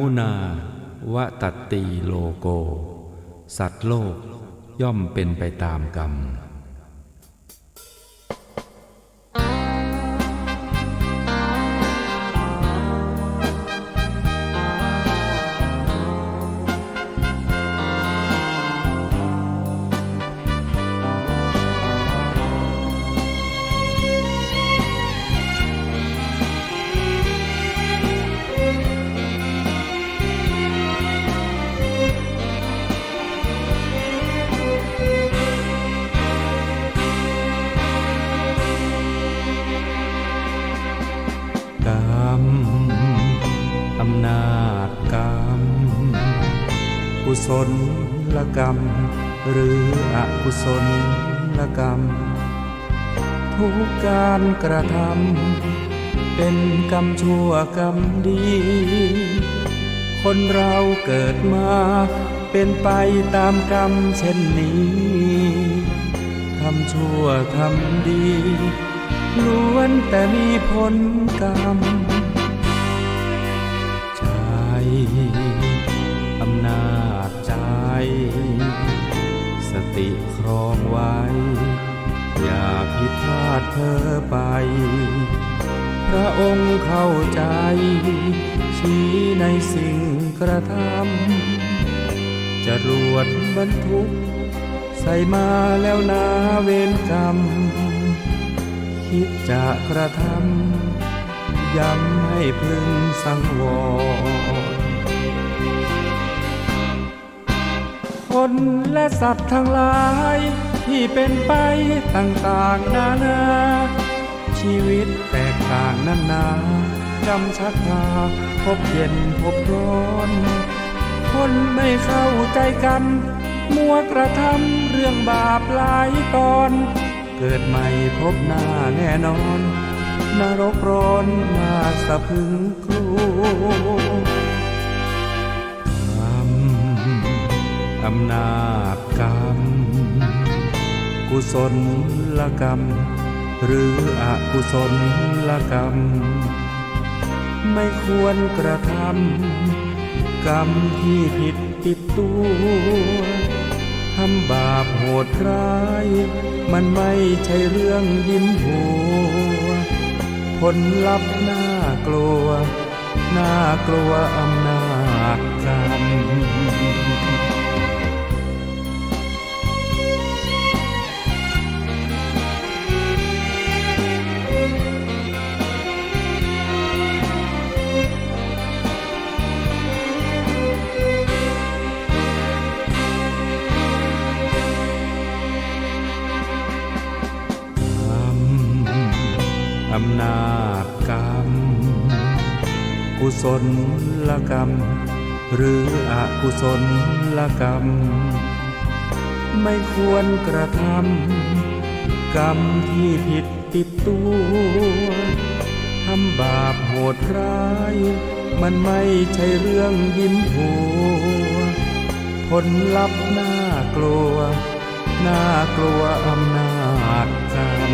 มุนาวตัตตีโลโกสัตว์โลกย่อมเป็นไปตามกรรมกรรมอำนาจกรรมกุศลกรรมหรืออกุศลกรรมทุกการกระทำเป็นกรรมชั่วกรรมดีคนเราเกิดมาเป็นไปตามกรรมเช่นนี้ทำชั่วทำดีล้วนแต่มีผลกรรมใจอำนาจใจสติครองไว้อย่าผิดพลาดเพ้อไปพระองค์เข้าใจชี้ในสิ่งกระทำจรวดบรรทุกใส่มาแล้วนาเวรกรรมคิดจะกระทำย้ำให้พึงสังวรคนและสัตว์ทั้งหลายที่เป็นไปต่างๆนานาชีวิตแตกต่างนานากรรมชักพาพบเย็นพบร้อนคนไม่เข้าใจกันมัวกระทำเรื่องบาปหลายตอนเกิดใหม่พบหน้าแน่นอนนรกร้อนน่าสะพรึงกลัวกรรมอำนาจกรรมกุศลกรรมหรืออกุศลกรรมไม่ควรกระทำกรรมที่ผิดติดตัวทำบาปโหดร้ายมันไม่ใช่เรื่องยิ้มหัวผลลัพธ์น่ากลัวน่ากลัวอำนาจกรรมอำนาจกรรมกุศลกรรมหรืออกุศลกรรมไม่ควรกระทำกรรมที่ผิดติดตัวทำบาปโหดร้ายมันไม่ใช่เรื่องยิ้มหัวผลลัพธ์น่ากลัวน่ากลัวอำนาจกรรม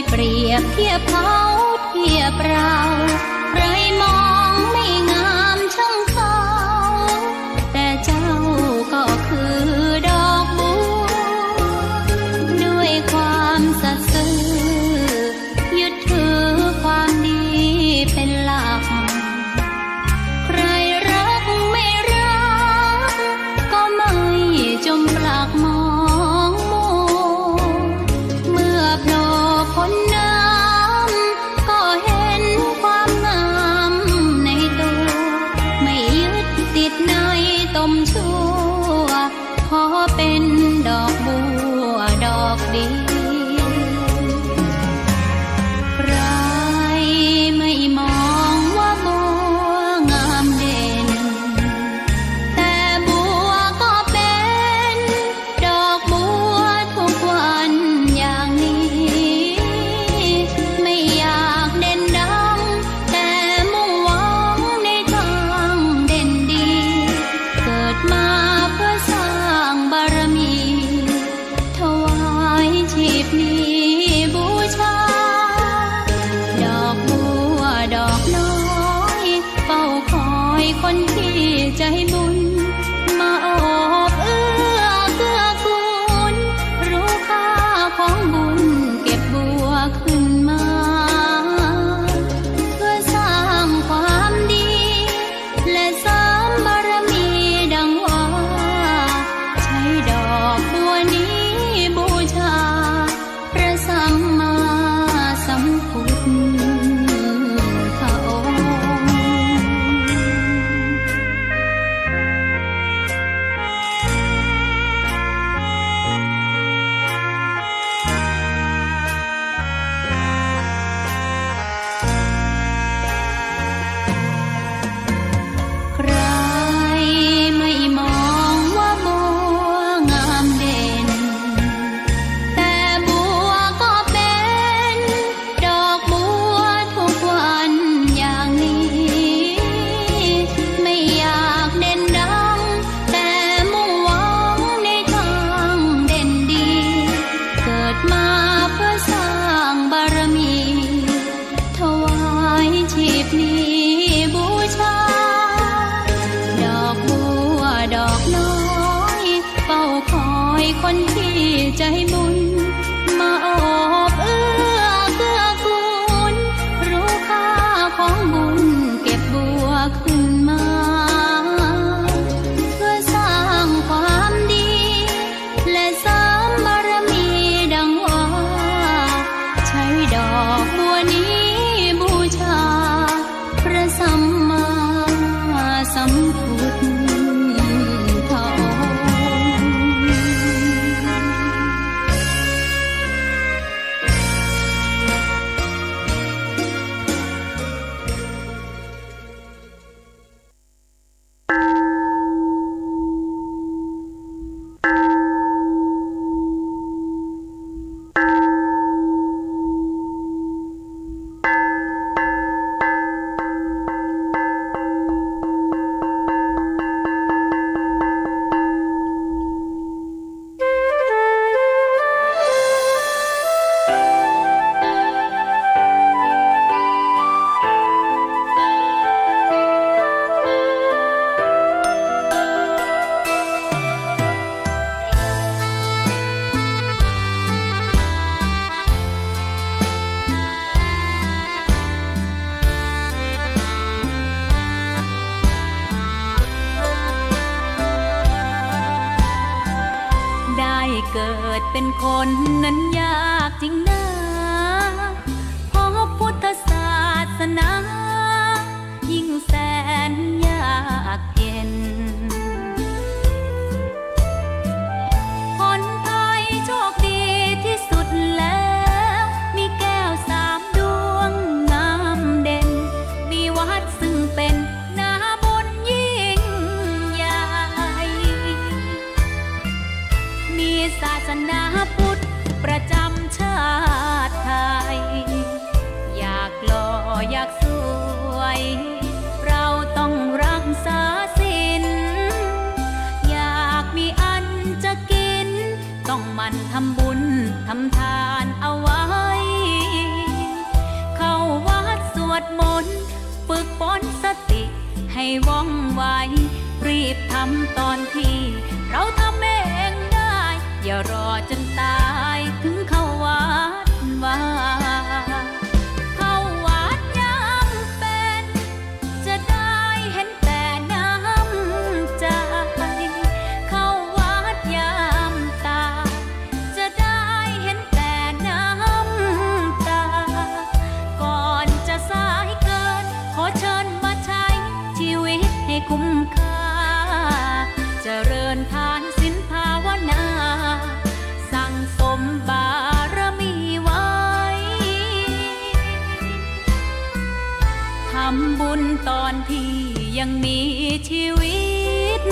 เปรียบเทียบเขาเทียบเราใครมองไม่งามช่างเขาแต่เจ้าก็คือดอกบัวด้วยความสัตย์ซื่อยึดถือความดีเป็นหลักใครรักไม่รักก็ไม่จมปลักมองมัวเมื่อโผล่พ้นน้ำก็เห็นความงามในตัวไม่ยึดติดในตมชั่วขอเป็นดอกบัวดอกดีใครไม่มองว่าบัวงามเด่นแต่บัวก็เป็นดอกบัวทุกวันอย่างนี้ไม่อยากเด่นดังแต่มุ่งหวังในทางเด่นดีเกิดมาเพื่อสร้างบารมีถวายชีพนี้บูชาดอกบัวดอกน้อยเฝ้าคอยคนที่ใจบุญมาโอบเอื้อเกื้อกูลรู้ค่าของบุญเก็บบัวขึ้นมาเพื่อสร้างความดีและเสริมบารมีดังว่าใช้ดอกบัวนี้บูชาพระสัมมาสัมพุทธองค์ ใครไม่มองว่าบัวงามเด่นแต่บัวก็เป็นดอกบัวทุกวันอย่างนี้ไม่อยากเด่นดังแต่มุ่งหวังในทางเด่นดีเกิดมาเพื่อสร้างบารมีถวายชีพนี้บูชาดอกบัวดอกน้อยเฝ้าคอยคนที่ใจบุญมาโอบเอื้อเกื้อกูลรู้ค่าของบุญเก็บบัวขึ้นมาเพื่อสร้างความดีและเสริมบารมีดังว่าใช้ดอกบัวนี้บูชาพระสัมมาสัมพุทธองค์ เกิดเป็นคนนั้นยากจริงนะเพราะพุทธศาสนายิ่งแสนยากเย็นคนไทยโชคดีที่สุดแล้วมีแก้ว3 ดวงงามเด่นมีวัดซึ่งเป็นนาบุญยิ่งใหญ่มีศาสนาพุทธประจำชาติไทยอยากหล่ออยากสวยเราต้อง ยังมีชีวิต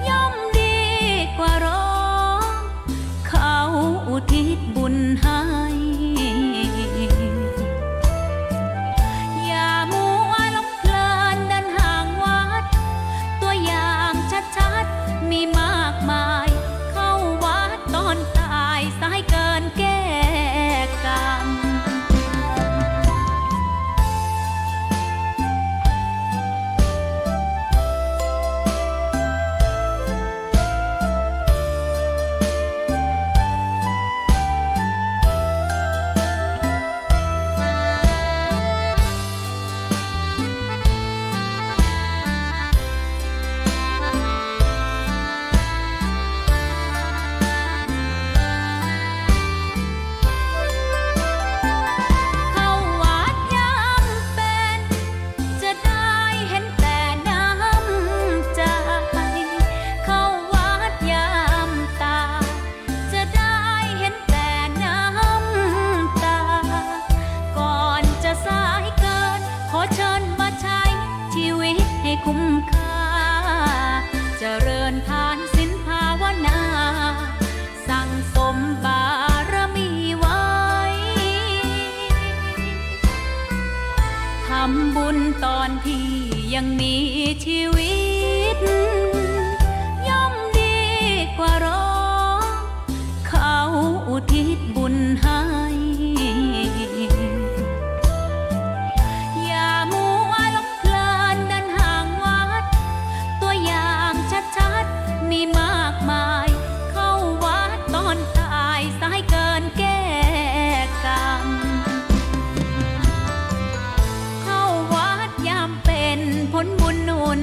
ย่อมดีกว่าร้องเขาอุทิศบุญให้ อย่ามัวหลงเพลินเดินห่างวัด ตัวอย่างชัดๆมีมากมาย เข้าวัดตอนตายสายเกินแก้กรรม เข้าวัดยามเป็นจะได้เห็นแต่น้ำใจ เข้าวัดยามตายจะได้เห็นแต่น้ำตา ก่อนจะสายเกินขอเชิญมาใช้ชีวิตให้คุ้มค่า เจริญทานศีลภาวนา สั่งสมบารมีไว้ ทำบุญตอนที่ยังมีชีวิต ย่อมดีกว่าร้องเขาอุทิศบุญให้ อย่ามัวหลงเพลินเดินห่างวัด ตัวอย่างชัดๆมีมากมาย เข้าวัดตอนตายสายเกินแก้กรรม เข้าวัดยามเป็นผลบุญหนุน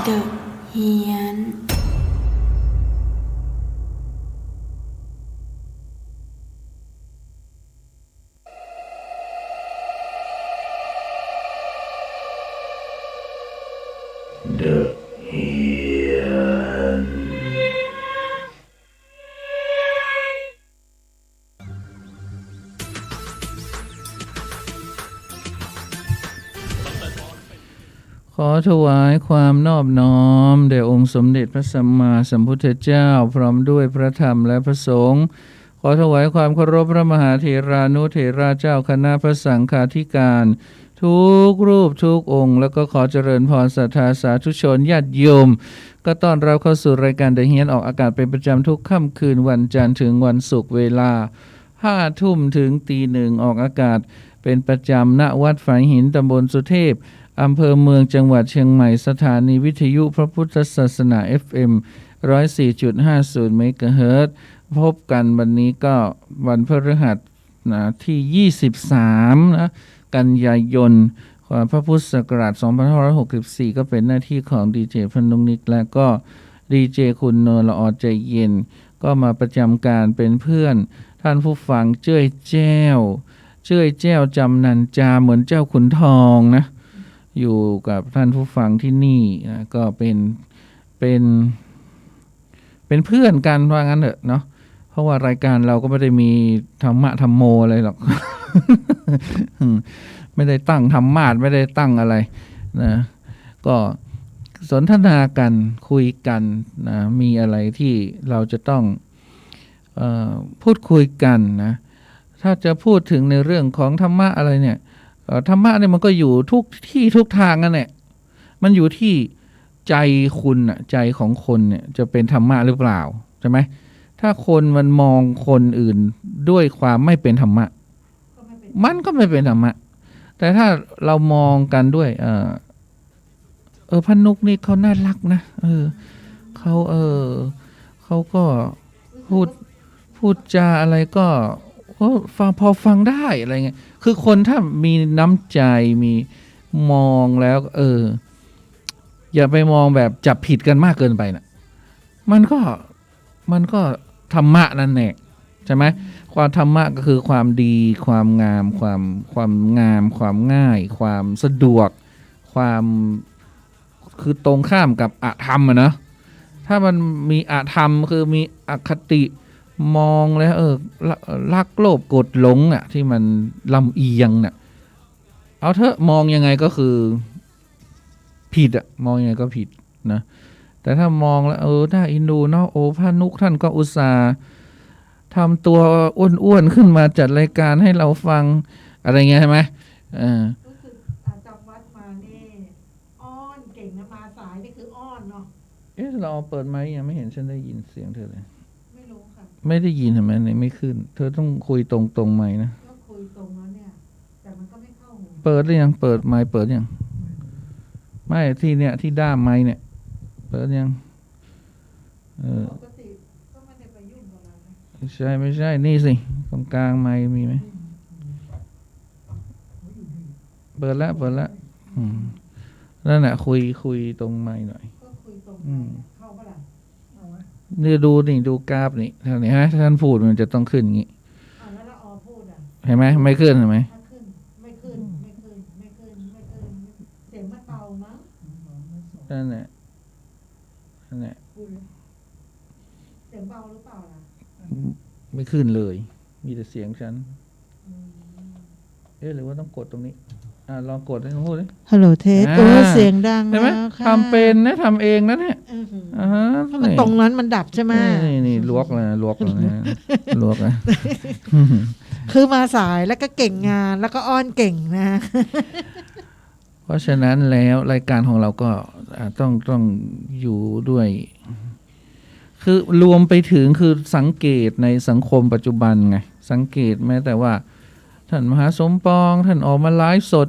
เดอะเฮียนขอถวายความนอบน้อมแด่องค์สมเด็จพระสัมมาสัมพุทธเจ้าพร้อมด้วยพระธรรมและพระสงฆ์ขอถวายความเคารพพระมหาเถรานุเถระเจ้าคณะพระสังฆาธิการทุกรูปทุกองค์แล้วก็ขอเจริญพรศรัทธาสาธุชนญาติโยมก็ต้อนรับเข้าสู่รายการเดอะเฮียนออกอากาศเป็นประจำทุกค่ำคืนวันจันทร์ถึงวันศุกร์เวลา 5 ทุ่มถึงตี 1ออกอากาศเป็นประจำณวัดฝายหินตำบลสุเทพอำเภอเมืองจังหวัดเชียงใหม่สถานีวิทยุพระพุทธศาสนา FM 104.50 เมกะเฮิรตซ์พบกันวันนี้ก็วันพฤหัสที่ 23 กันยายนพระพุทธศักราช 2564 ก็เป็นหน้าที่ของดีเจพนุงนิกและก็ดีเจคุณนวลละออใจเย็นก็มาประจำการเป็นเพื่อนท่านผู้ฟังเจ้ยแจ้วจำนันจาเหมือนเจ้าขุนทองนะอยู่กับท่านผู้ฟังที่นี่นะก็เป็นเพื่อนกันว่างั้นเถอะเนาะเพราะว่ารายการเราก็ไม่ได้มีธรรมะธรรมโมอะไรหรอก ไม่ได้ตั้งธรรมาสไม่ได้ตั้งอะไรนะก็สนทนากันคุยกันนะมีอะไรที่เราจะต้องพูดคุยกันนะถ้าจะพูดถึงในเรื่องของธรรมะอะไรเนี่ยธรรมะเนี่ยมันก็อยู่ทุกที่ทุกทางนั่นแหละมันอยู่ที่ใจคุณน่ะใจของคนเนี่ยจะเป็นธรรมะหรือเปล่าใช่ไหมถ้าคนมันมองคนอื่นด้วยความไม่เป็นธรรมะมันก็ไม่เป็นธรรมะแต่ถ้าเรามองกันด้วยพระนุกนี่เขาน่ารักนะเขาก็พูดจาอะไรก็พอฟังได้อะไรเงี้ยคือคนถ้ามีน้ำใจมีมองแล้วอย่าไปมองแบบจับผิดกันมากเกินไปนะมันก็ธรรมะนั่นแหละใช่ไหมความธรรมะก็คือความดีความงามความงามความง่ายความสะดวกความคือตรงข้ามกับอธรรมอะนะถ้ามันมีอธรรมคือมีอคติมองแล้วรักโลภโกรธหลงอ่ะที่มันลำเอียงน่ะเอาเถอะมองยังไงก็คือผิดอ่ะมองยังไงก็ผิดนะแต่ถ้ามองแล้วน่าอินดูเนาะพระนุกท่านก็อุตส่าห์ทำตัวอ้วนๆขึ้นมาจัดรายการให้เราฟังอะไรเงี้ยใช่ไหมรู้สึกจำวัดมานี่อ้อนเก่งนะมาสายนี่คืออ้อนเนาะเราเปิดไมค์ยังไม่เห็นฉันได้ยินเสียงเธอเลยไม่รู้ค่ะไม่ได้ยินเห็นไหมเนี่ยไม่ขึ้นเธอต้องคุยตรงไมค์นะก็คุยตรงแล้วเนี่ยแต่มันก็ไม่เข้าหูเปิดหรือยังเปิดไมค์เปิดยังไม่ที่เนี่ยที่ด้ามไมค์เนี่ยเปิดยังปกติก็ไม่ได้ไปยุ่งกับเรานะไม่ใช่นี่สิตรงกลางไมค์มีไหมเปิดแล้วนั่นแหละคุยตรงไมค์หน่อยก็คุยตรงเข้าเปล่าเอาวะนี่ดูกราฟนี่ท่านนี่ฮะท่านพูดมันจะต้องขึ้นงี้แล้วออพูดอ่ะเห็นไหมไม่ขึ้นเห็นไหมไม่ขึ้นเสียงมันเบามั้งนั่นแหละเสียงเบาหรือเปล่าล่ะไม่ขึ้นเลยมีแต่เสียงฉันหรือว่าต้องกดตรงนี้ลองกดให้พูดดิฮัลโหลเทสเสียงดังใช่ไหมทำเป็นนะทำเองนะเนี่ยมันตรงนั้นมันดับใช่ไหมนี่ลวกเลยลวกเลยคือมาสายแล้วก็เก่งงานแล้วก็อ้อนเก่งนะเพราะฉะนั้นแล้วรายการของเราก็ต้องอยู่ด้วยคือรวมไปถึงคือสังเกตในสังคมปัจจุบันไงสังเกตแม้แต่ว่าท่านมหาสมปองท่านออกมาไลฟ์สด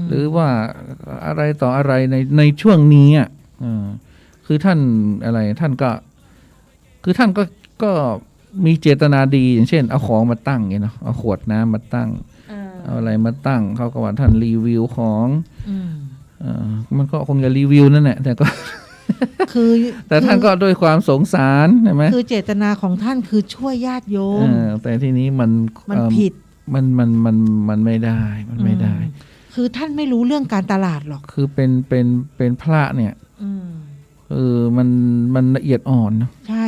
หรือว่าอะไรต่ออะไรในช่วงนี้คือท่านอะไรท่านก็คือท่านก็มีเจตนาดีอย่างเช่นเอาของมาตั้งเนาะเอาขวดน้ำมาตั้งเอาอะไรมาตั้งเขาก็ว่าท่านรีวิวของ มันก็คงจะรีวิวนั่นแหละแต่ก็ คือ แต่ท่านก็ด้วยความสงสารใช่ไหม คือเจตนาของท่านคือช่วยญาติโยม แต่ทีนี้มัน ผิด มันไม่ได้มันไม่ได้ คือท่านไม่รู้เรื่องการตลาดหรอก คือเป็นพระเนี่ยมันละเอียดอ่อนนะ ใช่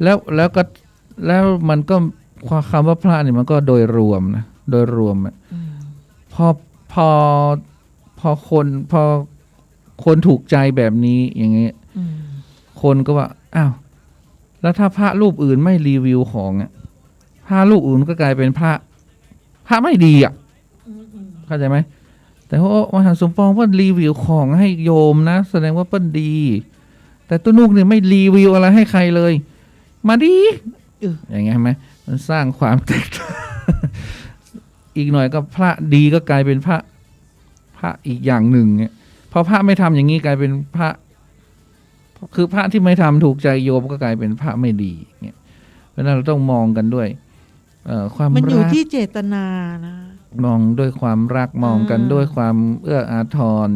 แล้วมันก็คำว่าพระเนี่ยมันก็โดยรวมนะโดยรวมอ่ะพอคนถูกใจแบบนี้อย่างเงี้ยคนก็ว่าอ้าวแล้วถ้าพระรูปอื่นไม่รีวิวของอ่ะพระรูปอื่นก็กลายเป็นพระไม่ดีอ่ะเข้าใจไหมแต่ว่ามหาสมปองเพิ่นรีวิวของให้โยมนะแสดงว่าเพิ่นดี แต่ตัวนุกเนี่ยไม่รีวิวอะไรให้ใครเลยมาดีอย่างเงี้ยไหมมันสร้างความแตกต่าง อีกหน่อยก็พระดีก็กลายเป็นพระอีกอย่างหนึ่งเนี่ยพอพระไม่ทำอย่างนี้กลายเป็นพระคือพระที่ไม่ทำถูกใจโยมก็กลายเป็นพระไม่ดีเนี่ยเพราะนั้นเราต้องมองกันด้วยความรัก มันอยู่ที่เจตนานะ มองด้วยความรักมองกันด้วยความเอื้ออาทร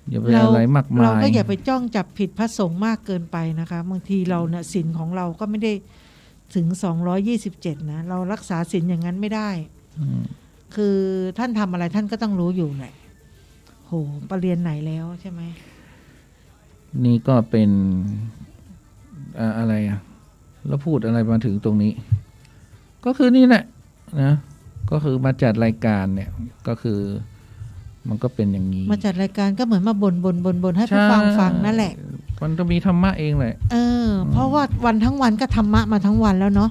อย่าไปอะไรมากมายเราก็อย่าไปจ้องจับผิดพระสงฆ์มากเกินไปนะคะบางทีเราเนี่ยศีลของเราก็ไม่ได้ถึง227นะเรารักษาศีลอย่างนั้นไม่ได้คือท่านทำอะไรท่านก็ต้องรู้อยู่แหละโหปรริญญาไหนแล้วใช่ไหมนี่ก็เป็นอะไรอ่ะแล้วพูดอะไรมาถึงตรงนี้ก็คือนี่แหละนะก็คือมาจัดรายการเนี่ยก็คือมันก็เป็นอย่างนี้มาจัดรายการก็เหมือนมาบ่นให้ผู้ฟังนั่นแหละมันจะมีธรรมะเองแหละเพราะว่าวันทั้งวันก็ธรรมะมาทั้งวันแล้วเนาะ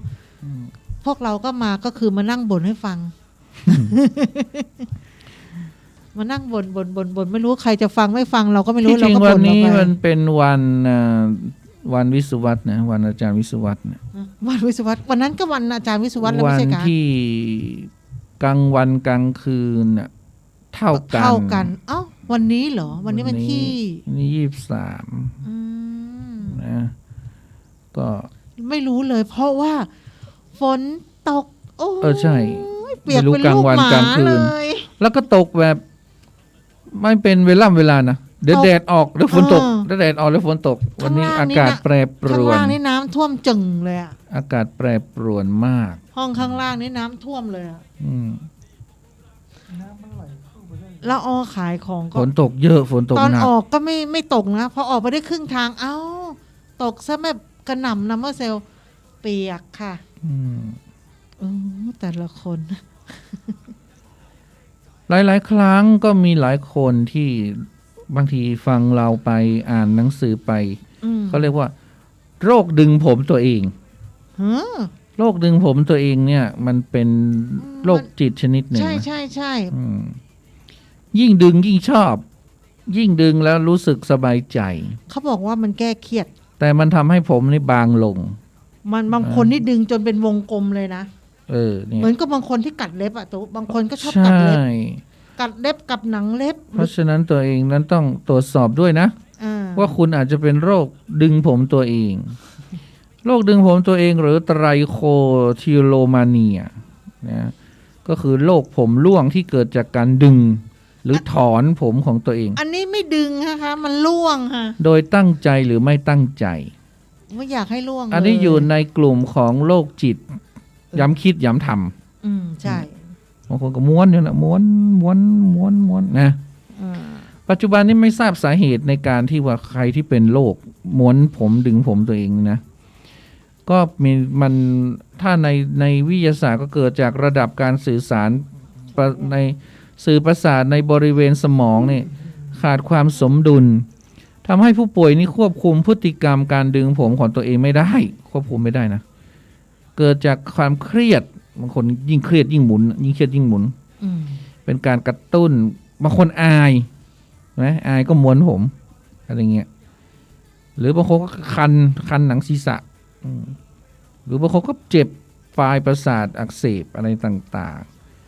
พวกเราก็มาก็คือมานั่งบ่นให้ฟัง มานั่งบ่นไม่รู้ใครจะฟังไม่ฟังเราก็ไม่รู้เราก็บ่นวันนี้มันเป็นวันวิสุวัตนะวันอาจารย์วิสุวัตนะวันวิสุวัตวันนั้นก็วันอาจารย์วิสุวัตแล้วไม่ใช่กันวันที่กลางวันกลางคืนน่ะเท่ากันเอ้าวันนี้เหรอวันนี้วันที่นี่23นะก็ไม่รู้เลยเพราะว่าฝนตกโอ้ใช่เปียกเป็นลูกหมาเลยแล้วก็ตกแบบไม่เป็นเวลานะเดี๋ยวแดดออกแล้วฝนตกแล้วแดดออกแล้วฝนตกวันนี้อากาศแปรปรวนข้างล่างนี่น้ำท่วมจึงเลยอะอากาศแปรปรวนมากห้องข้างล่างนี่น้ำท่วมเลยอะแล้วขายของฝนตกเยอะฝนตกหนักตอนออกก็ไม่ตกนะพอออกไปได้ครึ่งทางเอ้าตกซะแบบกระหน่ำนะเมื่อเซลเปียกค่ะแต่ละคนหลายครั้งก็มีหลายคนที่บางทีฟังเราไปอ่านหนังสือไปเขาเรียกว่าโรคดึงผมตัวเองโรคดึงผมตัวเองเนี่ยมันเป็นโรคจิตชนิดหนึ่งใช่ยิ่งดึงยิ่งชอบยิ่งดึงแล้วรู้สึกสบายใจเขาบอกว่ามันแก้เครียดแต่มันทำให้ผมนี่บางลงมันบางคนนี่ดึงจนเป็นวงกลมเลยนะเหมือนกับบางคนที่กัดเล็บอ่ะตัวบางคนก็ชอบกัดเล็บกับหนังเล็บเพราะฉะนั้นตัวเองนั้นต้องตรวจสอบด้วยนะว่าคุณอาจจะเป็นโรคดึงผมตัวเองโรคดึงผมตัวเองหรือไตรโคทิโลมาเนียนะก็คือโรคผมร่วงที่เกิดจากการดึงหรือถอนผมของตัวเองอันนี้ไม่ดึงนะคะมันร่วงค่ะโดยตั้งใจหรือไม่ตั้งใจไม่อยากให้ร่วงอันนี้อยู่ในกลุ่มของโรคจิตย้ำคิดย้ำทำใช่บางคนก็ม้วนอยู่นะม้วนนะปัจจุบันนี้ไม่ทราบสาเหตุในการที่ว่าใครที่เป็นโรคม้วนผมดึงผมตัวเองนะก็มีมันถ้าในวิทยาศาสตร์ก็เกิดจากระดับการสื่อสารในสื่อประสาทในบริเวณสมองนี่ขาดความสมดุลทำให้ผู้ป่วยนี่ควบคุมพฤติกรรมการดึงผมของตัวเองไม่ได้ควบคุมไม่ได้นะเกิดจากความเครียดบางคนยิ่งเครียดยิ่งหมุนยิ่งเครียดยิ่งหมุนเป็นการกระตุ้นบางคนอายนะอายก็ม้วนผมอะไรเงี้ยหรือบางคนก็คันหนังศีรษะหรือบางคนก็เจ็บปลายประสาทอักเสบอะไรต่าง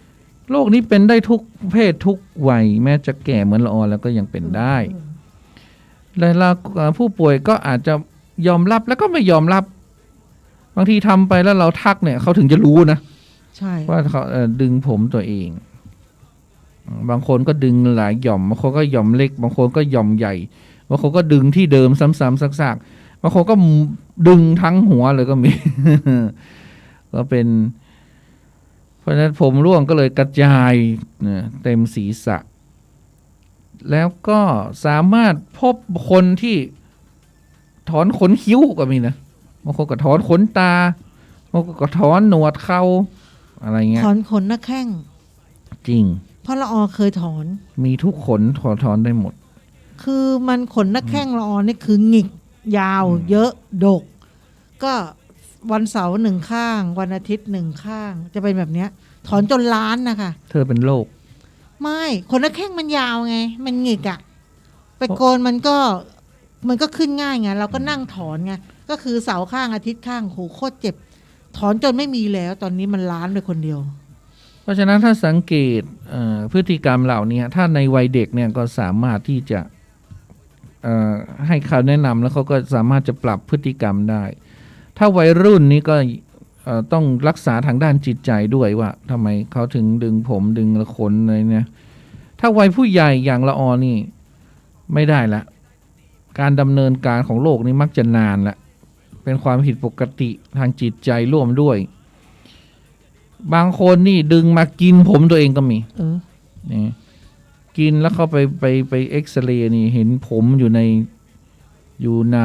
ๆโรคนี้เป็นได้ทุกเพศทุกวัยแม้จะแก่เหมือนละออแล้วก็ยังเป็นได้แล้วผู้ป่วยก็อาจจะยอมรับแล้วก็ไม่ยอมรับบางทีทำไปแล้วเราทักเนี่ยเขาถึงจะรู้นะใช่ว่าเขาดึงผมตัวเอง บางคนก็ดึงหลายหย่อมบางคนก็หย่อมเล็กบางคนก็หย่อมใหญ่บางคนก็ดึงที่เดิมซ้ำๆซากๆบางคนก็ดึงทั้งหัวเลยก็มี ก็เป็นเพราะฉะนั้นผมร่วงก็เลยกระจายเต็มศีรษะแล้วก็สามารถพบคนที่ถอนขนคิ้วก็มีนะบางคนก็ถอนขนตาบางคนก็ถอนหนวดเขาอะไรเงี้ยถอนขนหน้าแข้งจริงเพราะละออเคยถอนมีทุกขนถอนได้หมดคือมันขนหน้าแข้งละออนี่คือหงิกยาวเยอะดกก็วันเสาร์หนึ่งข้างวันอาทิตย์หนึ่งข้างจะเป็นแบบเนี้ยถอนจนล้านนะคะเธอเป็นโรคไม่ขนหน้าแข้งมันยาวไงมันหงิกอะไปโกนมันก็ขึ้นง่ายไงเราก็นั่งถอนไงก็คือเสาร์ข้างอาทิตย์ข้างโหโคตรเจ็บถอนจนไม่มีแล้วตอนนี้มันล้านไปคนเดียวเพราะฉะนั้นถ้าสังเกตพฤติกรรมเหล่านี้ถ้าในวัยเด็กเนี่ยก็สามารถที่จะให้เขาแนะนำแล้วเขาก็สามารถจะปรับพฤติกรรมได้ถ้าวัยรุ่นนี้ก็ต้องรักษาทางด้านจิตใจด้วยว่าทำไมเขาถึงดึงผมดึงขนอะไรเนี่ยถ้าวัยผู้ใหญ่อย่างละออนี่ไม่ได้ละการดำเนินการของโลกนี้มักจะนานละเป็นความผิดปกติทางจิตใจร่วมด้วยบางคนนี่ดึงมากินผมตัวเองก็มีนี่กินแล้วเขาไปเอ็กซเรย์นี่เห็นผมอยู่ใน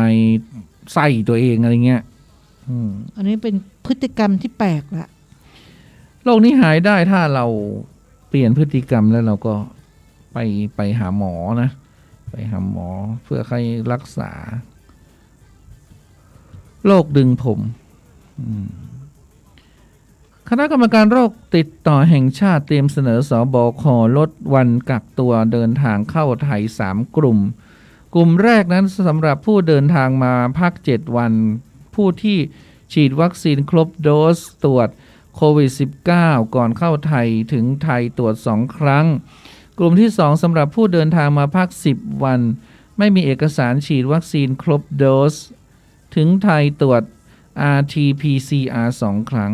ไส้ตัวเองอะไรเงี้ยอันนี้เป็นพฤติกรรมที่แปลกละโรคนี้หายได้ถ้าเราเปลี่ยนพฤติกรรมแล้วเราก็ไปหาหมอนะไปหาหมอเพื่อให้รักษาโรคดึงผมคณะกรรมการโรคติดต่อแห่งชาติเตรียมเสนอสบคลดวันกักตัวเดินทางเข้าไทย3กลุ่มแรกนั้นสำหรับผู้เดินทางมาพัก7วันผู้ที่ฉีดวัคซีนครบโดสตรวจโควิด -19 ก่อนเข้าไทยถึงไทยตรวจ2ครั้งกลุ่มที่2สำหรับผู้เดินทางมาพัก10วันไม่มีเอกสารฉีดวัคซีนครบโดสถึงไทยตรวจ RT-PCR 2 ครั้ง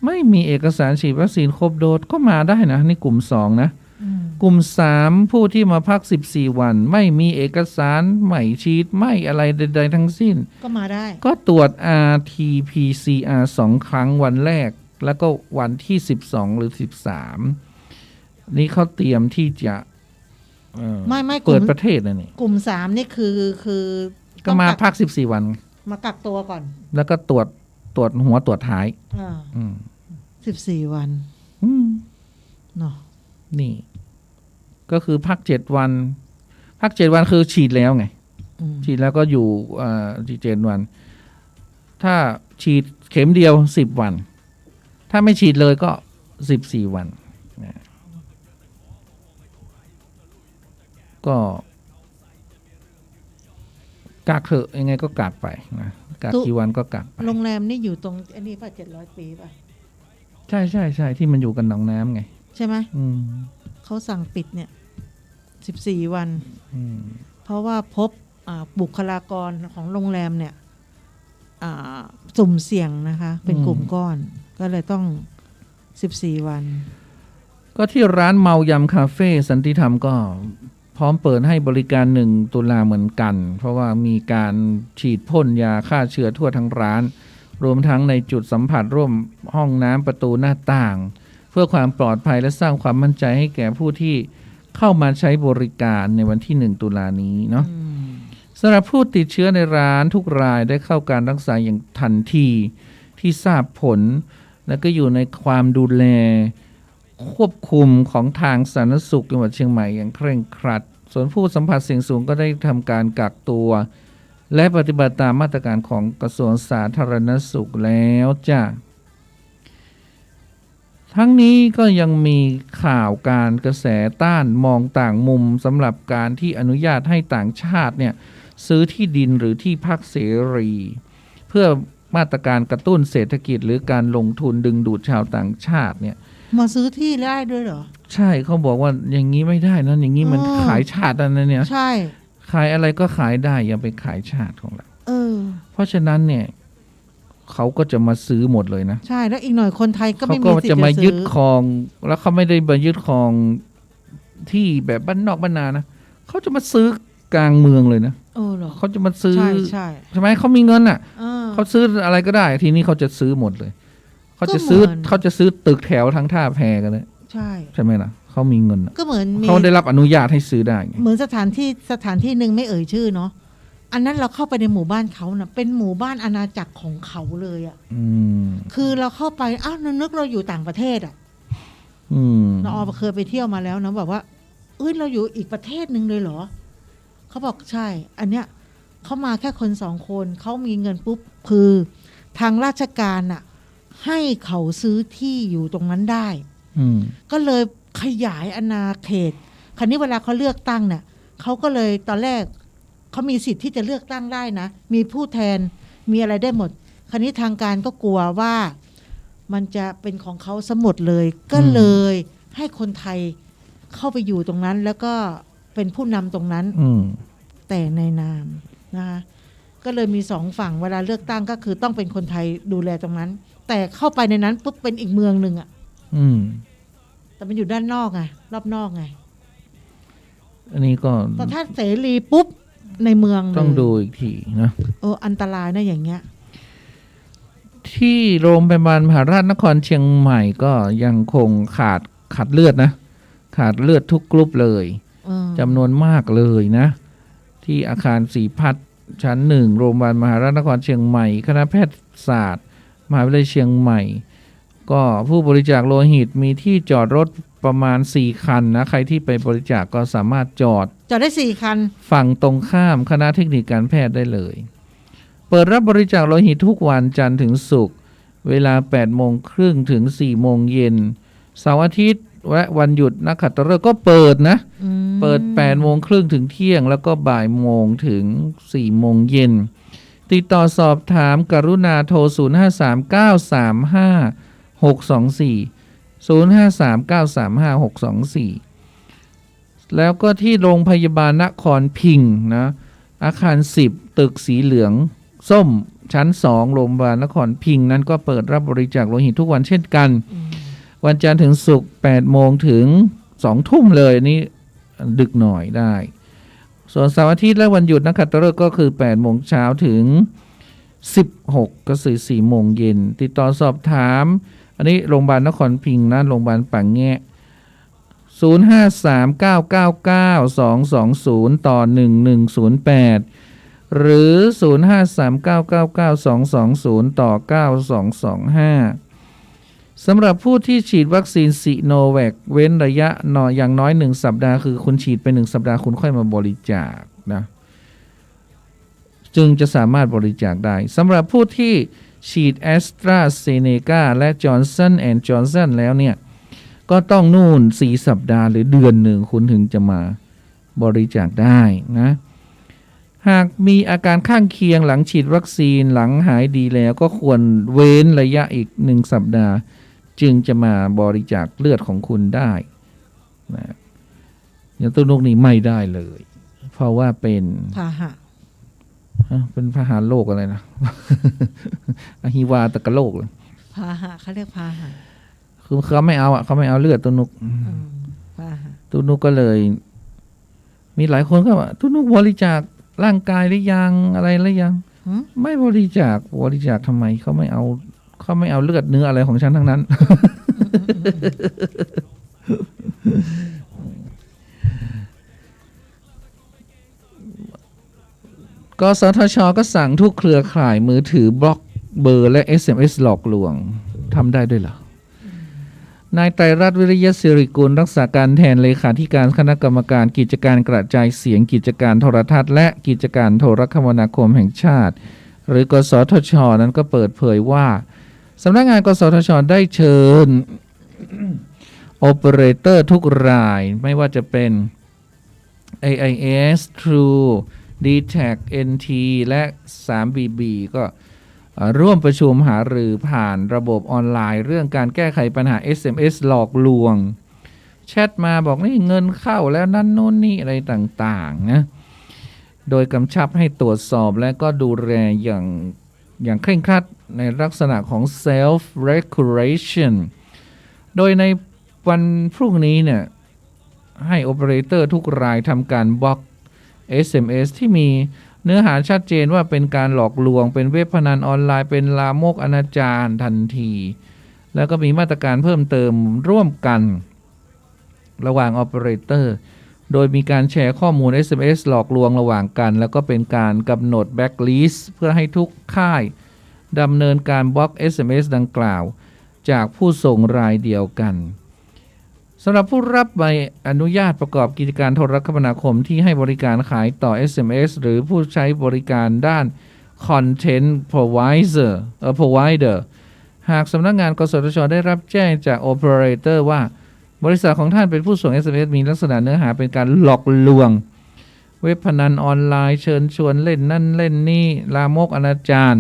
ไม่มีเอกสารฉีดวัคซีนครบโดสก็มาได้นะนี่กลุ่ม2นะกลุ่ม3ผู้ที่มาพัก14วันไม่มีเอกสารไม่ฉีดไม่อะไรใดๆทั้งสิ้นก็มาได้ก็ตรวจ RT-PCR 2 ครั้งวันแรกแล้วก็วันที่12หรือ13นี่เขาเตรียมที่จะไม่เปิดประเทศนะนี่กลุ่ม3นี่คือก็มาพัก14วันมากักตัวก่อนแล้วก็ตรวจหัวตรวจท้าย14วันเนาะนี่ก็คือพัก7วันคือฉีดแล้วไงฉีดแล้วก็อยู่7วันถ้าฉีดเข็มเดียว10วันถ้าไม่ฉีดเลยก็14วันก็กักเถอะยังไงก็กักไปนะกักกี่วันก็กักไปโรงแรมนี่อยู่ตรงอันนี้ป่ะ700 ปีป่ะใช่ที่มันอยู่กันหนองน้ำไงใช่ไหมเขาสั่งปิดเนี่ย14วันเพราะว่าพบบุคลากรของโรงแรมเนี่ยสุ่มเสี่ยงนะคะเป็นกลุ่มก้อนก็เลยต้อง14วันก็ที่ร้านเมายำคาเฟ่สันติธรรมก็พร้อมเปิดให้บริการ1 ตุลาเหมือนกันเพราะว่ามีการฉีดพ่นยาฆ่าเชื้อทั่วทั้งร้านรวมทั้งในจุดสัมผัสร่วมห้องน้ำประตูหน้าต่างเพื่อความปลอดภัยและสร้างความมั่นใจให้แก่ผู้ที่เข้ามาใช้บริการในวันที่1 ตุลานี้เนาะสำหรับผู้ติดเชื้อในร้านทุกรายได้เข้าการรักษาอย่างทันทีที่ทราบผลและก็อยู่ในความดูแลควบคุมของทางสาธารณสุขจังหวัดเชียงใหม่อย่างเคร่งครัดส่วนผู้สัมผัสเสี่ยงสูงก็ได้ทำการกักตัวและปฏิบัติตามมาตรการของกระทรวงสาธารณสุขแล้วจ้ะทั้งนี้ก็ยังมีข่าวการกระแสต้านมองต่างมุมสำหรับการที่อนุญาตให้ต่างชาติเนี่ยซื้อที่ดินหรือที่พักเสรีเพื่อมาตรการกระตุ้นเศรษฐกิจหรือการลงทุนดึงดูดชาวต่างชาติเนี่ยมาซื้อที่ได้ด้วยเหรอใช่เขาบอกว่าอย่างนี้ไม่ได้นะอย่างนี้มันขายชาตินะเนี่ยใช่ขายอะไรก็ขายได้อย่าไปขายชาติของเราเพราะฉะนั้นเนี่ย เขาก็จะมาซื้อหมดเลยนะ ใช่แล้วอีกหน่อยคนไทยก็ เขา ไม่ ก็ มีสิท จะ ธิ์ มา จะ ยึ ซื้ ด อ ครอง แล้วเขาไม่ได้มายึดครองที่แบบบ้านนอกบ้านนานะเขาจะมาซื้อกลางเมืองเลยนะ เหรอ เขาจะมาซื้อ ใช่ใช่ ใช่ไหมเขามีเงินอ่ะ เออ เขาซื้ออะไรก็ได้ ทีนี้เขาจะซื้อหมดเลยเขาจะ ก็ ซื้อ เหมือน เขาจะซื้อตึกแถวทั้งท่าแพกันเลย ใช่ ใช่ไหมล่ะเขามีเงินอะ ก็เหมือนมี เขาได้รับอนุญาตให้ซื้อได้ไง เหมือนสถานที่หนึ่งไม่เอ่ยชื่อเนาะอันนั้นเราเข้าไปในหมู่บ้านเขานะเป็นหมู่บ้านอาณาจักรของเขาเลยอะ อืม คือเราเข้าไปอ้าวนึกเราอยู่ต่างประเทศอะ อืม เราเคยไปเที่ยวมาแล้วนะแบบว่าเอ้ยเราอยู่อีกประเทศหนึ่งเลยเหรอเขาบอกใช่ อันเนี้ยเขามาแค่คน2 คนเขามีเงินปุ๊บคือทางราชการน่ะให้เขาซื้อที่อยู่ตรงนั้นได้ อืม ก็เลยขยายอาณาเขตคราวนี้เวลาเขาเลือกตั้งเนี่ยเขาก็เลยตอนแรกเขามีสิทธิ์ที่จะเลือกตั้งได้นะมีผู้แทนมีอะไรได้หมดคราวนี้ทางการก็กลัวว่ามันจะเป็นของเขาสมดเลย ก็เลยให้คนไทยเข้าไปอยู่ตรงนั้น แล้วก็เป็นผู้นำตรงนั้น อืม แต่ในนามนะคะก็เลยมี2 ฝั่งเวลาเลือกตั้งก็คือต้องเป็นคนไทยดูแลตรงนั้น แต่เข้าไปในนั้นปุ๊บเป็นอีกเมืองหนึ่งอะ อืม แต่มันอยู่ด้านนอกไงรอบนอกไง อันนี้ก็ แต่ถ้าเสรีปุ๊บในเมืองเลย ต้องดูอีกทีนะ อันตรายนะอย่างเงี้ย ที่โรงพยาบาลมหาราชนครเชียงใหม่ก็ยังคงขาดเลือดนะขาดเลือดทุกกรุ๊ปเลยจำนวนมากเลยนะ ที่อาคารศรีพัฒน์ชั้น 1โรงพยาบาลมหาราชนครเชียงใหม่คณะแพทยศาสตร์มหาวิทยาลัยเชียงใหม่ ก็ผู้บริจาคโลหิตมีที่จอดรถประมาณ4 คันนะใครที่ไปบริจาคก็สามารถจอด จอดได้4 คัน ฝั่งตรงข้ามคณะเทคนิคการแพทย์ได้เลย เปิดรับบริจาคโลหิตทุกวันจันทร์ถึงศุกร์เวลา 8:30 ถึง 4 เย็นเสาร์อาทิตย์และวันหยุดนักขัตฤกษ์ก็เปิดนะ เปิด 8:30 ถึงเที่ยงแล้วก็บ่ายโมงถึง 4 เย็น ติดต่อสอบถามกรุณาโทร 053-935-624 แล้วก็ที่โรงพยาบาลนครพิงค์นะอาคาร 10 ตึกสีเหลืองส้มชั้น 2 โรงพยาบาลนครพิงค์นั้นก็เปิดรับบริจาคโลหิตทุกวันเช่นกัน วันจันทร์ถึงศุกร์ 8 โมงถึง 2 ทุ่มเลยอันนี้ดึกหน่อยได้ ส่วนเสาร์อาทิตย์และวันหยุดนักขัตฤกษ์ก็คือ 8 โมงเช้าถึง 16 ก็คือ 4 โมงเย็น ติดต่อสอบถามอันนี้โรงพยาบาลนครพิงค์นะโรงพยาบาลปังแงะ 053-999-220 ต่อ 1108 หรือ 053-999-220 ต่อ 9225 สำหรับผู้ที่ฉีดวัคซีนซิโนแวคเว้นระยะอย่างน้อย1 สัปดาห์คือคุณฉีดไป1 สัปดาห์คุณค่อยมาบริจาคนะจึงจะสามารถบริจาคได้สำหรับผู้ที่ฉีดแอสตราเซเนกาและจอห์นสันแอนด์จอห์นสันแล้วเนี่ยก็ต้องนู่น4 สัปดาห์หรือเดือนหนึ่งคุณถึงจะมาบริจาคได้นะหากมีอาการข้างเคียงหลังฉีดวัคซีนหลังหายดีแล้วก็ควรเว้นระยะอีก1 สัปดาห์จึงจะมาบริจาคเลือดของคุณได้นะอย่างต้นนกนี้ไม่ได้เลย เพราะว่าเป็น พาหะ เป็นพาหะโรคอะไรนะ อหิวาตกโรคเลย พาหะเขาเรียกพาหะ คือเขาไม่เอาเขาไม่เอาเลือดต้นนก พาหะ ต้นนกก็เลย มีหลายคนก็ว่าต้นนกบริจาคร่างกายหรือยังอะไรหรือยังไม่บริจาคทำไมเขาไม่เอาเลือดเนื้ออะไรของฉันทั้งนั้น กสทช.ก็สั่งทุกเครือข่ายมือถือบล็อกเบอร์และ SMS หลอกลวงทำได้ด้วยเหรอ นายไตรรัตน์วิริยศิริกุลรักษาการแทนเลขาธิการคณะกรรมการกิจการกระจายเสียงกิจการโทรทัศน์และกิจการโทรคมนาคมแห่งชาติหรือกสทช.นั้นก็เปิดเผยว่าสำนักงานกสทช.ได้เชิญ โอเปอเรเตอร์ทุกรายไม่ว่าจะเป็น AIS True DTAC NT และ 3BB ก็ร่วมประชุมหารือผ่านระบบออนไลน์เรื่องการแก้ไขปัญหา SMS หลอกลวงแชทมาบอกนี่เงินเข้าแล้วนั่นโน่นนี่อะไรต่างๆนะโดยกำชับให้ตรวจสอบและก็ดูแลอย่างเคร่งครัด ในลักษณะของ self regulation โดยในวันพรุ่งนี้เนี่ยให้โอเปอเรเตอร์ทุกรายทำการบล็อก SMS ที่มีเนื้อหาชัดเจนว่าเป็นการหลอกลวงเป็นเว็บพนันออนไลน์เป็นลามกอนาจารทันทีแล้วก็มีมาตรการเพิ่มเติมร่วมกันระหว่างโอเปอเรเตอร์โดยมีการแชร์ข้อมูล SMS หลอกลวงระหว่างกันแล้วก็เป็นการกำหนดแบ็คลิสต์เพื่อให้ทุกค่ายดำเนินการบล็อก SMS ดังกล่าวจากผู้ส่งรายเดียวกันสำหรับผู้รับใบอนุญาตประกอบกิจการโทรคมนาคมที่ให้บริการขายต่อ SMS หรือผู้ใช้บริการด้าน Content Provider หากสำนักงานกสทช.ได้รับแจ้งจากโอเปอเรเตอร์ว่าบริษัทของท่านเป็นผู้ส่ง SMS มีลักษณะเนื้อหาเป็นการหลอกลวงเว็บพนันออนไลน์เชิญชวนเล่นนั่นเล่นนี่ลามกอนาจาร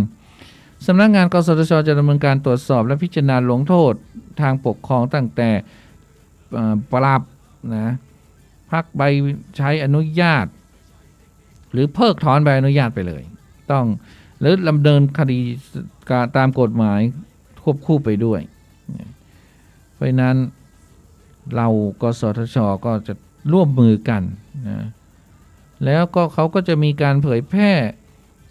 สำนักงานกสทช.จะดำเนินการตรวจสอบและพิจารณาลงโทษทางปกครองตั้งแต่ปรับนะพักใบใช้อนุญาตหรือเพิกถอนใบอนุญาตไปเลยต้องหรือดำเนินคดีตามกฎหมายควบคู่ไปด้วยเพราะนั้นเรากสทช.ก็จะร่วมมือกันนะแล้วก็เขาก็จะมีการเผยแพร่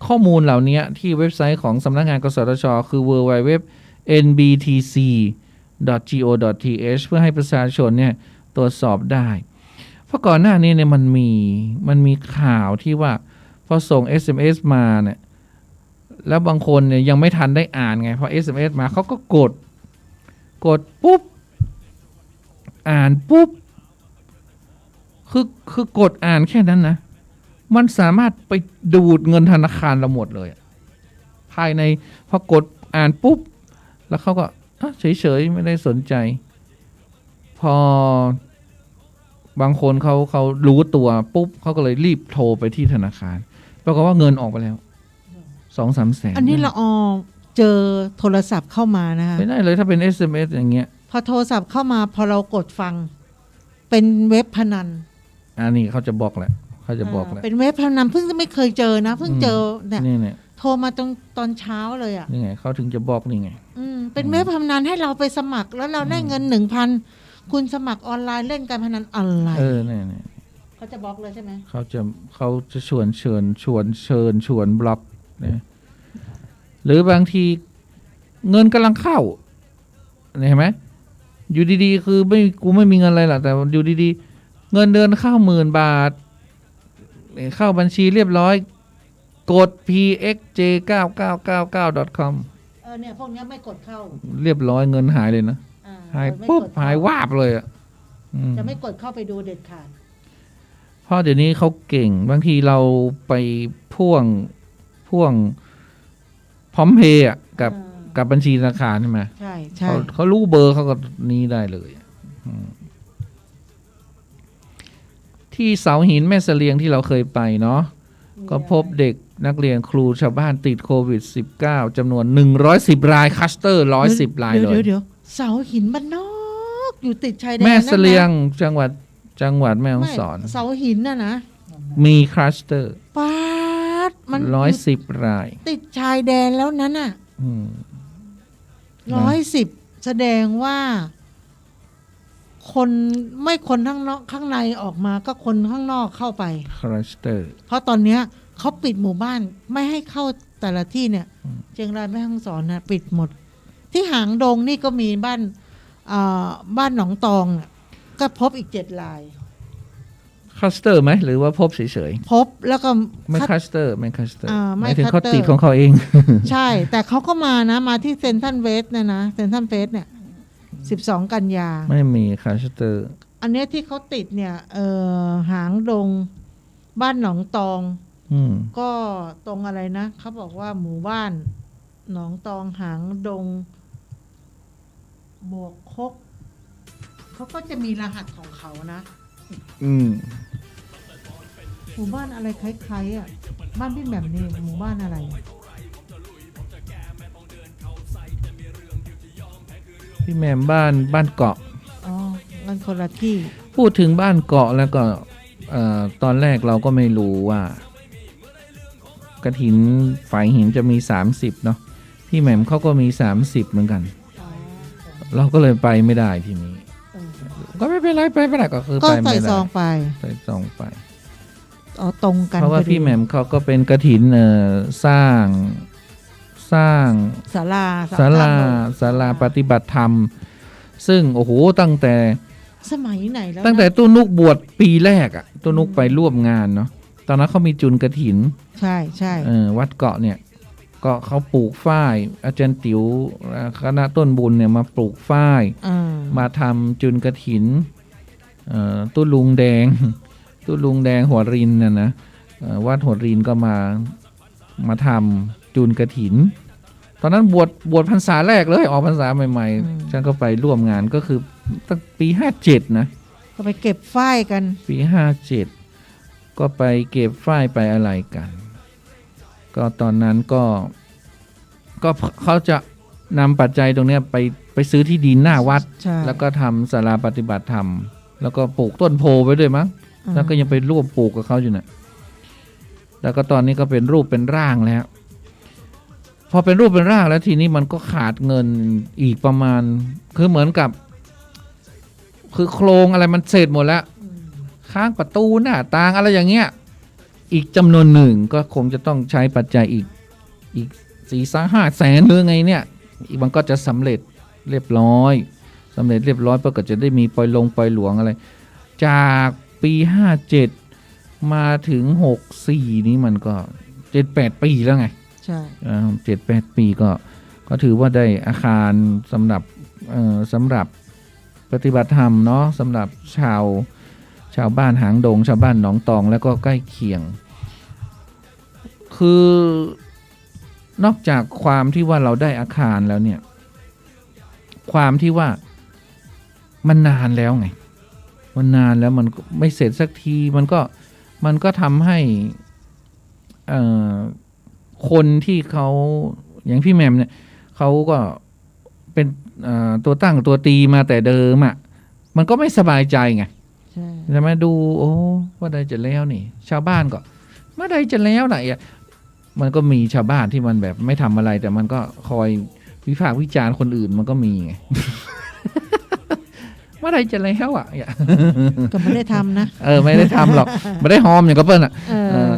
ข้อมูลเหล่านี้ที่เว็บไซต์ของสำนักงานกสทช.คือ www.nbtc.go.th เพื่อให้ประชาชนเนี่ยตรวจสอบได้เพราะก่อนหน้านี้เนี่ยมันมีข่าวที่ว่าพอส่ง SMS มาเนี่ยแล้วบางคนเนี่ยยังไม่ทันได้อ่านไงพอ SMS มาเขาก็กดปุ๊บอ่านปุ๊บคือกดอ่านแค่นั้นนะมันสามารถไปดูดเงินธนาคารเราหมดเลยภายในพอกดอ่านปุ๊บแล้วเขาก็เฉยๆไม่ได้สนใจพอบางคนเขารู้ตัวปุ๊บเขาก็เลยรีบโทรไปที่ธนาคารปรากฏว่าเงินออกไปแล้ว 2-3 แสนอันนี้ละออเจอโทรศัพท์เข้ามานะคะไม่ได้เลยถ้าเป็น SMS อย่างเงี้ยพอโทรศัพท์เข้ามาพอเรากดฟังเป็นเว็บพนันอันนี้เขาจะบอกแหละเขาจะบอกแหละเป็นเว็บพนันเพิ่งไม่เคยเจอนะเพิ่งเจอเนี่ยโทรมาตอนเช้าเลยอ่ะนี่ไงเขาถึงจะบอกนี่ไงเป็นเว็บพนันให้เราไปสมัครแล้วเราได้เงิน 1,000 คุณสมัครออนไลน์เล่นการพนันอะไรเนี่ยเขาจะบล็อกเลยใช่ไหมเขาจะชวนบล็อกเนี่ยหรือบางทีเงินกำลังเข้าเห็นไหมอยู่ดีๆคือกูไม่มีเงินอะไรหรอกแต่อยู่ดีๆเงินเดือนเข้า10,000 บาทเข้าบัญชีเรียบร้อยกด pxj9999.com เนี่ยพวกนี้ไม่กดเข้าเรียบร้อยเงินหายเลยนะหายปุ๊บหายวาบเลยอ่ะจะไม่กดเข้าไปดูเด็ดขาดเพราะเดี๋ยวนี้เขาเก่งบางทีเราไปพ่วงพร้อมเพย์กับบัญชีธนาคารใช่ไหมใช่เขารู้เบอร์เขาก็นี้ได้เลยที่เสาหินแม่เสลียงที่เราเคยไปเนาะก็พบเด็กนักเรียนครูชาวบ้านติดโควิด -19 จำนวน110 รายคัสเตอร์110 รายเลยเดี๋ยวเสาหินบ้านนอกอยู่ติดชายแดนแม่เสลียงจังหวัดแม่ฮ่องสอนเสาหินนะมีคัสเตอร์ป๊าดมัน110 รายติดชายแดนแล้วนั้นน่ะ110แสดงว่าคนข้างนอกข้างในออกมาก็คนข้างนอกเข้าไปคลัสเตอร์เพราะตอนเนี้ยเขาปิดหมู่บ้านไม่ให้เข้าแต่ละที่เนี่ยเชียงรายแม่ฮ่องสอนนะปิดหมดที่หางดงนี่ก็มีบ้านหนองตองก็พบอีก7 รายคลัสเตอร์ไหมหรือว่าพบเฉยๆพบแล้วก็ไม่คลัสเตอร์หมายถึงเขาติดของเขาเองใช่แต่เขาก็มาที่เซ็นทรัลเวสต์เนี่ยนะเซ็นทรัลเวสต์เนี่ย12 กันยาไม่มีคลัสเตอร์อันนี้ที่เขาติดเนี่ยหางดงบ้านหนองตองก็ตรงอะไรนะเขาบอกว่าหมู่บ้านหนองตองหางดงบวกคกเขาก็จะมีรหัสของเขานะหมู่บ้านอะไรคล้ายๆบ้านพี่แบบนี้หมู่บ้านอะไรพี่แม่บ้านเกาะมันคนละที่พูดถึงบ้านเกาะแล้วก็ตอนแรกเราก็ไม่รู้ว่ากฐินฝายหินจะมี30เนาะ พี่แหม่มเขาก็มี30เหมือนกัน เราก็เลยไปไม่ได้ทีนี้ ก็ไม่เป็นไรไปไม่ได้ก็คือ ก็ ไป ใส่ ไม่ได้ ซองไป ใส่ซองไป เอาตรงกัน เพราะว่า พอดี พี่แหม่มเขาก็เป็นกฐินสร้างศาลา ศาลาปฏิบัติธรรม ซึ่งโอ้โหตั้งแต่ สมัยไหนแล้วนะ ตั้งแต่ตู้นุกบวชปีแรกอ่ะตู้นุกไปร่วมงานเนาะตอนนั้นเขามีจุลกฐิน ใช่ใช่ วัดเกาะเนี่ยก็เขาปลูกฝ้ายอาจารย์ติ๋วคณะต้นบุญเนี่ยมาปลูกฝ้าย มาทำจุลกฐินตู้ลุงแดง ตู้ลุงแดงหัวรินน่ะนะวัดหัวรินก็มาทำจุลกฐิน ตอนนั้นบวชพรรษาแรกเลยออกพรรษาใหม่ๆฉันก็ไปร่วมงานก็คือตั้งปี57นะก็ไปเก็บฝ้ายกันปี57ก็ไปเก็บฝ้ายไปอะไรกัน ก็ตอนนั้นก็เขาจะนำปัจจัยตรงเนี้ยไปซื้อที่ดินหน้าวัดแล้วก็ทำศาลาปฏิบัติธรรมแล้วก็ปลูกต้นโพไว้ด้วยมั้งแล้วก็ยังไปร่วมปลูกกับเขาอยู่น่ะแล้วก็ตอนนี้ก็เป็นรูปเป็นร่างแล้วพอเป็นรูปเป็นร่างแล้วทีนี้มันก็ขาดเงินอีกประมาณคือเหมือนกับคือโครงอะไรมันเสร็จหมดแล้วข้างประตูหน้าต่างอะไรอย่างเงี้ยอีกจำนวนหนึ่งก็คงจะต้องใช้ปัจจัยอีก4-5 แสนหรือไงเนี่ยอีกมันก็จะสำเร็จเรียบร้อยก็จะได้มีปล่อยหลวงอะไรจากปี57มาถึง64นี้มันก็ 7-8 ปีแล้วไงใช่7-8 ปีก็ถือว่าได้อาคารสำหรับปฏิบัติธรรมเนาะสำหรับชาวบ้านหางดงชาวบ้านหนองตองแล้วก็ใกล้เคียงคือนอกจากความที่ว่าเราได้อาคารแล้วเนี่ยความที่ว่ามันนานแล้วไงมันนานแล้วมันไม่เสร็จสักทีมันก็ทำให้คนที่เขาอย่างพี่แหม่มเนี่ยเขาก็เป็นตัวตั้งตัวตีมาแต่เดิมอ่ะมันก็ไม่สบายใจไงใช่ไหมดูโอ้ว่าใดจะแล้วนี่ชาวบ้านก็เมื่อใดจะแล้วไหนอ่ะมันก็มีชาวบ้านที่มันแบบไม่ทำอะไรแต่มันก็คอยวิพากษ์วิจารณ์คนอื่นมันก็มีไง เมื่อใดจะแล้วอ่ะก็ไม่ได้ทำนะไม่ได้ทำหรอกไม่ได้หอมอย่างก็เปิ้ลอ่ะ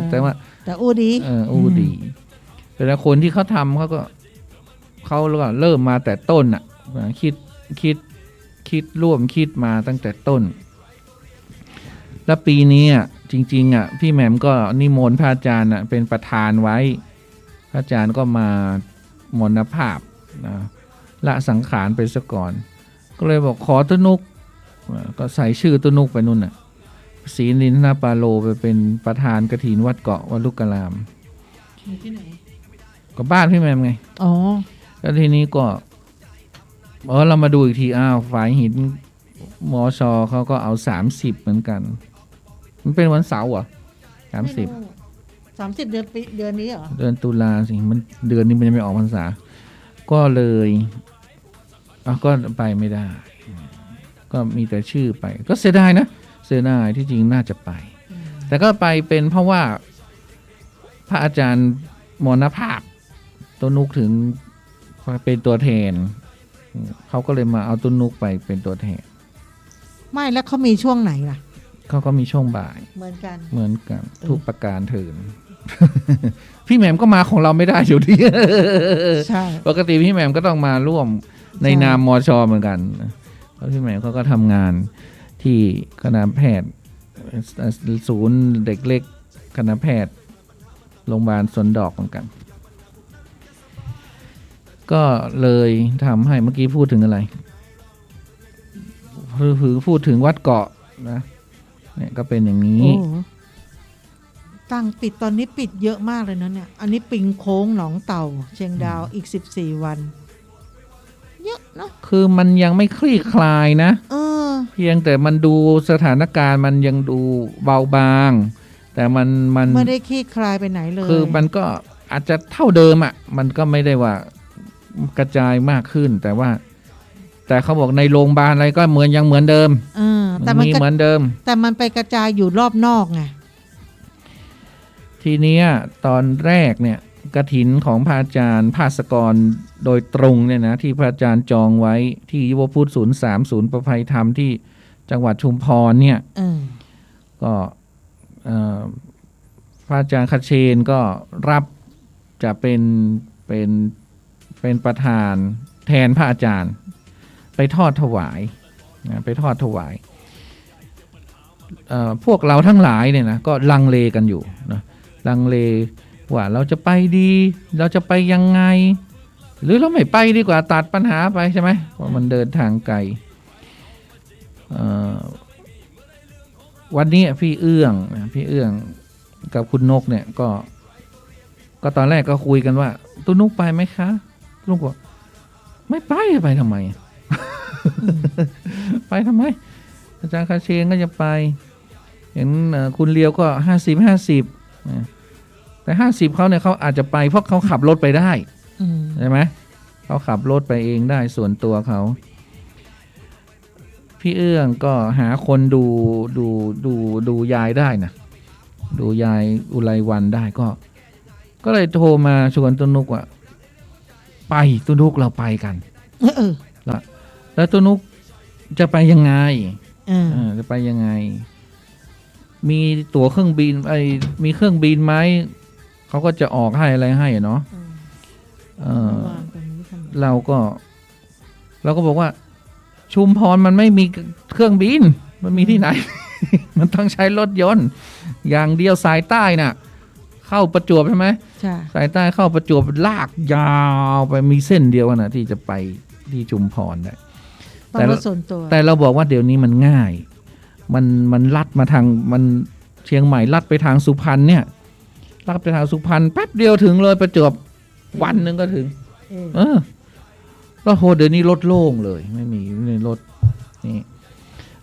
แต่ว่าแต่อู้ดีเวลาคนที่เขาทำเขาก็เริ่มมาแต่ต้นอ่ะคิดร่วมคิดมาตั้งแต่ต้นแล้วปีนี้จริงๆพี่แหม่มก็นิมนต์พระอาจารย์เป็นประธานไว้พระอาจารย์ก็มามรณภาพละสังขารไปซะก่อนก็เลยบอกขอตุนุกก็ใส่ชื่อตุนุกไปนู่นศรีนินทนาปาโลไปเป็นประธานกฐินวัดเกาะวัดลูกกะลามที่ไหนก็บ้านพี่แหม่มไงแล้วทีนี้ก็เรามาดูอีกทีฝ่ายหินมอชเขาก็เอา30เหมือนกันมันเป็นวันเสาร์อ่ะ30เดือนนี้เหรอเดือนตุลาสิมันเดือนนี้มันยังไม่ออกพรรษาก็เลยก็ไปไม่ได้ก็มีแต่ชื่อไปก็เสียดายนะเสียดายที่จริงน่าจะไปแต่ก็ไปเป็นเพราะว่าพระอาจารย์มรณภาพต้นนุกถึงเป็นตัวแทนเขาก็เลยมาเอาต้นนุกไปเป็นตัวแทนไม่แล้วเขามีช่วงไหนล่ะเขาก็มีช่วงบ่ายเหมือนกันทุกประการเถิน พี่แหม่มก็มาของเราไม่ได้อยู่ดี ใช่ปกติพี่แหม่มก็ต้องมาร่วมในนามมช.เหมือนกันเพราะพี่แหม่มเขาก็ทำงานที่คณะแพทย์ศูนย์เด็กเล็กคณะแพทย์โรงพยาบาลสวนดอกเหมือนกันก็เลยทำให้เมื่อกี้พูดถึงอะไรคือพูดถึงวัดเกาะนะเนี่ยก็เป็นอย่างนี้ตั้งปิดตอนนี้ปิดเยอะมากเลยนะเนี่ยอันนี้ปิงโค้งหนองเต่าเชียงดาวอีก14 วันเยอะเนาะคือมันยังไม่คลี่คลายนะเพียงแต่มันดูสถานการณ์มันยังดูเบาบางแต่มันไม่ได้คลี่คลายไปไหนเลยคือมันก็อาจจะเท่าเดิมมันก็ไม่ได้ว่ากระจายมากขึ้นแต่เขาบอกในโรงพยาบาลอะไรก็ยังเหมือนเดิมแต่มันเหมือนเดิมแต่มันไปกระจายอยู่รอบนอกไงทีนี้ตอนแรกเนี่ย กฐินของพระอาจารย์ภาสกรโดยตรงเนี่ยนะที่พระอาจารย์จองไว้ที่ยุวพุทธ03ศูนย์ประภัยธรรมที่จังหวัดชุมพรเนี่ยก็พระอาจารย์คเชนก็รับจะเป็นประธานแทนพระอาจารย์ไปทอดถวายนะไปทอดถวายพวกเราทั้งหลายเนี่ยนะก็ลังเลกันอยู่นะลังเลว่าเราจะไปดีเราจะไปยังไงหรือเราไม่ไปดีกว่าตัดปัญหาไปใช่ไหมเพราะมันเดินทางไกลวันนี้พี่เอื้องกับคุณนกเนี่ยก็ตอนแรกก็คุยกันว่าตุนุกไปไหมคะลุงบอกไม่ไปทำไม ไปทำไมอาจารย์คาเชนก็จะไปเห็นคุณเลียวก็50แต่50เขาเนี่ยเขาอาจจะไปเพราะเขาขับรถไปได้ใช่ไหมเขาขับรถไปเองได้ส่วนตัวเขาพี่เอื้องก็หาคนดูยายได้นะดูยายอุไรวันได้ก็เลยโทรมาชวนตุนุกว่าไปตุนุกเราไปกันแล้วตุนุกจะไปยังไงจะไปยังไงมีตั๋วเครื่องบินมีเครื่องบินไหมเขาก็จะออกให้อะไรให้เนาะเราก็บอกว่าชุมพรมันไม่มีเครื่องบินมันมีที่ไหน มันต้องใช้รถยนต์อย่างเดียวสายใต้น่ะเข้าประจวบใช่ไหมสายใต้เข้าประจวบลากยาวไปมีเส้นเดียวนะที่จะไปที่ชุมพรได้แต่เราบอกว่าเดี๋ยวนี้มันง่ายมันลัดมาทางมันเชียงใหม่ลัดไปทางสุพรรณเนี่ยลัดไปทางสุพรรณแป๊บเดียวถึงเลยประจวบวันนึงก็ถึงแล้วโหเดี๋ยวนี้รถโล่งเลยไม่มีรถนี่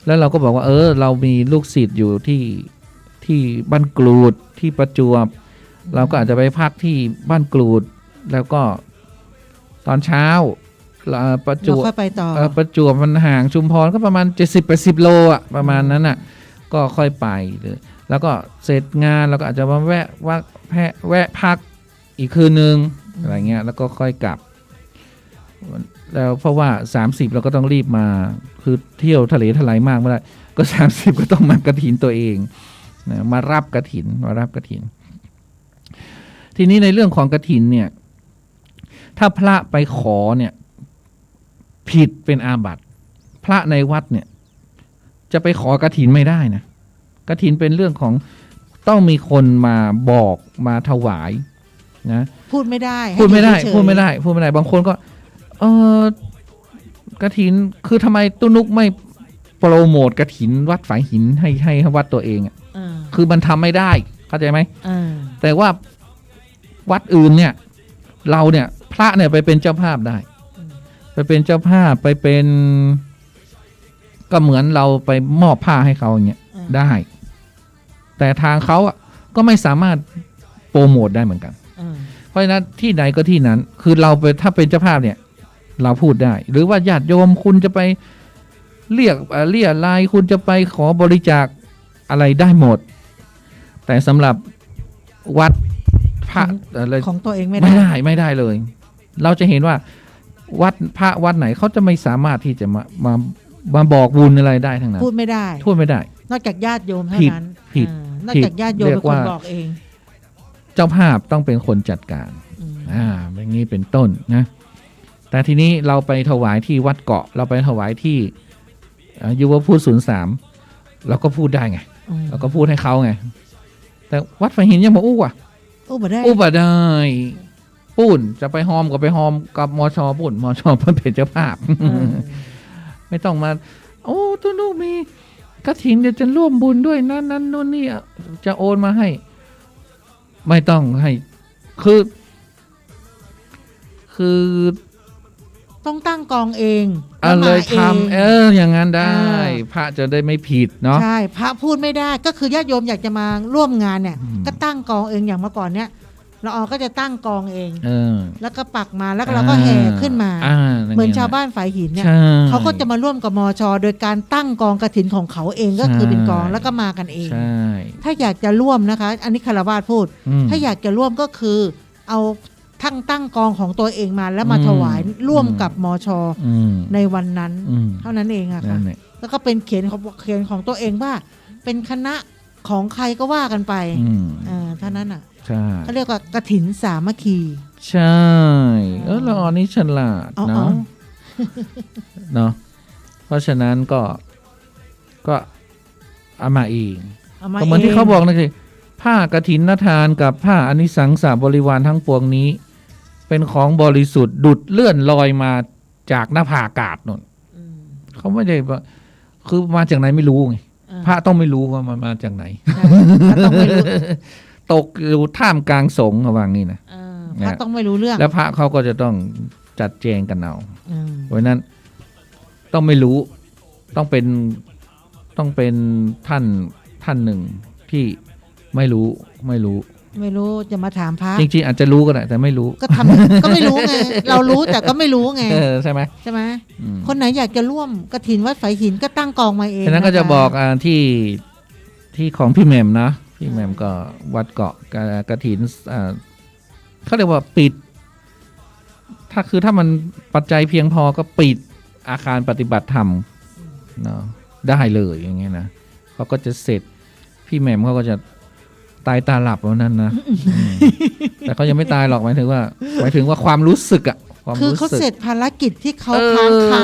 แล้วเราก็บอกว่าเรามีลูกศิษย์อยู่ที่บ้านกรูดที่ประจวบเราก็อาจจะไปพักที่บ้านกรูดแล้วก็ตอนเช้าประจวบประจวบมันห่างชุมพรก็ประมาณ70-80 โลอ่ะประมาณนั้นอ่ะก็ค่อยไปเลยแล้วก็เสร็จงานเราก็อาจจะมาแวะพักอีกคืนนึงอะไรเงี้ยแล้วก็ค่อยกลับแล้วเพราะว่า30เราก็ต้องรีบมาคือเที่ยวทะเลทลายมากไม่ได้ก็30ก็ต้องมากฐินตัวเองนะมารับกฐินทีนี้ในเรื่องของกฐินเนี่ยถ้าพระไปขอเนี่ยผิดเป็นอาบัติพระในวัดเนี่ยจะไปขอกฐินไม่ได้นะกฐินเป็นเรื่องของต้องมีคนมาบอกมาถวายนะพูดไม่ได้บางคนก็กฐินคือทำไมตุนุกไม่โปรโมทกฐินวัดฝายหินให้วัดตัวเองอ่ะคือมันทำไม่ได้เข้าใจไหมแต่ว่าวัดอื่นเนี่ยเราเนี่ยพระเนี่ยไปเป็นเจ้าภาพได้ไปเป็นเจ้าภาพไปเป็นก็เหมือนเราไปมอบผ้าให้เขาอย่างเงี้ยได้แต่ทางเขาอ่ะก็ไม่สามารถโปรโมทได้เหมือนกันเพราะฉะนั้นที่ไหนก็ที่นั้นคือเราไปถ้าเป็นเจ้าภาพเนี่ยเราพูดได้หรือว่าญาติโยมคุณจะไปเรียกรายคุณจะไปขอบริจาคอะไรได้หมดแต่สำหรับวัดพระอะไรของตัวเองไม่ได้เลยเราจะเห็นว่าวัดพระวัดไหนเขาจะไม่สามารถที่จะมาบอกบุญอะไรได้ทั้งนั้นพูดไม่ได้นอกจากญาติโยมเท่านั้นผิดนอกจากญาติโยมเป็นคนบอกเองเจ้าภาพต้องเป็นคนจัดการอย่างนี้เป็นต้นนะแต่ทีนี้เราไปถวายที่วัดเกาะเราไปถวายที่ยุวพุทธ03เราก็พูดได้ไงเราก็พูดให้เขาไงแต่วัดฝายหินยังบอกอู้บ่ได้ปูนจะไปหอมก็ไปหอมกับมช.ปูนมช.เพื่อเป็นเจ้าภาพไม่ต้องมาโอ้ตุนุกมีกฐินเดี๋ยวจะร่วมบุญด้วยนั้นโน่นนี่จะโอนมาให้ไม่ต้องให้คือต้องตั้งกองเองเลยทำอย่างนั้นได้พระจะได้ไม่ผิดเนาะใช่พระพูดไม่ได้ก็คือญาติโยมอยากจะมาร่วมงานเนี่ยก็ตั้งกองเองอย่างเมื่อก่อนเนี่ยเราก็จะตั้งกองเองแล้วก็ปักมาแล้วเราก็แห่ขึ้นมาเหมือนชาวบ้านฝายหินเนี่ยเขาก็จะมาร่วมกับมช.โดยการตั้งกองกฐินของเขาเองก็คือเป็นกองแล้วก็มากันเองถ้าอยากจะร่วมนะคะอันนี้คารวาสพูดถ้าอยากจะร่วมก็คือ เอาตั้งกองของตัวเองมาแล้วมาถวายร่วมกับมช.ในวันนั้นเท่านั้นเองอะค่ะแล้วก็เป็นเขียนของตัวเองว่าเป็นคณะของใครก็ว่ากันไปเท่านั้นอ่ะเขาเรียกว่ากฐินสามัคคีใช่เราอันนี้ฉลาดเนาะเนาะเพราะฉะนั้นก็เอามาเองก็เหมือนที่เขาบอกนะคือผ้ากฐินทานกับผ้าอานิสังสาบริวารทั้งปวงนี้เป็นของบริสุทธิ์ดุจเลื่อนลอยมาจากหน้าผาอากาศนั่นเขาไม่ได้คือมาจากไหนไม่รู้ไงพระต้องไม่รู้ว่ามันมาจากไหนต้องไม่รู้ตกอยู่ท่ามกลางสงฆ์ระหว่างนี้นะพระต้องไม่รู้เรื่องแล้วพระเขาก็จะต้องจัดแจงกันเอาเพราะนั้นต้องไม่รู้ต้องเป็นท่านหนึ่งที่ไม่รู้จะมาถามพระจริงๆอาจจะรู้ก็ได้แต่ไม่รู้ก็ไม่รู้ไงเรารู้แต่ก็ไม่รู้ไงใช่ไหมคนไหนอยากจะร่วมกฐินวัดฝายหินก็ตั้งกองมาเองฉะนั้นก็จะบอกที่ของพี่แหม่มนะพี่แหม่มก็วัดเกาะกฐินเขาเรียกว่าปิดถ้ามันปัจจัยเพียงพอก็ปิดอาคารปฏิบัติธรรมเนาะได้เลยอย่างเงี้ยนะเขาก็จะเสร็จพี่แหม่มเขาก็จะตายตาหลับแล้วนั่นนะแต่เขายังไม่ตายหรอกหมายถึงว่าความรู้สึกอะคือเขาเสร็จภารกิจที่เขาค้างคา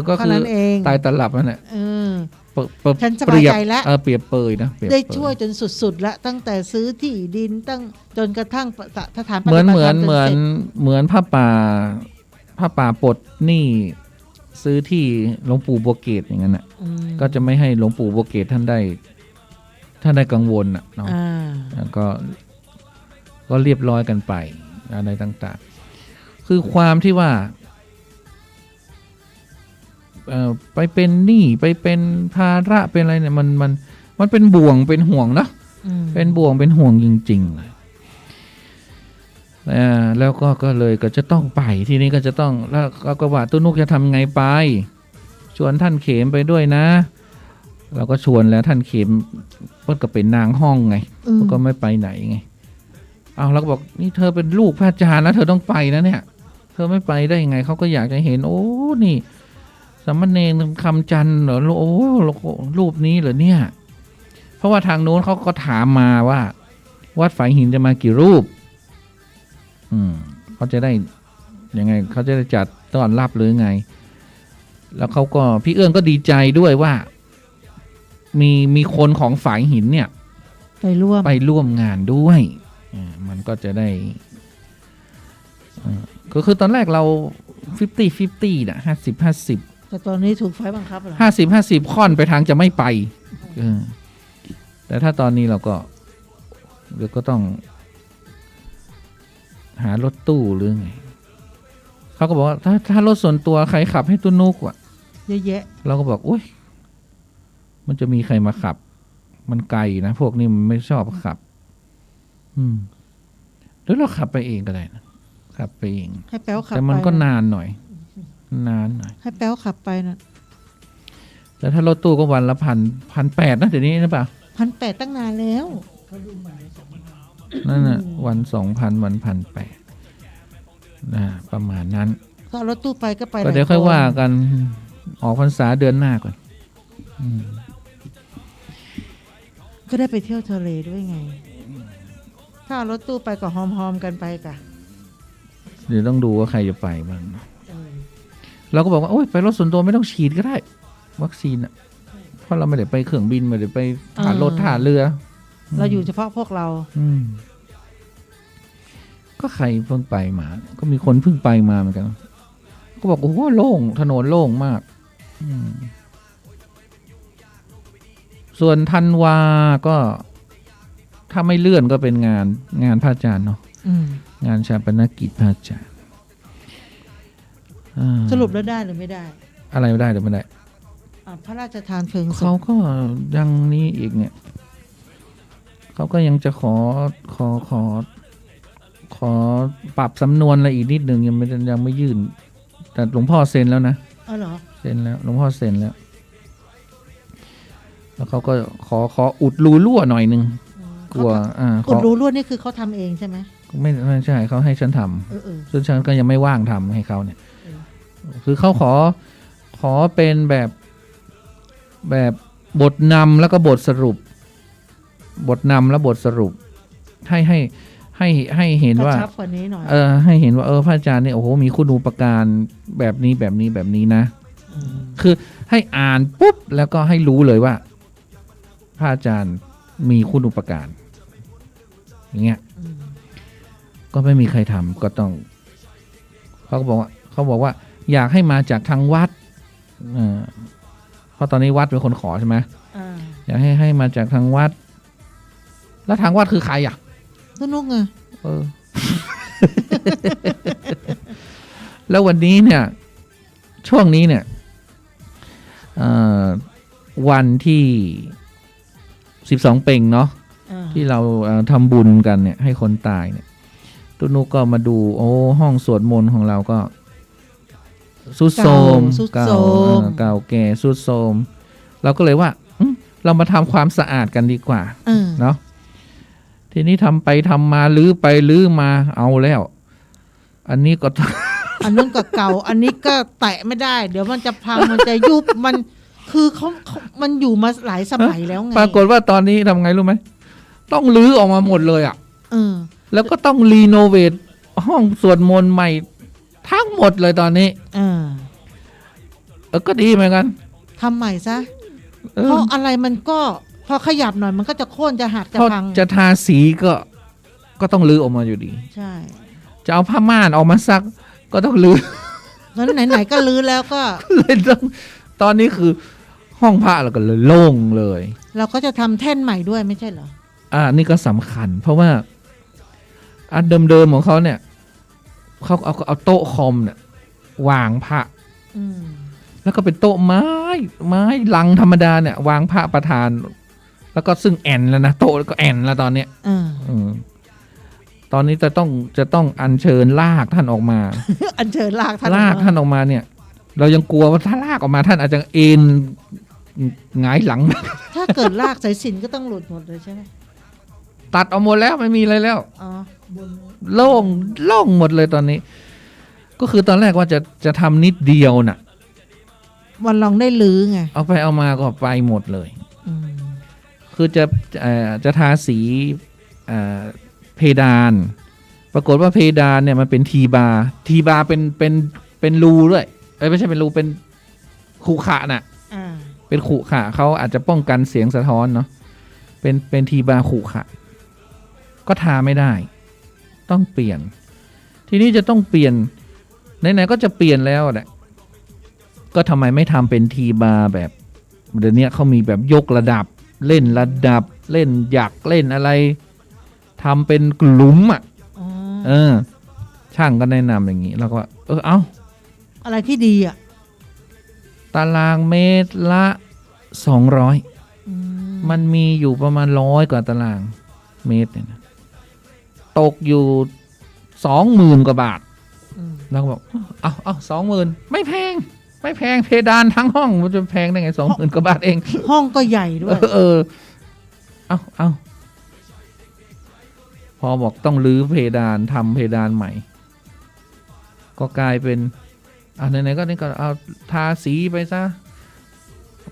ก็คือตายตาหลับนั่นแหละฉันสบายใจแล้วเปรียบเปยนะได้ช่วยจนสุดๆแล้วตั้งแต่ซื้อที่ดินจนกระทั่งสถานปฏิบัติธรรมเหมือนผ้าป่าปลดหนี้ซื้อที่หลวงปู่บัวเกตอย่างนั้นน่ะก็จะไม่ให้หลวงปู่บัวเกตท่านได้กังวลอ่ะเนาะก็เรียบร้อยกันไปอะไรต่างๆคือความที่ว่าไปเป็นหนี้ไปเป็นภาระเป็นอะไรเนี่ยมันเป็นบ่วงเป็นห่วงเนาะเป็นบ่วงเป็นห่วงจริงๆเลยแล้วก็เลยก็จะต้องไปทีนี้ก็จะต้องแล้วก็ว่าตุ้นุกจะทำไงไปชวนท่านเขมไปด้วยนะเราก็ชวนแล้วท่านเขมก็เป็นนางห้องไงก็ไม่ไปไหนไงเอาแล้วก็บอกนี่เธอเป็นลูกพระอาจารย์นะเธอต้องไปนะเนี่ยเธอไม่ไปได้ยังไงเขาก็อยากจะเห็นโอ้นี่สามเณรคำจันทร์เหรอโอ้รูปนี้เหรอเนี่ยเพราะว่าทางโน้นเขาก็ถามมาว่าวัดฝายหินจะมากี่รูปเขาจะได้ยังไงเขาจะได้จัดต้อนรับหรือไงแล้วเขาก็พี่เอื้องก็ดีใจด้วยว่ามีคนของฝายหินเนี่ยไปร่วมงานด้วยมันก็จะได้ก็คือตอนแรกเรา50-50นะ50-50แต่ตอนนี้ถูกไฟบังคับเหรอ50-50ค่อนไปทางจะไม่ไปแต่ถ้าตอนนี้เราก็ต้องหารถตู้หรือไงเขาก็บอกว่าถ้ารถส่วนตัวใครขับให้ตุ้นุกว่ะเยอะแยะเราก็บอกอุ้ยมันจะมีใครมาขับมันไกลนะพวกนี้มันไม่ชอบขับหรือเราขับไปเองก็ได้นะขับไปเองให้แป๊วขับไปแต่มันก็นานหน่อยให้แป๊วขับไปนะแต่ถ้ารถตู้ก็วันละ1,800นะเดี๋ยวนี้นะเปล่า1,800ตั้งนานแล้วนั่นน่ะวัน 2,000 วัน 1,800นะประมาณนั้นก็รถตู้ไปก็ไปก็เดี๋ยวค่อยว่ากันออกพรรษาเดือนหน้าก่อนก็ได้ไปเที่ยวทะเลด้วยไงถ้ารถตู้ไปก็หอมๆกันไปกะเดี๋ยวต้องดูว่าใครจะไปบ้างเราก็บอกว่าโอ๊ยไปรถส่วนตัวไม่ต้องฉีดก็ได้วัคซีนอ่ะเพราะเราไม่ได้ไปเครื่องบินไม่ได้ไปท่ารถท่าเรือเราอยู่เฉพาะพวกเราก็ใครเพิ่งไปมาก็มีคนเพิ่งไปมาเหมือนกันก็บอกโอ้โหโล่งถนนโล่งมากส่วนธันวาก็ถ้าไม่เลื่อนก็เป็นงานพระอาจารย์เนาะงานชาปนกิจพระอาจารย์สรุปแล้วได้หรือไม่ได้อะไรไม่ได้หรือไม่ได้พระราชทานเพลิงศพเขาก็ยังนี้อีกเนี่ยเขาก็ยังจะขอปรับสำนวนอะไรอีกนิดหนึ่งยังไม่ยื่นแต่หลวงพ่อเซ็นแล้วนะเหรอเซ็นแล้วหลวงพ่อเซ็นแล้วเขาก็ขออุดรูรั่วหน่อยนึงกลัวอุดรูรั่วนี่คือเขาทำเองใช่ไหม ไม่ใช่เขาให้ฉันท เออ ำซึ่งฉันก็ยังไม่ว่างทำให้เขาเนี่ย คือเขาขอเป็นแบบบทนำแล้วก็บทสรุป บทนำและบทสรุปให้เห็น กระ ว่า ชับกว่านี้หน่อย ให้เห็นว่าพระอาจารย์เนี่ยโอ้โหมีคุณูปการแบบนี้นะ คือให้อ่านปุ๊บแล้วก็ให้รู้เลยว่าพระอาจารย์มีคุณูปการอย่างเงี้ยก็ไม่มีใครทำก็ต้องเขาบอกว่าอยากให้มาจากทางวัดเพราะตอนนี้วัดเป็นคนขอใช่ไหมอยากให้มาจากทางวัดแล้วทางวัดคือใครอ่ะก็นุกไงแล้ววันนี้เนี่ยช่วงนี้เนี่ยวันที่12 เพ็งเนาะที่เราทำบุญกันเนี่ยให้คนตายเนี่ยตุนุกก็มาดูห้องสวดมนต์ของเราก็สุดโทรมเก่าแก่สุดโทรมเราก็เลยว่าเรามาทำความสะอาดกันดีกว่าเนาะทีนี้ทำไปทำมาลื้อไปลื้อมาเอาแล้วอันนี้ก็ อันนั้นก็เก่าอันนี้ก็แตะไม่ได้เดี๋ยวมันจะพังมันจะยุบมันคือมันอยู่มาหลายสมัยแล้วไงปรากฏว่าตอนนี้ทำไงรู้ไหมต้องลื้อออกมาหมดเลยอ่ะแล้วก็ต้องรีโนเวทห้องสวดมนต์ใหม่ทั้งหมดเลยตอนนี้ก็ดีเหมือนกันทำใหม่ซะเพราะอะไรมันก็พอขยับหน่อยมันก็จะโค่นจะหักจะพังจะทาสีก็ต้องลื้อออกมาอยู่ดีใช่จะเอาผ้าม่านออกมาซักก็ต้องลื้องั้นไหนๆก็ลื้อแล้วก็เลยต้องตอนนี้คือห้องพระเราก็เลยโล่งเลยเราก็จะทำแท่นใหม่ด้วยไม่ใช่เหรอนี่ก็สำคัญเพราะว่าอันเดิมๆของเขาเนี่ยเขาเอาโต๊ะคอมเนี่ยวางพระแล้วก็เป็นโต๊ะไม้ลังธรรมดาเนี่ยวางพระประธานแล้วก็ซึ่งแอนแล้วนะโต๊ะก็แอนแล้วตอนเนี้ยตอนนี้จะต้องอัญเชิญลากท่านออกมา อัญเชิญลากท่านออกมาเนี่ยเรายังกลัวว่าถ้าลากออกมาท่านอาจจะเอ็นหงายหลัง ถ้าเกิดลากสายสิญจน์ก็ต้องหลุดหมดเลยใช่ไหมตัดออกหมดแล้วไม่มีอะไรแล้วโล่งหมดเลยตอนนี้ก็คือตอนแรกว่าจะทำนิดเดียวน่ะวันลองได้ลื้อไงเอาไปเอามาก็ไปหมดเลยคือจะทาสีเพดานปรากฏว่าเพดานเนี่ยมันเป็นทีบาร์เป็นรูด้วยไม่ใช่เป็นรูเป็นขุขะน่ะเป็นขุขะเขาอาจจะป้องกันเสียงสะท้อนเนาะเป็นทีบาร์ขุขะก็ทาไม่ได้ต้องเปลี่ยนทีนี้จะต้องเปลี่ยนไหนๆก็จะเปลี่ยนแล้วแหละก็ทำไมไม่ทำเป็นทีบาร์แบบเดี๋ยวนี้เขามีแบบยกระดับเล่นระดับเล่นหยักเล่นอะไรทำเป็นกลุ่มช่างก็แนะนำอย่างนี้แล้วก็เอาอะไรที่ดีตารางเมตรละ200มันมีอยู่ประมาณ100กว่าตารางเมตรเนี่ยนะตกอยู่ 20,000 กว่าบาทแล้วก็บอกเอา 20,000 ไม่แพงเพดานทั้งห้องมันจะแพงได้ไง 20,000 กว่าบาทเองห้องก็ใหญ่ด้วยเอาพอบอกต้องรื้อเพดานทำเพดานใหม่ก็กลายเป็นไหนๆก็นี่ก็เอาทาสีไปซะ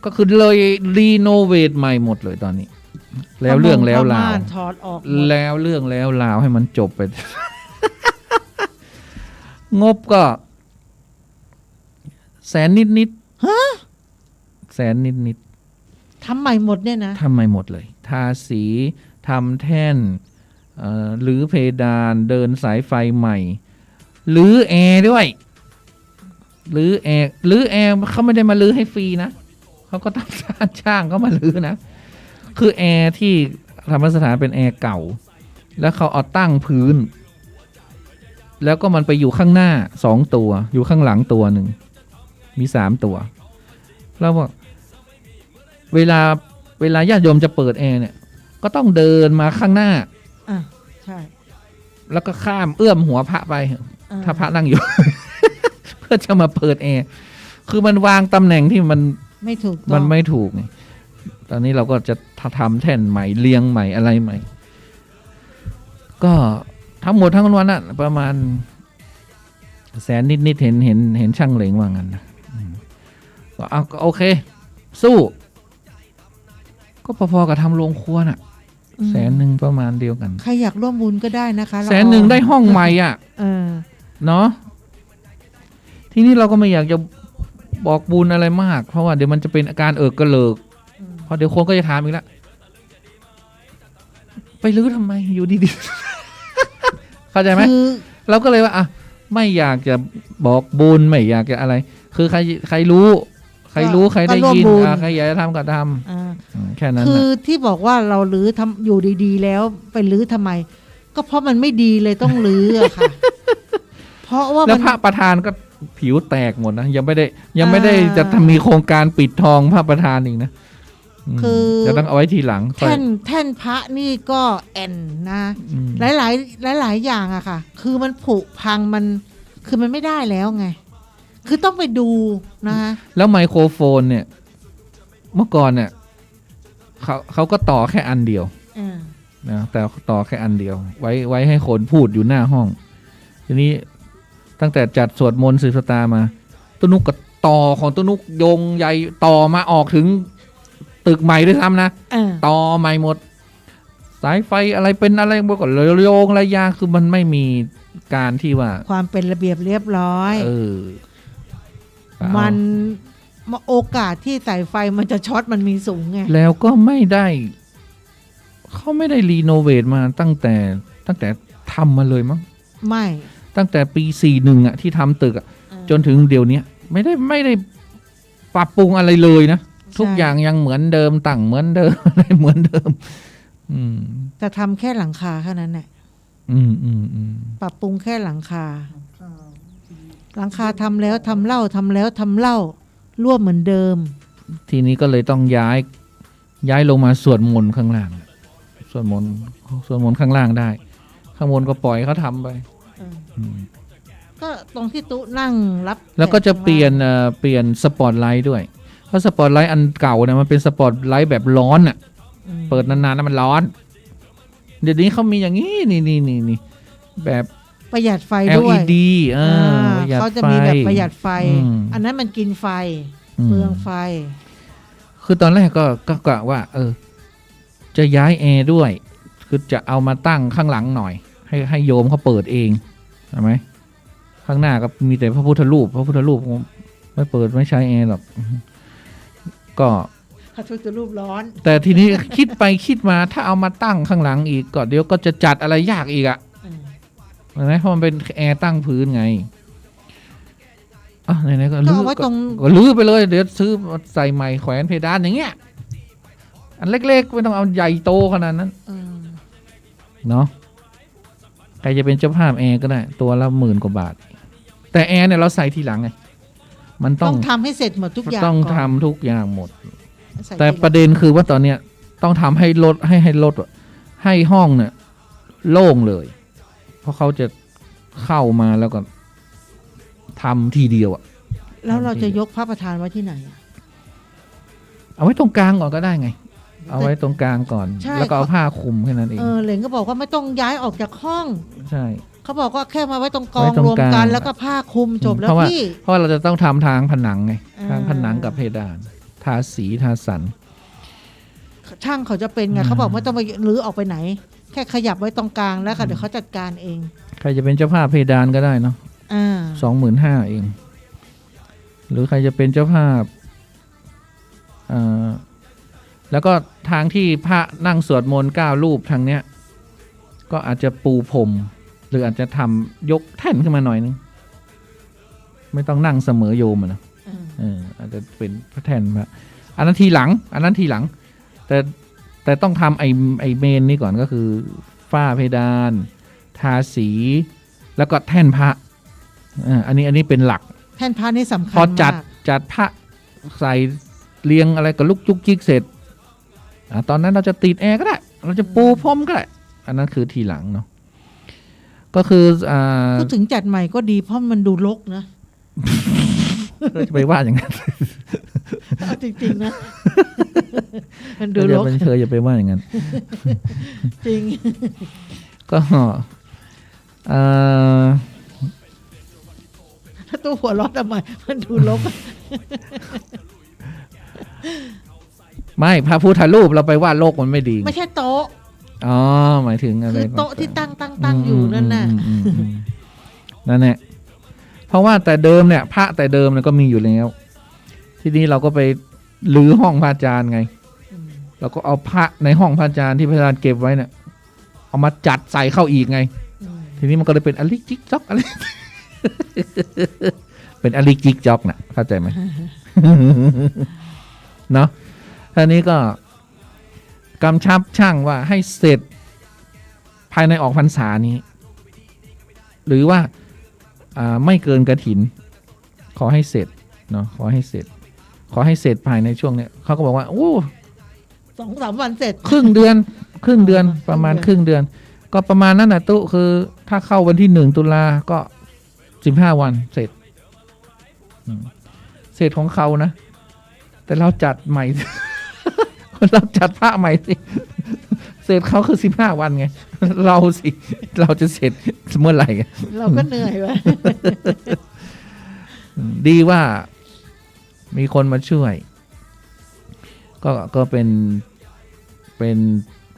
ก็คือเลยรีโนเวทใหม่หมดเลยตอนนี้แล้วเรื่องแล้วราวแล้วเรื่องแล้วราวให้มันจบไป งบก็100,000 นิดฮะ100,000 นิดทำใหม่หมดเนี่ยนะทำใหม่หมดเลยทาสีทำแท่นหรือเพดานเดินสายไฟใหม่หรือแอร์ด้วยหรือแอร์เขาไม่ได้มาลื้อให้ฟรีนะเขาก็ต้องจ้างเขามาลื้อนะคือแอร์ที่ธรรมสถานเป็นแอร์เก่าแล้วเขาเอาตั้งพื้นแล้วก็มันไปอยู่ข้างหน้า2ตัวอยู่ข้างหลังตัวหนึ่งมี3ตัวแล้วว่าเวลาญาติโยมจะเปิดแอร์เนี่ยก็ต้องเดินมาข้างหน้าใช่แล้วก็ข้ามเอื้อมหัวพระไปถ้าพระนั่งอยู่ เพื่อจะมาเปิดแอร์คือมันวางตำแหน่งที่มันไม่ถูกไงตอนนี้เราก็จะทำแท่นใหม่เรียงใหม่อะไรใหม่ก็ ทั้งหมดทั้งวันน่ะประมาณแสนนิดๆเห็นช่างเหลงว่างั้นนะก็เอาโอเค สู้ ก็พอๆกับทำโรงครัวน่ะ100,000ประมาณเดียวกัน ใครอยากร่วมบุญก็ได้นะคะ100,000ได้ห้องใหม่อ่ะ เนาะทีนี้เราก็ไม่อยากจะบอกบุญอะไรมากเพราะว่าเดี๋ยวมันจะเป็นอาการกระเลิกเพราะเดี๋ยวคนก็จะถามอีกแล้วไปรื้อทำไมอยู่ดีๆ เข้าใจไหมเราก็เลยว่าอ่ะไม่อยากจะบอกบุญไม่อยากจะอะไร คือใครรู้ใครได้ยินใครอยากจะทำก็ทำแค่นั้นคือที่บอกว่าเรารื้อทำอยู่ดีๆแล้วไปรื้อทำไมก็เพราะมันไม่ดีเลยต้องรื้ออะค่ะเพราะว่าแล้วพระประธานก็ผิวแตกหมดนะยังไม่ได้จะทำมีโครงการปิดทองพระประธานอีกนะคือจะต้องเอาไว้ทีหลังแท่นพระนี่ก็แอนนะหลายอย่างอะค่ะคือมันผุพังมันคือมันไม่ได้แล้วไงคือต้องไปดูนะคะแล้วไมโครโฟนเนี่ยเมื่อก่อนเนี่ยเขาก็ต่อแค่อันเดียวนะแต่ต่อแค่อันเดียวไว้ให้คนพูดอยู่หน้าห้องทีนี้ตั้งแต่จัดสวดมนต์สืบชะตามาต้นนุกกับต่อของต้นนุกโยงใหญ่ต่อมาออกถึงตึกใหม่ด้วยซ้ำนะต่อใหม่หมดสายไฟอะไรเป็นอะไรบก็โยงระยางคือมันไม่มีการที่ว่าความเป็นระเบียบเรียบร้อยมันโอกาสที่สายไฟมันจะช็อตมันมีสูงไงแล้วก็ไม่ได้เขาไม่ได้รีโนเวทมาตั้งแต่ทำมาเลยมั้งไม่ตั้งแต่ปี41อ่ะที่ทำตึกอ่ะจนถึงเดี๋ยวนี้ไม่ได้ปรับปรุงอะไรเลยนะทุกอย่างยังเหมือนเดิมตั้งเหมือนเดิมอะไรเหมือนเดิมแต่ทำแค่หลังคาแค่นั้นแหละปรับปรุงแค่หลังคาทำแล้วทำเล่าทำแล้วทำเล่าร่วมเหมือนเดิมทีนี้ก็เลยต้องย้ายลงมาสวดมนต์ข้างล่างสวดมนต์ข้างล่างได้ข้างบนก็ปล่อยเขาทำไปก็ตรงที่ตุ๊นั่งรับแล้วก็จะเปลี่ยนสปอตไลท์ด้วยเพราะสปอตไลท์อันเก่าเนี่ยมันเป็นสปอตไลท์แบบร้อนอ่ะเปิดนานๆแล้วมันร้อนเดี๋ยวนี้เขามีอย่างนี้นี่แบบประหยัดไฟด้วย LED เขาจะมีแบบประหยัดไฟอันนั้นมันกินไฟเปลืองไฟคือตอนแรกก็กะว่าจะย้ายแอร์ด้วยคือจะเอามาตั้งข้างหลังหน่อยให้โยมเขาเปิดเองใช่ไหมข้างหน้าก็มีแต่พระพุทธรูปไม่เปิดไม่ใช้แอร์หรอกก็พระพุทธรูปร้อนแต่ทีนี้คิดไปคิดมาถ้าเอามาตั้งข้างหลังอีกก็เดี๋ยวก็จะจัดอะไรยากอีกเห็นไหมเพราะมันเป็นแอร์ตั้งพื้นไงไหนๆก็ลื้อไปเลยเดี๋ยวซื้อใส่ใหม่แขวนเพดานอย่างเงี้ยอันเล็กๆไม่ต้องเอาใหญ่โตขนาดนั้นเนาะใครจะเป็นเจ้าภาพแอร์ก็ได้ตัวละ10,000 กว่าบาทแต่แอร์เนี่ยเราใส่ทีหลังไงมันต้องทำให้เสร็จหมดทุกอย่างต้องทำทุกอย่างหมดแต่ประเด็นคือว่าตอนเนี้ยต้องทำให้รถให้ห้องเนี่ยโล่งเลยเพราะเขาจะเข้ามาแล้วก็ทำทีเดียวแล้วเราจะยกพระประธานไว้ที่ไหนเอาไว้ตรงกลางก่อนก็ได้ไงเอาไว้ตรงกลางก่อนแล้วก็เอาผ้าคลุมแค่นั้นเองเหลงก็บอกว่าไม่ต้องย้ายออกจากห้องใช่เขาบอกว่าแค่มาไว้ตรงกองรวมกันแล้วก็ผ้าคลุมจบแล้วพี่เพราะเราจะต้องทำทางผนังไงทางผนังกับเพดานทาสีทาสันช่างเขาจะเป็นไงเขาบอกไม่ต้องไปรื้อออกไปไหนแค่ขยับไว้ตรงกลางแล้วค่ะเดี๋ยวเขาจัดการเองใครจะเป็นเจ้าภาพเพดานก็ได้เนาะ25,000เองหรือใครจะเป็นเจ้าภาพแล้วก็ทางที่พระนั่งสวดมนต์9 รูปทางเนี้ยก็อาจจะปูพรมหรืออาจจะทำยกแท่นขึ้นมาหน่อยนึงไม่ต้องนั่งเสมอโยมนะอาจจะเป็นพระแท่นพระอันนั้นทีหลังแต่ต้องทำไอเมนนี่ก่อนก็คือฝ้าเพดานทาสีแล้วก็แท่นพระอันนี้เป็นหลักแท่นพระนี่สำคัญพอจัดพระใส่เรียงอะไรกับลูกจุกจิกเสร็จตอนนั้นเราจะติดแอร์ก็ได้เราจะปูพรมก็ได้อันนั้นคือทีหลังเนาะก็คือพูดถึงจัดใหม่ก็ดีเพราะมันดูรกนะจะไปว่าอย่างนั้นจริงๆนะมันดูรกเธออย่าไปว่าอย่างนั้นจริงก็ เอ่อ ตู้หัวเร้อนทำไมมันดูลบ ไม่พระพุทธรูปเราไปวาดโลกมันไม่ดี ไม่ใช่โต๊ะ อ๋อหมายถึงอะไร คือโต๊ะที่ตั้งอยู่นั่นน่ะ นั่นแหละเพราะว่าแต่เดิมเนี่ยพระแต่เดิมเนี่ยก็มีอยู่แล้ว ทีนี้เราก็ไปรื้อห้องพระอาจารย์ไงเราก็เอาพระในห้องพระอาจารย์ที่พระอาจารย์เก็บไว้เนี่ยเอามาจัดใส่เข้าอีกไง ทีนี้มันก็เลยเป็นอลิจิกจ็อกอะไร เป็นอลิจิกจ็อกน่ะเข้าใจไหม เนาะทีนี้ก็กำชับช่างว่าให้เสร็จภายในออกพรรษานี้ หรือว่าไม่เกินกฐินขอให้เสร็จเนาะขอให้เสร็จภายในช่วงนี้เขาก็บอกว่าโอ้ 2-3 วันเสร็จ ครึ่งเดือนประมาณครึ่งเดือน ก็ประมาณนั้นนะตุคือถ้าเข้าวันที่1 ตุลาก็15 วันเสร็จเสร็จของเขานะแต่เราจัดใหม่ เราจัดพระใหม่สิเสร็จเขาคือ15 วันไงเราสิเราจะเสร็จเมื่อไหร่ เราก็เหนื่อยว่ะ ดีว่ามีคนมาช่วย ก็เป็น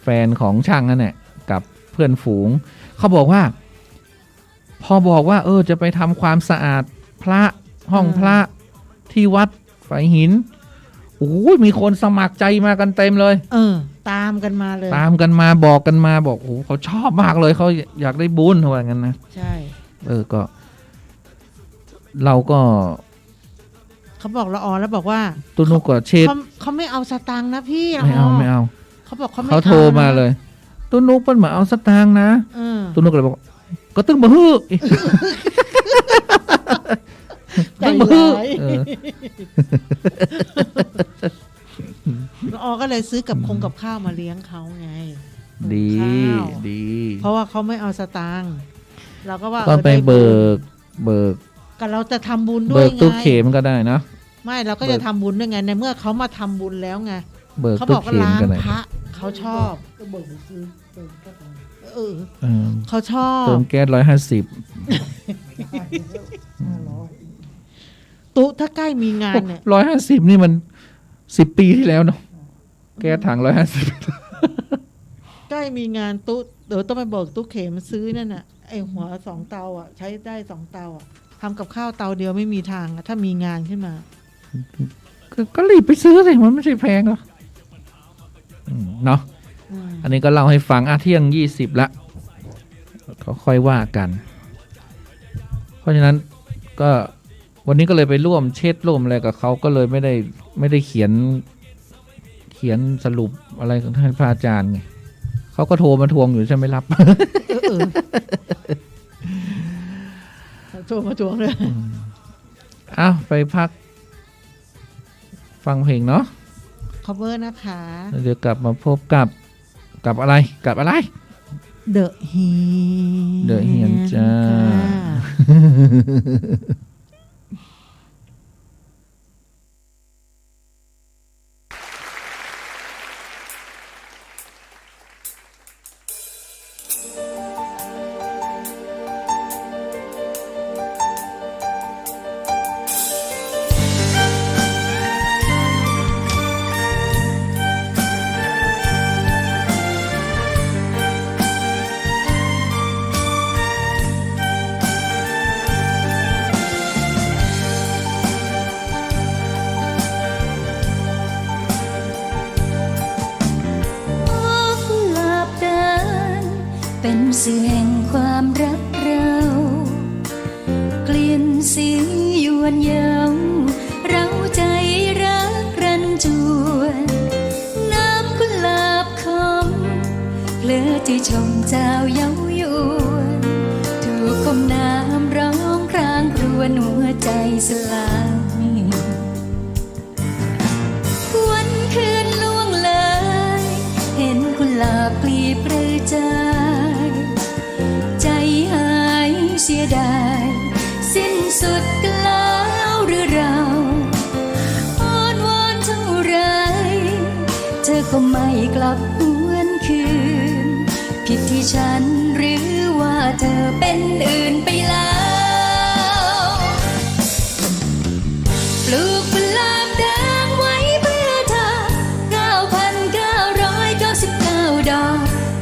แฟนของช่างนั่นแหละกับเพื่อนฝูงเขาบอกว่าพอบอกว่าจะไปทำความสะอาดพระห้องพระที่วัดฝายหินโอ้ยมีคนสมัครใจมากันเต็มเลยตามกันมาเลย ตามกันมาบอกกันมาบอกโอ้เขาชอบมากเลยเขาอยากได้บุญว่างั้นนะใช่ก็เราก็เขาบอกละออแล้วบอกว่าตุนุก็เช็ดเขาไม่เอาสตางค์นะพี่ไม่เอาเขาบอกเขาโทรมาเลยตุนุเปิ้ลมาเอาสตางค์นะตุนุก็เลยบอกก็ตึ้งบ่ฮื้อตึ้งบ่ฮื้อละออก็เลยซื้อกับข้าวมาเลี้ยงเขาไงดีเพราะว่าเขาไม่เอาสตางค์เราก็ว่าก็ไปเบิกก็เราจะทำบุญด้วยไงเบิกตู้เข็มก็ได้นะไม่เราก็จะทำบุญด้วยไงในเมื่อเขามาทำบุญแล้วไงเขาบอกว่าล้างพระเขาชอบก็เบิกซื้อเขาชอบเติมแก๊ส150ตุ๊ถ้าใกล้มีงานเนี่ย150นี่มัน10 ปีที่แล้วเนาะแก๊สถัง150ใกล้มีงานตุ๊เดี๋ยวต้องไปเบิกตู้เข็มซื้อนั่นน่ะไอหัว2 เตาอ่ะใช้ได้2 เตาอ่ะทำกับข้าวเตาเดียวไม่มีทางถ้ามีงานขึ้นมาก็รีบไปซื้อสิมันไม่ใช่แพงหรอกเนาะอันนี้ก็เล่าให้ฟังเที่ยง20ละก็ค่อยว่ากันเพราะฉะนั้นก็วันนี้ก็เลยไปร่วมเช็ดร่วมอะไรกับเขาก็เลยไม่ได้เขียนสรุปอะไรของท่านพระอาจารย์ไงเขาก็โทรมาทวงอยู่ใช่ไหมรับโทรมาทวงเลยไปพักฟังเพลงเนาะ cover นะคะเดี๋ยวกลับมาพบกับอะไรThe Hian จ้าเป็นสื่อแห่งความรักเรากลิ่นสียวนเย้าเราใจรักรันจวนน้ำกุหลาบคมเพลอที่ชมเจ้าเย้ายวนถูกคมน้ำร้องครางครวญหัวใจสลายวันคืนล่วงเลยเห็นกุหลาบปลีเปรยใจเสียดายสิ้นสุดกันแล้วหรือเราอ้อนวอนเท่าไรเธอก็ไม่กลับหวนคืนผิดที่ฉันหรือว่าเธอเป็น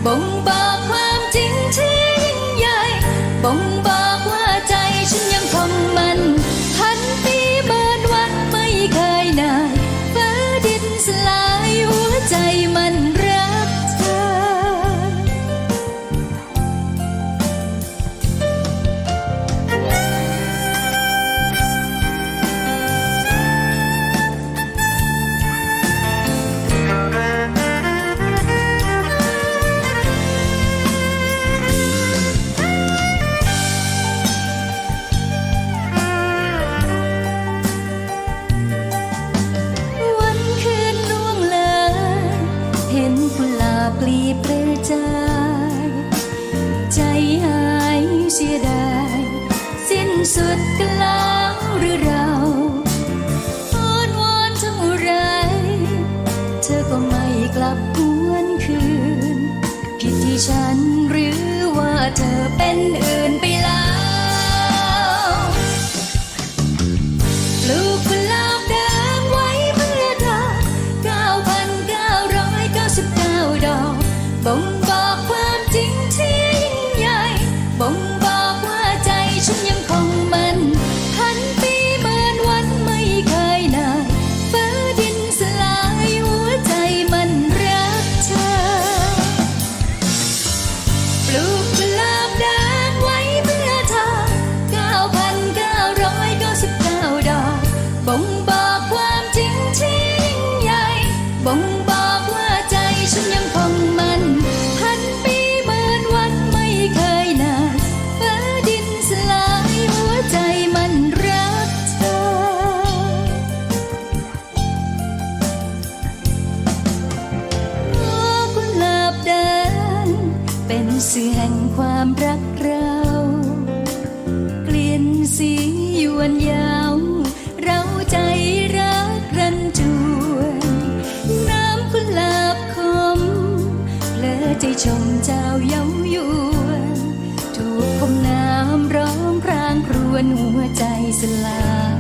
บ่งบอกความจริงที่ยิ่งใหญ่บ่งบอกว่าใจฉันยังคงมันพันปีเบินวันไม่เคยนายฟ้าดินสลายหัวใจมันรักเธอวันคืนล่วงเลยเห็นกุหลาบปลีเปรยใจใจหายเสียดายสิ้นสุดกันแล้วหรือเราอ้อนวอนเท่าไรเธอก็ไม่กลับหวนคืนผิดที่ฉันหรือว่าเธอเป็นอื่นไปแล้วปลูกกุหลาบแดงไว้เมื่อเธอ9,999 ดอกบ่งบอกความจริงที่ยิ่งใหญ่บ่งบอกว่าใจฉันยังคงมันพันปีเบินวันไม่เคยนายฟ้าดินสลายหัวใจมันรักเธอปลูกกุหลาบแดงไว้เมื่อเธอ9,999 ดอกบ่งบอกความจริงที่ยิ่งใหญ่บ่งบอกว่าใจฉันยังคงมันพันปีเบินวันไม่เคยนายฟ้าดินสลายหัวใจมันรักเธอกุหลาบแดงเป็นสื่อแห่งความรักเราเกลี่ยนสียวนยาวเราใจรักรันจวนน้ำกุหลาบคมเพลอใจชมเจ้าเย้ายวนถูกคมน้ำร้องพรางครวญหัวใจสลาง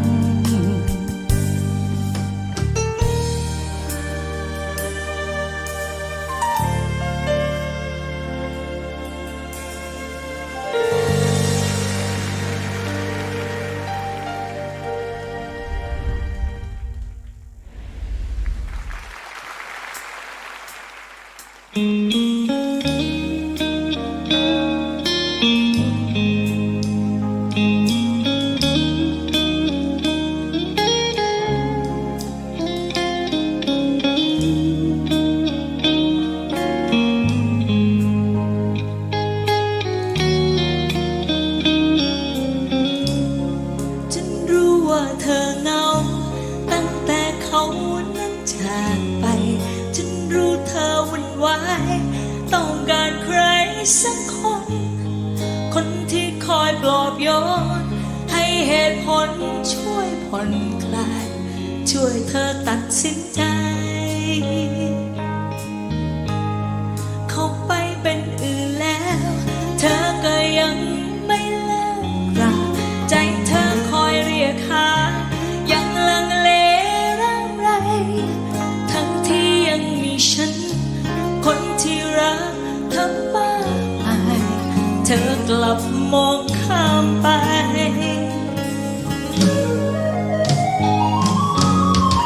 ฉันรู้ว่าเธอเหงาตั้งแต่เขานั้นจากไปฉันรู้เธอวุ่นวายต้องการใครสักคน คนที่คอยปลอบโยนให้เหตุผลช่วยผ่อนคลายช่วยเธอตัดสินใจ เขาไปเป็นอื่นแล้วเธอก็ยังไม่เลิกราใจเธอคอยเรียกหายังลังเลร่างไรทั้งที่ยังมีฉันคนที่รักเธอมากมายเธอกลับมองข้ามไป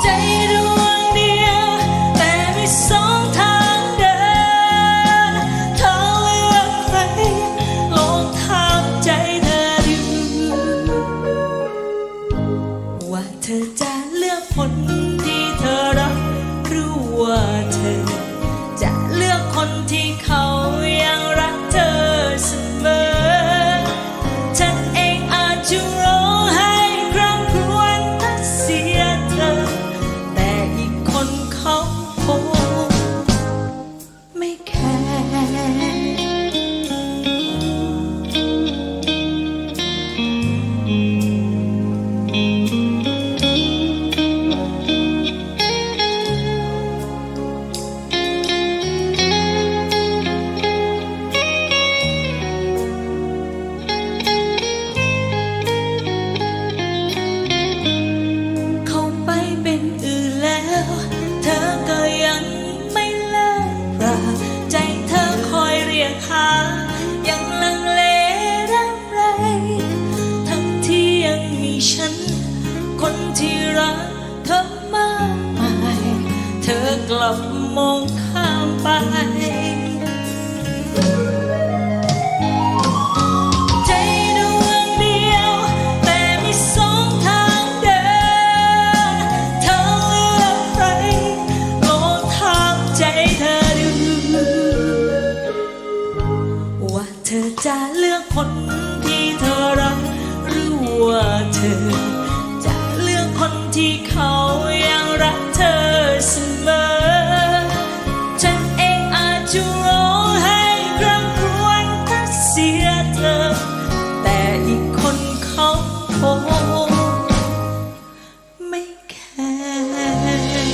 ใจดวงเดียวแต่มีสองทางเดินเธอเลือกใครลองถามใจเธอดูว่าเธอจะเลือกคนที่เธอรักหรือว่าเธอจะเลือกคนที่เขายังรักเธอเสมอฉันเอง ใจดวงเดียวแต่มีสองทางเดินเธอเลือกใครลองถามใจเธอดูว่าเธอจะเลือกคนที่เธอรักหรือว่าเธอจะเลือกคนที่เขายังรักเธอเสมอฉันเองอาจจะร้องไห้คร่ำครวญถ้าเสียเธอแต่อีกคนเขาคงไม่แคร์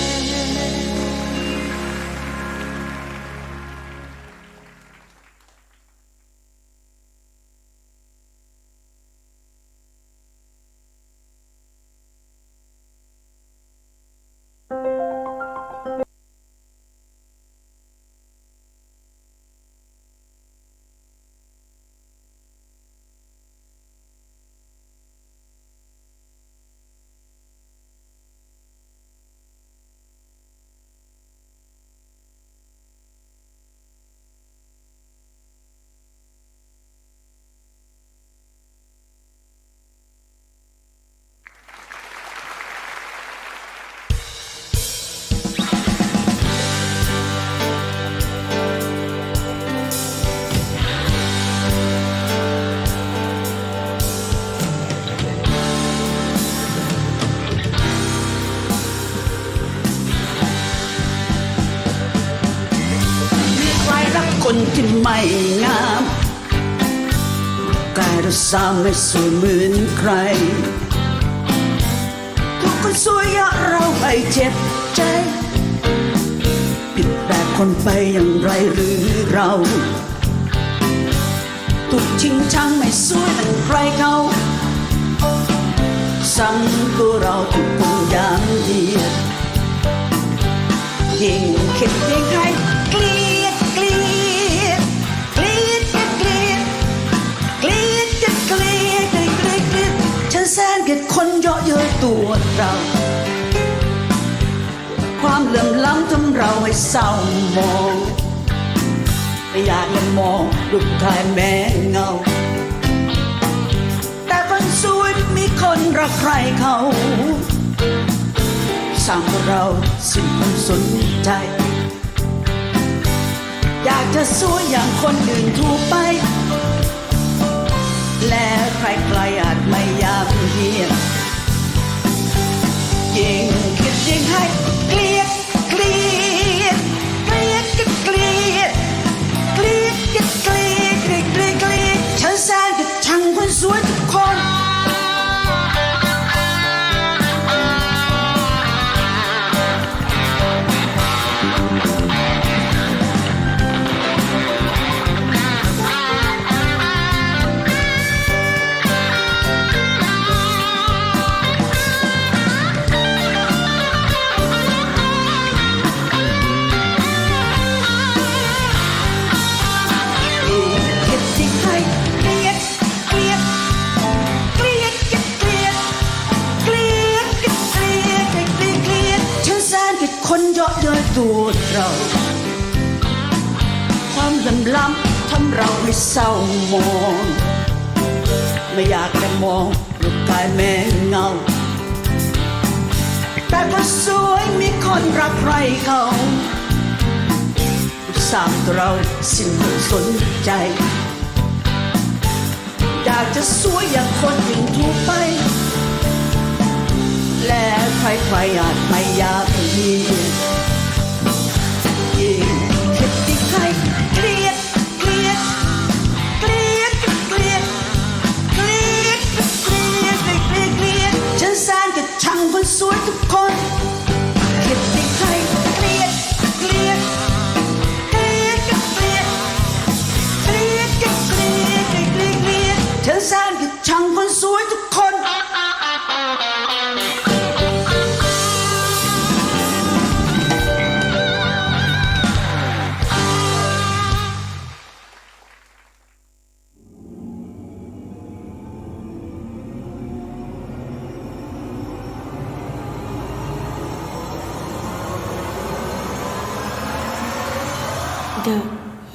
มีใครรักคนที่ไม่งามกายเราสามไม่สวยเหมือนใครทุกคนสวยอยากเราไปเจ็บใจผิดแบบคนไปอย่างไรหรือเราถูกชิงชังไม่สวยเหมือนใครเขาสั่งตัวเราถูกคนอย่างเดียวยิ่งคิดยิ่งให้เกลียดเกลียดเกลียดเกลียดเกลียดเกลียดเกลียดเกลียดเกลียดเกลียดฉันแสนเกลียดคนเยาะเย้ยตัวเราความเหลื่อมล้ำทำเราให้เศร้ามองไม่อยากจะมองลูกชายแม่เงาแต่คนสวยมีคนรักใครเขาสั่งเราสิ้นความสนใจอยากจะสวยอย่างคนอื่นทั่วไปและใครๆอาจไม่อยากเห็นยิ่งคิดยิ่งให้เกลียดเกลียดเกลียดเกลียดเกลียดเกลียดเกลียดเกลียดเกลียดเกลียดฉันแสนจะชังคนสวยทุกคนคนเยาะเย้ยตัวเราความเหลื่อมล้ำทำเราให้เศร้ามองไม่อยากจะมองลูกกายแม่เงาแต่ก็สวยมีคนรักใครเขาสามตัวเราสิ้นความสนใจอยากจะสวยอย่างคนอื่นทั่วไปและใครๆอาจไม่อยากเห็นยิ่งคิดที่ใครเกลียดเกลียดเกลียดเกลียดเกลียดเกลียดเกลียดเกลียดเกลียดฉันแสนจะชังคนสวยทุกคนคิดที่ใครเกลียดเกลียดเกลียดเกลียดเกลียดเกลียดเกลียดเกลียดเกลียดฉันแสนจะชังคนสวยทุกคน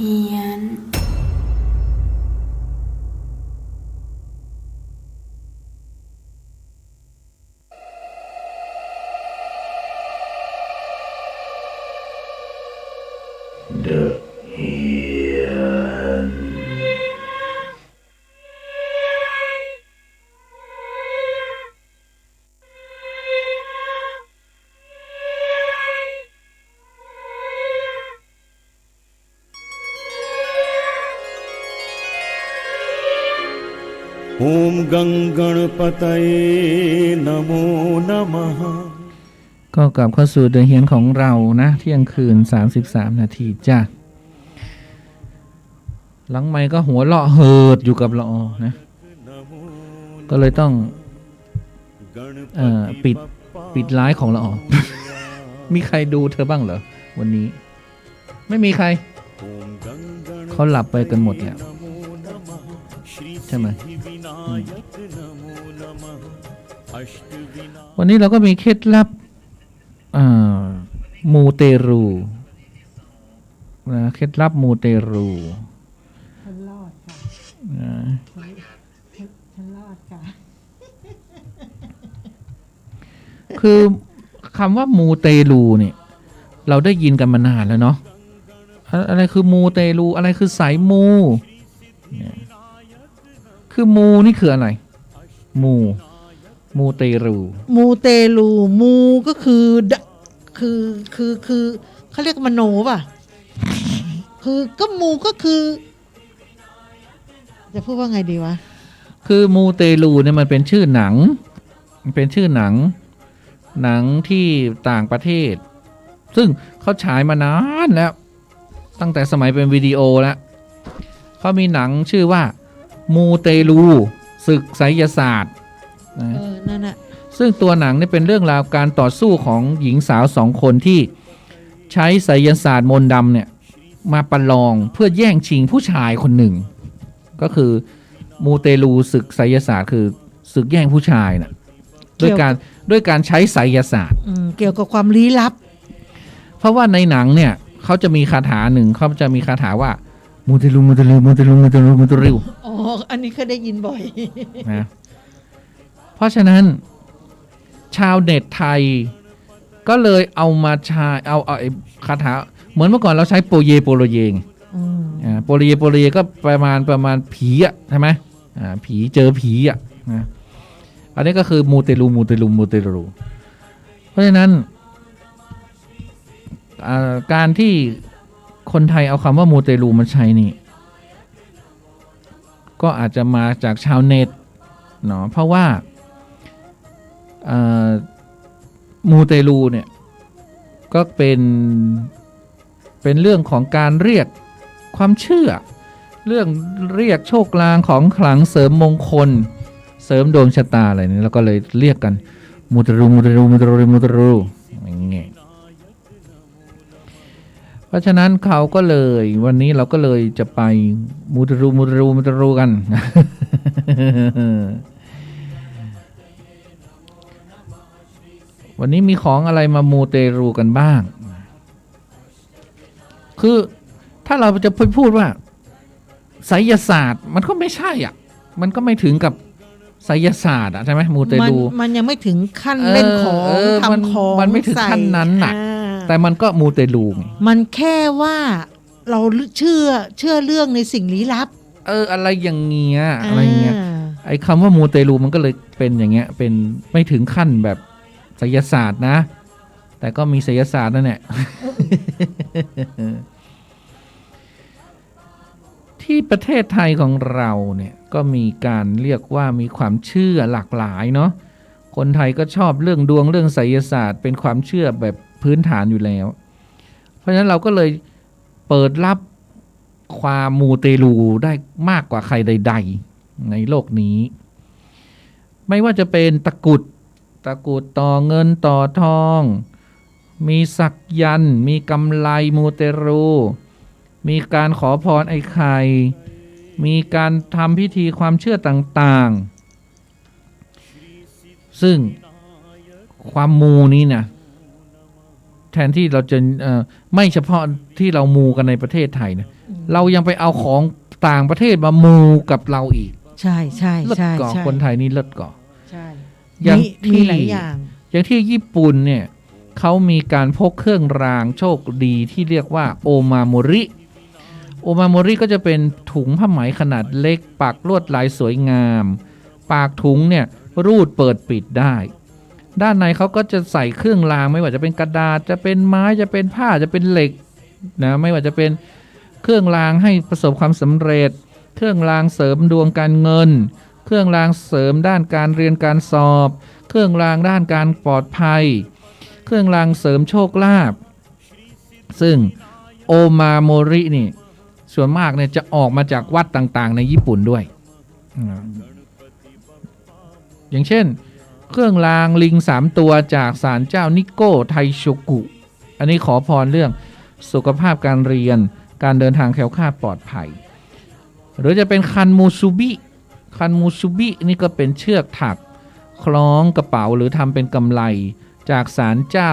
ฮียนॐ गङ्गणपतये नमो नमः ก็กลับเข้าสู่เดือนเฮียนของเรานะเที่ยงคืน33นาทีจ้ะหลังไมค์ก็หัวเราะเหิดอยู่กับละออนะก็เลยต้องปิดไลฟ์ของละออ มีใครดูเธอบ้างเหรอวันนี้ไม่มีใครเขาหลับไปกันหมดแล้วใช่ไหมวันนี้เราก็มีเคล็ดลับมูเตรูนะเคล็ดลับมูเตรูฉันรอดค่ะฉันรอดค่ะ คือคำว่ามูเตลูเนี่ยเราได้ยินกันมานานแล้วเนาะอะไรคือมูเตลูอะไรคือสายมูคือมูนี่คืออะไรมูเตลูมูเตลูมูก็คือเขาเรียกมโนป่ะคือก็มูก็คือจะพูดว่าไงดีวะคือมูเตลูเนี่ยมันเป็นชื่อหนังที่ต่างประเทศซึ่งเขาฉายมานานแล้วตั้งแต่สมัยเป็นวิดีโอแล้วเขามีหนังชื่อว่ามูเตลูศึกไสยศาสตร์นั่นน่ะซึ่งตัวหนังนี่เป็นเรื่องราวการต่อสู้ของหญิงสาว2 คนที่ใช้ไสยศาสตร์มนต์ดำเนี่ยมาประลองเพื่อแย่งชิงผู้ชายคนหนึ่งก็คือมูเตลูศึกไสยศาสตร์คือศึกแย่งผู้ชายน่ะด้วยการใช้ไสยศาสตร์เกี่ยวกับความลี้ลับเพราะว่าในหนังเนี่ยเขาจะมีคาถาหนึ่งเขาจะมีคาถาว่ามูเตลูมูเตลูมูเตลูมูเตลูมูเตลูอ๋ออันนี้เคยได้ยินบ่อยนะเพราะฉะนั้นชาวเน็ตไทยก็เลยเอามาใช้เอาคาถาเหมือนเมื่อก่อนเราใช้โปเยโปโลเยงโปโลเยก็ประมาณผีอ่ะใช่ไหมผีเจอผีอ่ะนะอันนี้ก็คือมูเตลูเพราะฉะนั้นการที่คนไทยเอาคำว่ามูเตลูมาใช้นี่ก็อาจจะมาจากชาวเน็ตเนาะเพราะว่ามูเตลูเนี่ยก็เป็นเรื่องของการเรียกความเชื่อเรื่องเรียกโชคลางของขลังเสริมมงคลเสริมดวงชะตาอะไรนี่แล้วก็เลยเรียกกันมูเตลูอย่างเงี้ยเพราะฉะนั้นเขาก็เลยวันนี้เราก็เลยจะไปมูเตลูกัน วันนี้มีของอะไรมามูเตลูกันบ้างคือถ้าเราจะพูดว่าไสยศาสตร์มันก็ไม่ใช่อ่ะมันก็ไม่ถึงกับไสยศาสตร์อ่ะใช่ไหมมูเตลูมันยังไม่ถึงขั้นเล่นของทำของมันไม่ถึงขั้นนั้นน่ะแต่มันก็มูเตลูมันแค่ว่าเราเชื่อเรื่องในสิ่งลี้ลับอะไรอย่างเงี้ยไอ้คำว่ามูเตลูมันก็เลยเป็นอย่างเงี้ยเป็นไม่ถึงขั้นแบบไสยศาสตร์นะแต่ก็มีไสยศาสตร์นั่นแหละที่ประเทศไทยของเราเนี่ยก็มีการเรียกว่ามีความเชื่อหลากหลายเนาะคนไทยก็ชอบเรื่องดวงเรื่องไสยศาสตร์เป็นความเชื่อแบบพื้นฐานอยู่แล้วเพราะฉะนั้นเราก็เลยเปิดรับความมูเตลูได้มากกว่าใครใดๆในโลกนี้ไม่ว่าจะเป็นตะกรุดต่อเงินต่อทองมีสักยันต์มีกำไลมูเตลูมีการขอพรไอ้ไข่มีการทำพิธีความเชื่อต่างๆซึ่งความมูนี้นะ แทนที่เราจะไม่เฉพาะที่เรามูกันในประเทศไทยนะเรายังไปเอาของต่างประเทศมามูกับเราอีก ใช่ใช่ เลิศ ใช่ ก่อ ใช่ คนไทยนี่เลิศก่อ ใช่ อย่าง มีหลายอย่าง อย่างที่ญี่ปุ่นเนี่ยเขามีการพกเครื่องรางโชคดีที่เรียกว่าโอมาโมริก็จะเป็นถุงผ้าไหมขนาดเล็กปักลวดลายสวยงามปากถุงเนี่ยรูดเปิดปิดได้ด้านในเขาก็จะใส่เครื่องรางไม่ว่าจะเป็นกระดาษจะเป็นไม้จะเป็นผ้าจะเป็นเหล็กนะไม่ว่าจะเป็นเครื่องรางให้ประสบความสำเร็จเครื่องรางเสริมดวงการเงินเครื่องรางเสริมด้านการเรียนการสอบเครื่องรางด้านการปลอดภัยเครื่องรางเสริมโชคลาภซึ่งโอมาโมรินี่ส่วนมากเนี่ยจะออกมาจากวัดต่างๆในญี่ปุ่นด้วยอย่างเช่นเครื่องรางลิง3ตัวจากศาลเจ้านิโก้ไทโชกุอันนี้ขอพรเรื่องสุขภาพการเรียนการเดินทางแคล้วคลาดปลอดภัยหรือจะเป็นคันมูซูบินี่ก็เป็นเชือกถักคล้องกระเป๋าหรือทำเป็นกำไลจากศาลเจ้า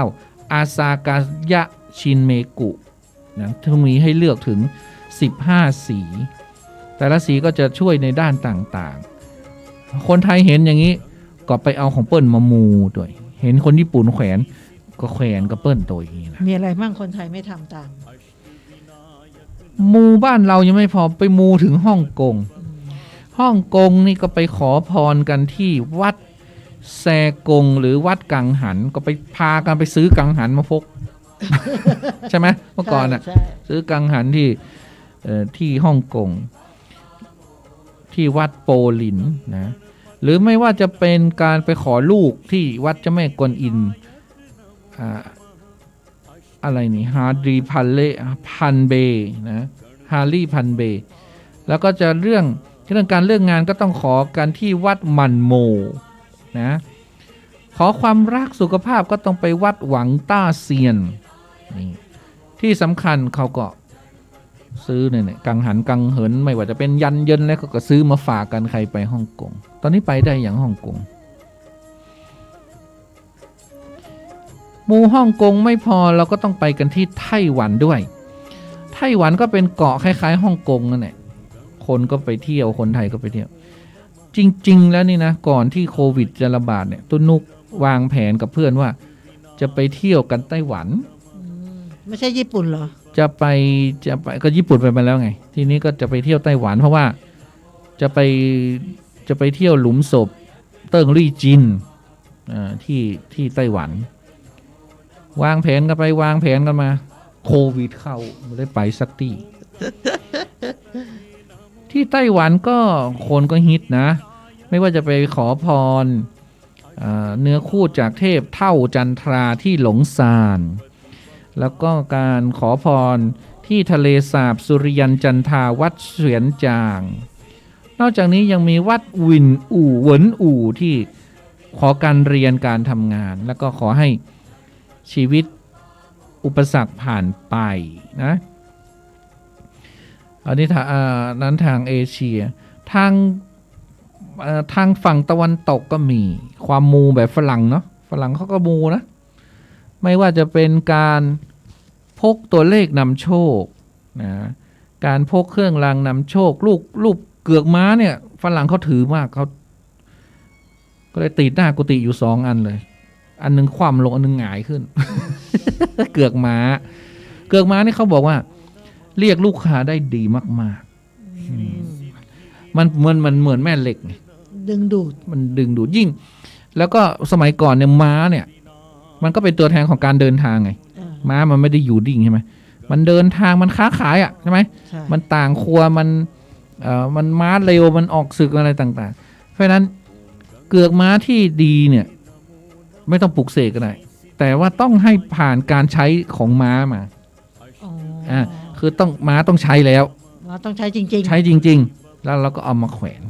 อาซากายะชินเมกุนะที่มีให้เลือกถึง15สีแต่ละสีก็จะช่วยในด้านต่างๆคนไทยเห็นอย่างนี้ก็ไปเอาของเปิ้ลมามูด้วยเห็นคนญี่ปุ่นแขวนก็แขวนกับเปิ้ลตัวอย่างนี้นะ มีอะไรบ้างคนไทยไม่ทำตาม มูบ้านเรายังไม่พอไปมูถึงฮ่องกงนี่ก็ไปขอพรกันที่วัดแซกงหรือวัดกังหันก็ไปพากันไปซื้อกังหันมาพก ใช่ไหมเมื่อก่อนน่ะ ใช่ ซื้อกังหันที่ฮ่องกงที่วัดโปลินนะหรือไม่ว่าจะเป็นการไปขอลูกที่วัดเจ้าแม่กวนอิมอะไรนี่ฮารีพันเบนะฮารีพันเบแล้วก็จะเรื่องการเรื่องงานก็ต้องขอกันที่วัดมันโมนะขอความรักสุขภาพก็ต้องไปวัดหวังต้าเซียนนี่ที่สำคัญเขาก็ซื้อเนี่ยกังหันกังเหินไม่ว่าจะเป็นยันเยินแล้วก็ซื้อมาฝากกันใครไปฮ่องกงตอนนี้ไปได้อย่างฮ่องกงมูฮ่องกงไม่พอเราก็ต้องไปกันที่ไต้หวันด้วยไต้หวันก็เป็นเกาะคล้ายๆฮ่องกงนั่นแหละคนก็ไปเที่ยวคนไทยก็ไปเที่ยวจริงๆแล้วนี่นะก่อนที่โควิดจะระบาดเนี่ยตุ้นุกวางแผนกับเพื่อนว่าจะไปเที่ยวกันไต้หวันไม่ใช่ญี่ปุ่นเหรอจะไปก็ญี่ปุ่นไปมาแล้วไงทีนี้ก็จะไปเที่ยวไต้หวันเพราะว่าจะไปเที่ยวหลุมศพเติ้งลี่จินที่ไต้หวันวางแผนกันไปวางแผนกันมาโควิดเข้าไม่ได้ไปสักที่ไต้หวันก็คนก็ฮิตนะไม่ว่าจะไปขอพรเนื้อคู่จากเทพเท่าจันทราที่หลงซานแล้วก็การขอพรที่ทะเลสาบสุริยันจันทาวัดเสวียนจางนอกจากนี้ยังมีวัดเหวินอู่ที่ขอการเรียนการทำงานแล้วก็ขอให้ชีวิตอุปสรรคผ่านไปนะอันนี้นั้นทางเอเชียทางฝั่งตะวันตกก็มีความมูแบบฝรั่งเนาะฝรั่งเขาก็มูนะไม่ว่าจะเป็นการพกตัวเลขนำโชคนะการพกเครื่องรางนำโชคลูกเกือกม้าเนี่ยฝรั่งเขาถือมากเขาก็เลยติดหน้ากุฏิอยู่2 อันเลยอันนึงคว่ำลงอันนึงหงายขึ้น เกือกม้านี่เขาบอกว่าเรียกลูกค้าได้ดีมากๆมันเหมือนแม่เหล็กไงดึงดูดยิ่งแล้วก็สมัยก่อนเนี่ยม้าเนี่ยมันก็เป็นตัวแทนของการเดินทางไงม้ามันไม่ได้อยู่ดิ่งใช่ไหมมันเดินทางมันค้าขายอ่ะใช่ไหมมันต่างครัวมันม้าเร็วมันออกศึกอะไรต่างๆเพราะฉะนั้นเกือกม้าที่ดีเนี่ยไม่ต้องปลุกเสกก็ได้แต่ว่าต้องให้ผ่านการใช้ของม้ามาคือม้าต้องใช้แล้วม้าต้องใช้จริงๆใช้จริงๆแล้วเราก็เอามาแขวน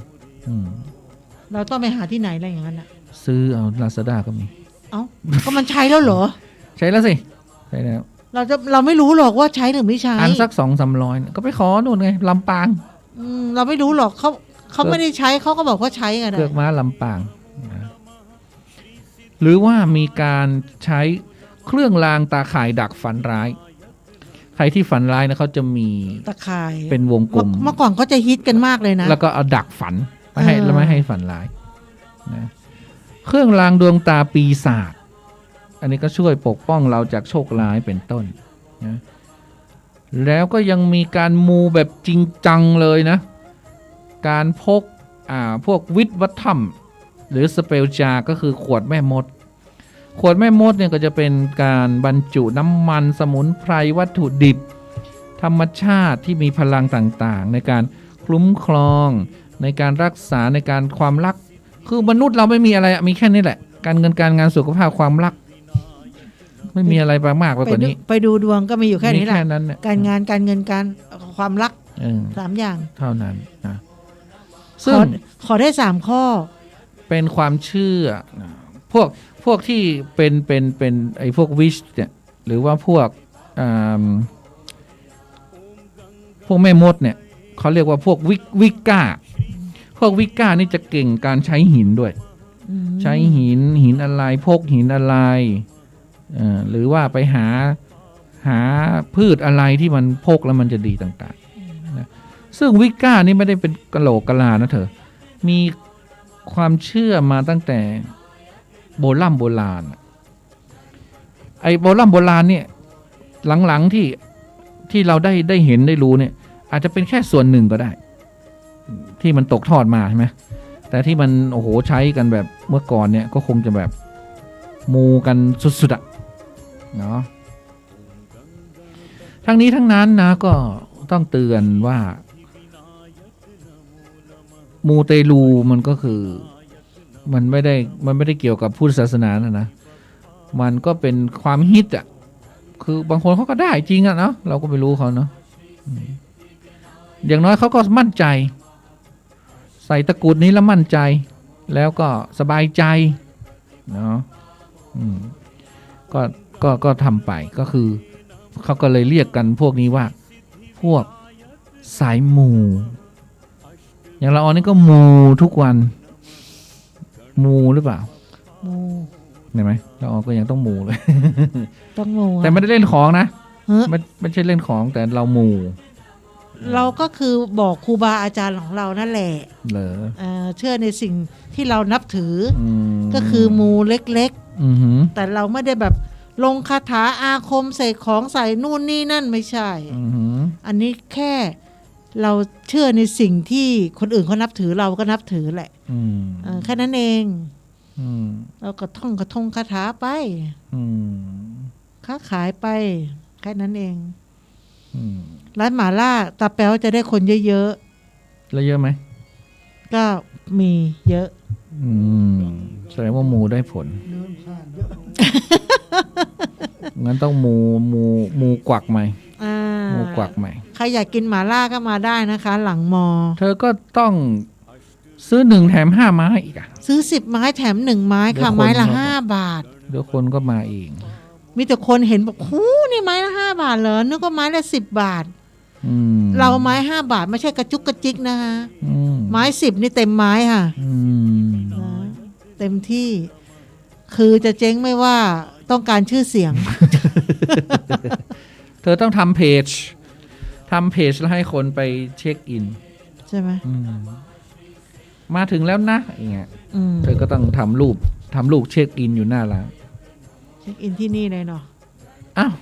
เราต้องไปหาที่ไหนอะไรอย่างนั้นอ่ะซื้อเอา Lazada ก็มีก็มันใช้แล้วเหรอใช้แล้วสิใช้แล้วเราไม่รู้หรอกว่าใช้หรือไม่ใช้อันสัก 200-300ก็ไปขอนู่นไงลำปางเราไม่รู้หรอกเขาไม่ได้ใช้เขาก็บอกว่าใช้กันเลือกม้าลำปางหรือว่ามีการใช้ เครื่องรางตาข่ายดักฝันร้ายใครที่ฝันร้ายนะเขาจะมี ตะข่าย เป็นวงกลม เมื่อก่อนเขาจะฮิตกันมากเลยนะ แล้วก็เอาดักฝันไม่ให้ เออ แล้วไม่ให้ฝันร้ายนะเครื่องรางดวงตาปีศาจอันนี้ก็ช่วยปกป้องเราจากโชคร้ายเป็นต้นนะแล้วก็ยังมีการมูแบบจริงจังเลยนะการพกพวกวิทย์วัฒรรมหรือสเปลจาก็คือขวดแม่มดขวดแม่มดเนี่ยก็จะเป็นการบรรจุน้ำมันสมุนไพรวัตถุดิบธรรมชาติที่มีพลังต่างๆในการคุ้มครองในการรักษาในการความรักคือมนุษย์เราไม่มีอะไรมีแค่นี้แหละการเงินการงานสุขภาพความรักไม่มีอะไรมากไปกว่านี้ ไปดูดวงก็มีอยู่แค่นี้แหละ มีแค่นั้นเนี่ย การงานการเงินการความรัก 3 อย่าง เท่านั้นนะซึ่ง ขอได้ 3 ข้อ เป็นความเชื่อพวกที่เป็นไอ้พวกวิชเนี่ยหรือว่าพวกแม่มดเนี่ยเขาเรียกว่าพวกวิก้าพวกวิก้านี่จะเก่งการใช้หินด้วย ใช้หินอะไรพกหินอะไรหรือว่าไปหาพืชอะไรที่มันพกแล้วมันจะดีต่างๆนะซึ่งวิก้านี่ไม่ได้เป็นกะโหลกกะลานะเธอมีความเชื่อมาตั้งแต่โบราณไอ้โบราณเนี่ยหลังๆที่เราได้เห็นได้รู้เนี่ยอาจจะเป็นแค่ส่วนหนึ่งก็ได้ที่มันตกทอดมาใช่ไหมแต่ที่มันโอ้โหใช้กันแบบเมื่อก่อนเนี่ยก็คงจะแบบมูกันสุดๆอะเนาะทั้งนี้ทั้งนั้นนะก็ต้องเตือนว่ามูเตลูมันก็คือมันไม่ได้เกี่ยวกับพุทธศาสนานะมันก็เป็นความฮิตอ่ะคือบางคนเขาก็ได้จริงอ่ะเนาะเราก็ไม่รู้เขาเนาะอย่างน้อยเขาก็มั่นใจใส่ตะกรุดนี้แล้วมั่นใจแล้วก็สบายใจเนาะก็ทำไปก็คือเขาก็เลยเรียกกันพวกนี้ว่าพวกสายมูอย่างเรานี่ก็มูทุกวันมูหรือเปล่ามูเห็นไหมเราก็ยังต้องมูเลย ต้องมูแต่ไม่ได้เล่นของนะไม่ใช่เล่นของแต่เรามูเราก็คือบอกครูบาอาจารย์ของเรานั่นแหละเหรอเชื่อในสิ่งที่เรานับถือก็คือมูเล็กๆแต่เราไม่ได้แบบลงคาถาอาคมใส่ของใส่นู่นนี่นั่นไม่ใช่อันนี้แค่เราเชื่อในสิ่งที่คนอื่นเขานับถือเราก็นับถือแหละแค่นั้นเองเราก็ท่องกระทงคาถาไปค้าขายไปแค่นั้นเองร้านหม่าล่าตาแป๊วจะได้คนเยอะๆแล้วเยอะไหมก็มีเยอะแสดงว่ามูได้ผลงั้นต้องมูกวักใหม่มูกวักใหม่ใครอยากกินหม่าล่าก็มาได้นะคะหลังมอเธอก็ต้องซื้อ1แถม5ไม้อีกอ่ะซื้อ10ไม้แถม1ไม้ค่ะไม้ละ5 บาทเดี๋ยวคนก็มาเองมีแต่คนเห็นบอกหูนี่ไม้ละ5 บาทเหรอนึกว่าไม้ละ10 บาทเราไม้5 บาทไม่ใช่กระจุกกระจิกนะคะไม้10นี่เต็มไม้ค่ะเต็มที่คือจะเจ๊งไม่ว่าต้องการชื่อเสียง เธอต้องทำเพจแล้วให้คนไปเช็คอินใช่ไหมมาถึงแล้วนะอย่างเงี้ยเธอก็ต้องทำรูปเช็คอินอยู่หน้าร้านเช็คอินที่นี่เลยเนาะอ้าว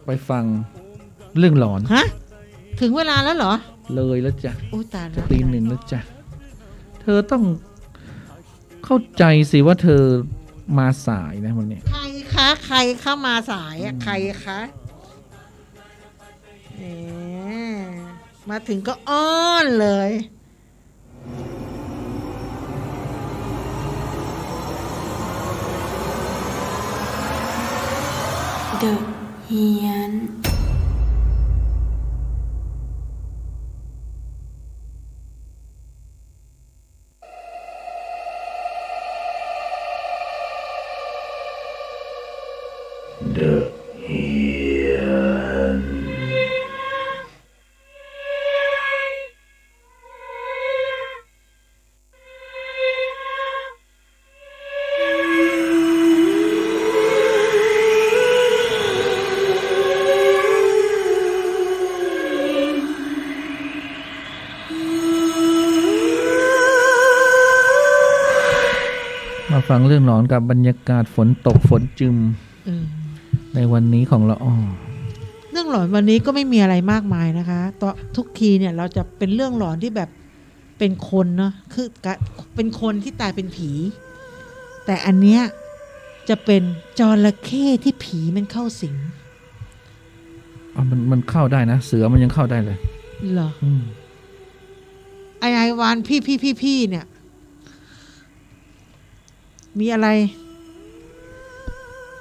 ไปฟังเรื่องหลอนฮะถึงเวลาแล้วเหรอเลยแล้วจ้ะจะตี 1แล้วจ้ะเธอต้องเข้าใจสิว่าเธอมาสายนะวันนี้ใครคะใครเข้ามาสายใครคะมาถึงก็อ้อนเลย The เฮียน มาฟังเรื่องหลอนกับบรรยากาศฝนตกฝนจึม เออ ในวันนี้ของละอ้อ เรื่องหลอนวันนี้ก็ไม่มีอะไรมากมายนะคะต่อทุกทีเนี่ยเราจะเป็นเรื่องหลอนที่แบบเป็นคนเนาะคือเป็นคนที่ตายเป็นผี แต่อันเนี้ยจะเป็นจระเข้ที่ผีมันเข้าสิง มันเข้าได้นะ เสือมันยังเข้าได้เลย เหรอ ไอวานพี่เนี่ย มีอะไร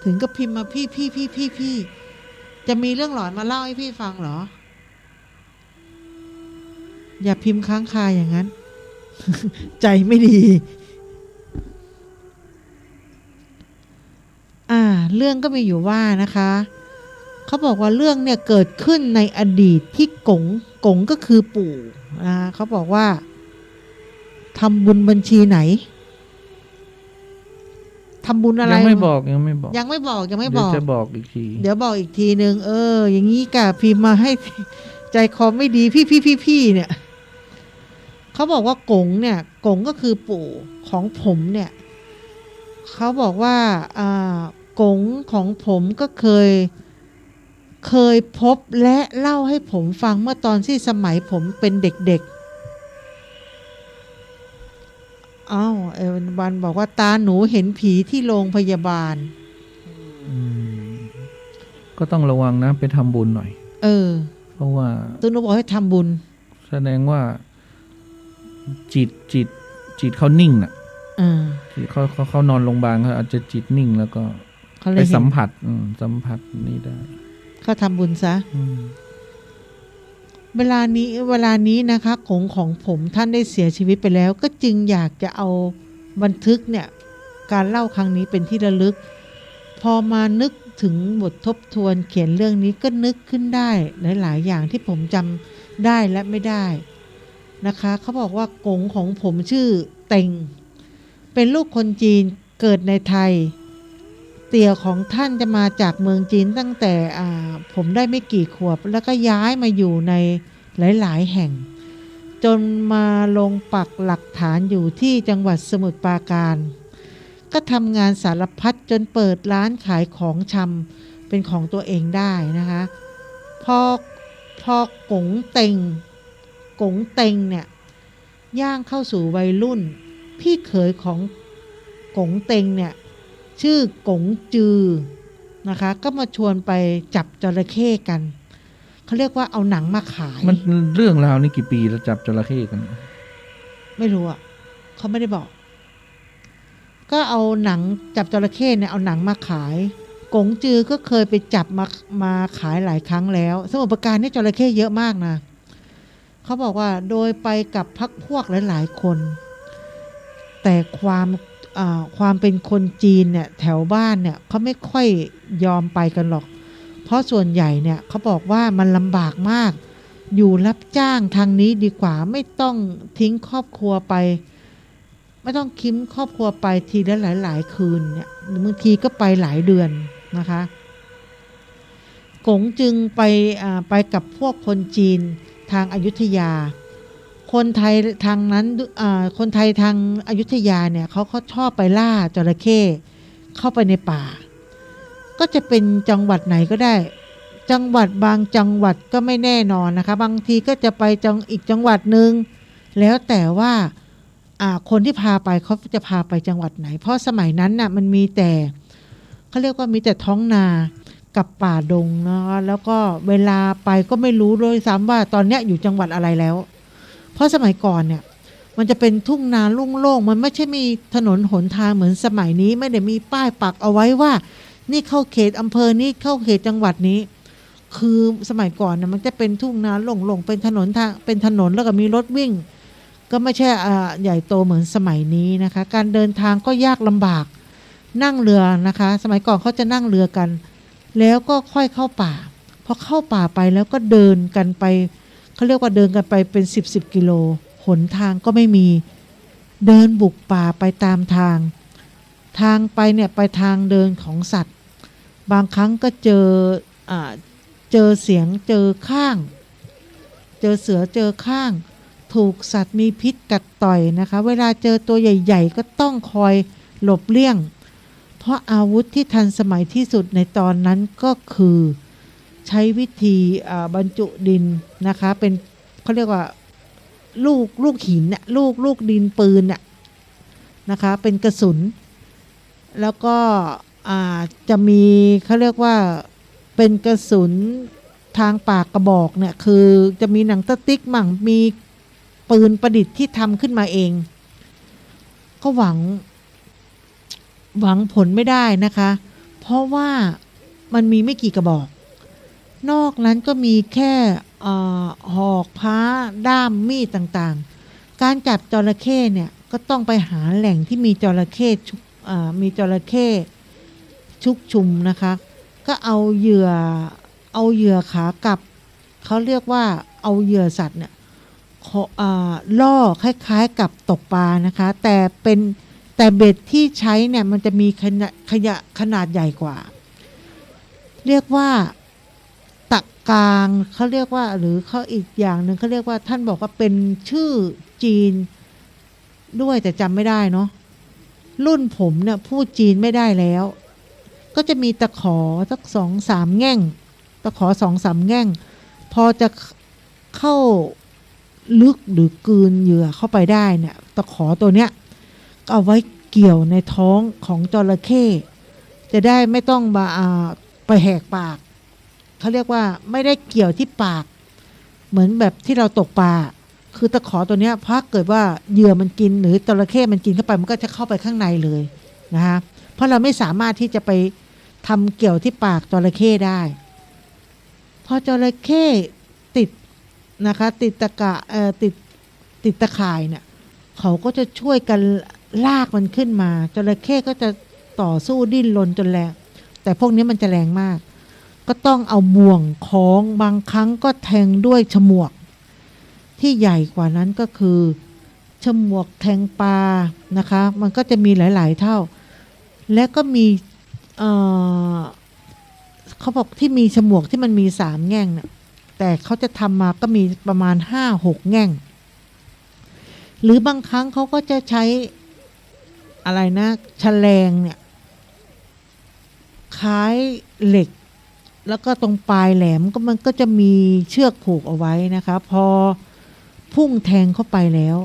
ถึงก็พิมพ์มาพี่จะมีเรื่องหลอนมาเล่าให้พี่ฟังเหรอ อย่าพิมพ์ค้างคาอย่างนั้น ใจไม่ดี เรื่องก็มีอยู่ว่านะคะเขาบอกว่าเรื่องเนี่ยเกิดขึ้นในอดีตที่กงก็คือปู่เขาบอกว่าทำบุญบัญชีไหนทำบุญอะไรยังไม่บอกยังไม่บอก ยังไม่บอก เดี๋ยวจะบอกอีกที เดี๋ยวบอกอีกทีนึงอย่างนี้กะพิมพ์มาให้ ใจคอไม่ดีพี่เนี่ยเขาบอกว่ากงเนี่ยกงก็คือปู่ของผมเนี่ยเขาบอกว่ากงของผมก็เคยพบและเล่าให้ผมฟังเมื่อตอนที่สมัยผมเป็นเด็กๆวันบอกว่าตาหนูเห็นผีที่โรงพยาบาลก็ต้องระวังนะไปทำบุญหน่อยเพราะว่าตัวหนูบอกให้ทำบุญแสดงว่าจิตเขานิ่งน่ะเขานอนโรงพยาบาลเขาอาจจะจิตนิ่งแล้วก็ไปสัมผัสนี่ได้เขาทำบุญซะเวลานี้นะคะของผมท่านได้เสียชีวิตไปแล้วก็จึงอยากจะเอาบันทึกเนี่ยการเล่าครั้งนี้เป็นที่ระลึกพอมานึกถึงบททบทวนเขียนเรื่องนี้ก็นึกขึ้นได้หลายๆอย่างที่ผมจำได้และไม่ได้นะคะเขาบอกว่ากงของผมชื่อเต็งเป็นลูกคนจีนเกิดในไทยเตี่ยของท่านจะมาจากเมืองจีนตั้งแต่ผมได้ไม่กี่ขวบแล้วก็ย้ายมาอยู่ในหลายๆแห่งจนมาลงปักหลักฐานอยู่ที่จังหวัดสมุทรปราการก็ทำงานสารพัดจนเปิดร้านขายของชำเป็นของตัวเองได้นะคะพอกงเต็งเนี่ยย่างเข้าสู่วัยรุ่นพี่เขยของกงเต็งเนี่ยชื่อกงจือนะคะก็มาชวนไปจับจระเข้กันเขาเรียกว่าเอาหนังมาขายมันเรื่องราวนี้กี่ปีแล้วจับจระเข้กันไม่รู้อ่ะเขาไม่ได้บอกก็เอาหนังจับจระเข้เนี่ยเอาหนังมาขายกงจือก็เคยไปจับมาขายหลายครั้งแล้วสมุทรปราการนี่จระเข้เยอะมากนะเขาบอกว่าโดยไปกับพรรคพวกหลายๆคนแต่ความเป็นคนจีนเนี่ยแถวบ้านเนี่ยเขาไม่ค่อยยอมไปกันหรอกเพราะส่วนใหญ่เนี่ยเขาบอกว่ามันลำบากมากอยู่รับจ้างทางนี้ดีกว่าไม่ต้องทิ้งครอบครัวไปไม่ต้องคิ้มครอบครัวไปทีละหลายๆคืนเนี่ยบางทีก็ไปหลายเดือนนะคะกงจึงไปกับพวกคนจีนทางอยุธยาคนไทยทางนั้นคนไทยทางอยุธยาเนี่ยเขาชอบไปล่าจระเข้เข้าไปในป่าก็จะเป็นจังหวัดไหนก็ได้จังหวัดบางจังหวัดก็ไม่แน่นอนนะคะบางทีก็จะไปอีกจังหวัดนึงแล้วแต่ว่าคนที่พาไปเขาจะพาไปจังหวัดไหนเพราะสมัยนั้นน่ะมันมีแต่เขาเรียกว่ามีแต่ท้องนากับป่าดงนะคะแล้วก็เวลาไปก็ไม่รู้ด้วยซ้ำว่าตอนเนี้ยอยู่จังหวัดอะไรแล้วเพราะสมัยก่อนเนี่ยมันจะเป็นทุ่งนาโล่งๆมันไม่ใช่มีถนนหนทางเหมือนสมัยนี้ไม่ได้มีป้ายปักเอาไว้ว่านี่เข้าเขตอำเภอนี้เข้าเขตจังหวัดนี้คือสมัยก่อนเนี่ยมันจะเป็นทุ่งนาโล่งๆเป็นถนนทางเป็นถนนแล้วก็มีรถวิ่งก็ไม่ใช่ใหญ่โตเหมือนสมัยนี้นะคะการเดินทางก็ยากลำบากนั่งเรือนะคะสมัยก่อนเขาจะนั่งเรือกันแล้วก็ค่อยเข้าป่าพอเข้าป่าไปแล้วก็เดินกันไปเขาเรียกว่าเดินกันไปเป็น10กิโลหนทางก็ไม่มีเดินบุกป่าไปตามทางไปเนี่ยไปทางเดินของสัตว์บางครั้งก็เจอเสียงเจอข้างเจอเสือเจอข้างถูกสัตว์มีพิษกัดต่อยนะคะเวลาเจอตัวใหญ่ๆก็ต้องคอย หลบเลี่ยง เพราะอาวุธที่ทันสมัยที่สุดในตอนนั้นก็คือใช้วิธีบรรจุดินนะคะเป็นเขาเรียกว่าลูกหินเนี่ยลูกดินปืนเนี่ยนะคะเป็นกระสุนแล้วก็จะมีเขาเรียกว่าเป็นกระสุนทางปากกระบอกเนี่ยคือจะมีหนังสติ๊กมั่งมีปืนประดิษฐ์ที่ทำขึ้นมาเองก็หวังผลไม่ได้นะคะเพราะว่ามันมีไม่กี่กระบอกนอกนั้นก็มีแค่หอกพ้าด้ามมีดต่างๆการจับจระเข้เนี่ยก็ต้องไปหาแหล่งที่มีจระเข้ชุกชุมนะคะก็เอาเหยื่อขากลับเขาเรียกว่าเอาเหยื่อสัตว์เนี่ยล่อคล้ายๆกับตกปลานะคะแต่เบ็ดที่ใช้เนี่ยมันจะมีขนาดใหญ่กว่าเรียกว่าตะกางเขาเรียกว่าหรือเขาอีกอย่างหนึ่งเขาเรียกว่าท่านบอกว่าเป็นชื่อจีนด้วยแต่จำไม่ได้เนาะรุ่นผมเนี่ยพูดจีนไม่ได้แล้วก็จะมีตะขอสัก2-3 แง่งตะขอ2-3 แง่งพอจะเข้าลึกหรือกลืนเหยื่อเข้าไปได้เนี่ยตะขอตัวเนี้ยเอาไว้เกี่ยวในท้องของจระเข้จะได้ไม่ต้องไปแหกปากเขาเรียกว่าไม่ได้เกี่ยวที่ปากเหมือนแบบที่เราตกปลาคือตะขอตัวเนี้ยพักเกิดว่าเหยื่อมันกินหรือจระเข้มันกินเข้าไปมันก็จะเข้าไปข้างในเลยนะคะเพราะเราไม่สามารถที่จะไปทำเกี่ยวที่ปากจระเข้ได้พอจระเข้ติดนะคะติดตะข่ายเนี่ยเขาก็จะช่วยกันลากมันขึ้นมาจระเข้ก็จะต่อสู้ดิ้นรนจนแรงแต่พวกนี้มันจะแรงมากก็ต้องเอาบ่วงคล้องบางครั้งก็แทงด้วยฉมวกที่ใหญ่กว่านั้นก็คือฉมวกแทงปลานะคะมันก็จะมีหลายๆเท่าและก็มีเขาบอกที่มีฉมวกที่มันมี3 แง่งเนี่ยแต่เขาจะทำมาก็มีประมาณ 5-6 แง่งหรือบางครั้งเขาก็จะใช้อะไรนะแฉลงเนี่ยคล้ายเหล็กแล้วก็ตรงปลายแหลมก็มันก็จะมีเชือกผูกเอาไว้นะคะพอพุ่งแทงเข้าไปแล้ว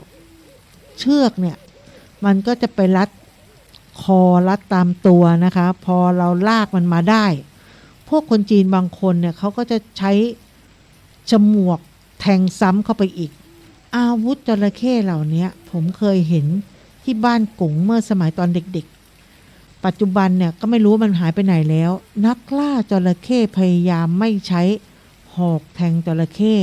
เชือกเนี่ยมันก็จะไปรัดคอรัดตามตัวนะคะพอเราลากมันมาได้พวกคนจีนบางคนเนี่ยเขาก็จะใช้ฉมวกแทงซ้ำเข้าไปอีกอาวุธจระเข้เหล่านี้ผมเคยเห็นที่บ้านก๋งเมื่อสมัยตอนเด็กๆปัจจุบันเนี่ยก็ไม่รู้มันหายไปไหนแล้วนักล่าจระเข้พยายามไม่ใช้หอกแทงจระเข้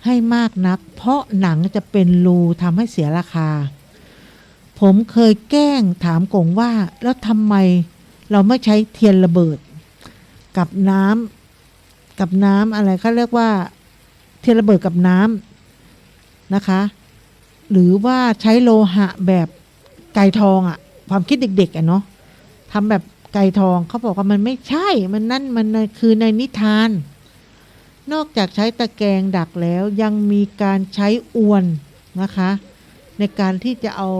ให้มากนักเพราะหนังจะเป็นรูทำให้เสียราคาผมเคยแกล้งถามก๋งว่าแล้วทำไมเราไม่ใช้เทียนระเบิดกับน้ำอะไรเขาเรียกว่าเทียนระเบิดกับน้ำนะคะหรือว่าใช้โลหะแบบไก่ทองความคิดเด็กๆเนาะทำแบบไก่ทองเขาบอกว่ามันไม่ใช่มันคือในนิทานนอกจากใช้ตะแกรงดักแล้วยังมีการใช้อวนนะคะในการที่จะเอา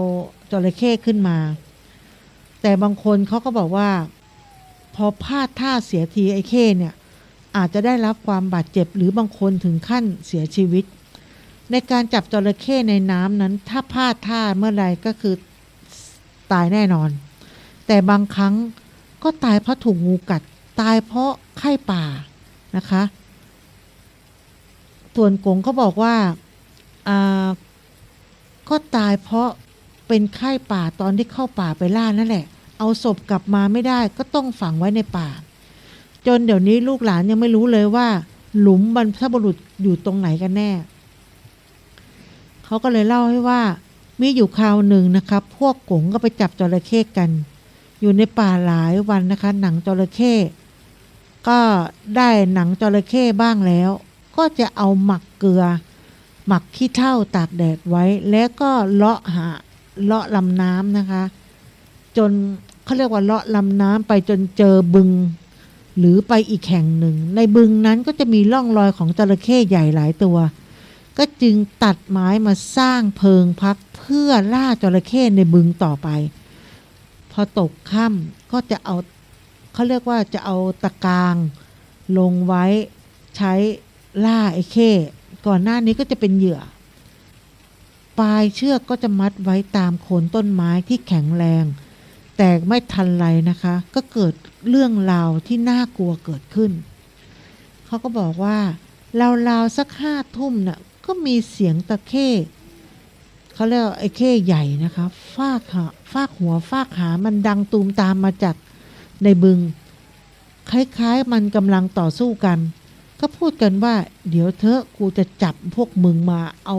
จระเข้ขึ้นมาแต่บางคนเขาก็บอกว่าพอพลาดท่าเสียทีไอ้เข้เนี่ยอาจจะได้รับความบาดเจ็บหรือบางคนถึงขั้นเสียชีวิตในการจับจระเข้ในน้ำนั้นถ้าพลาดท่าเมื่อใดก็คือตายแน่นอนแต่บางครั้งก็ตายเพราะถูกงูกัดตายเพราะไข้ป่านะคะส่วนกงเขาบอกว่าก็ตายเพราะเป็นไข้ป่าตอนที่เข้าป่าไปล่านั่นแหละเอาศพกลับมาไม่ได้ก็ต้องฝังไว้ในป่าจนเดี๋ยวนี้ลูกหลานยังไม่รู้เลยว่าหลุมบรรพบุรุษอยู่ตรงไหนกันแน่เขาก็เลยเล่าให้ว่ามีอยู่คราวหนึ่งนะครับพวกกงก็ไปจับจระเข้กันอยู่ในป่าหลายวันนะคะหนังจระเข้ก็ได้หนังจระเข้บ้างแล้วก็จะเอาหมักเกลือหมักขี้เถ้าตากแดดไว้แล้วก็เลาะลำน้ำนะคะจนเขาเรียกว่าเลาะลำน้ำไปจนเจอบึงหรือไปอีกแห่งหนึ่งในบึงนั้นก็จะมีร่องรอยของจระเข้ใหญ่หลายตัวก็จึงตัดไม้มาสร้างเพิงพักเพื่อล่าจระเข้ในบึงต่อไปพอ อตกค่ำก็จะเอาเขาเรียกว่าจะเอาตะกางลงไว้ใช้ล่าไอ้เข้ก่อนหน้านี้ก็จะเป็นเหยื่อปลายเชือกก็จะมัดไว้ตามโคนต้นไม้ที่แข็งแรงแต่ไม่ทันไรนะคะก็เกิดเรื่องราวที่น่ากลัวเกิดขึ้นเขาก็บอกว่าราวๆสัก5 ทุ่มน่ะก็มีเสียงตะเข้เขาเรียกไอ้เข้ใหญ่นะคะฟากหัวฟากหามันดังตูมตามมาจากในบึงคล้ายๆมันกำลังต่อสู้กันก็พูดกันว่าเดี๋ยวเถอะกูจะจับพวกมึงมาเอ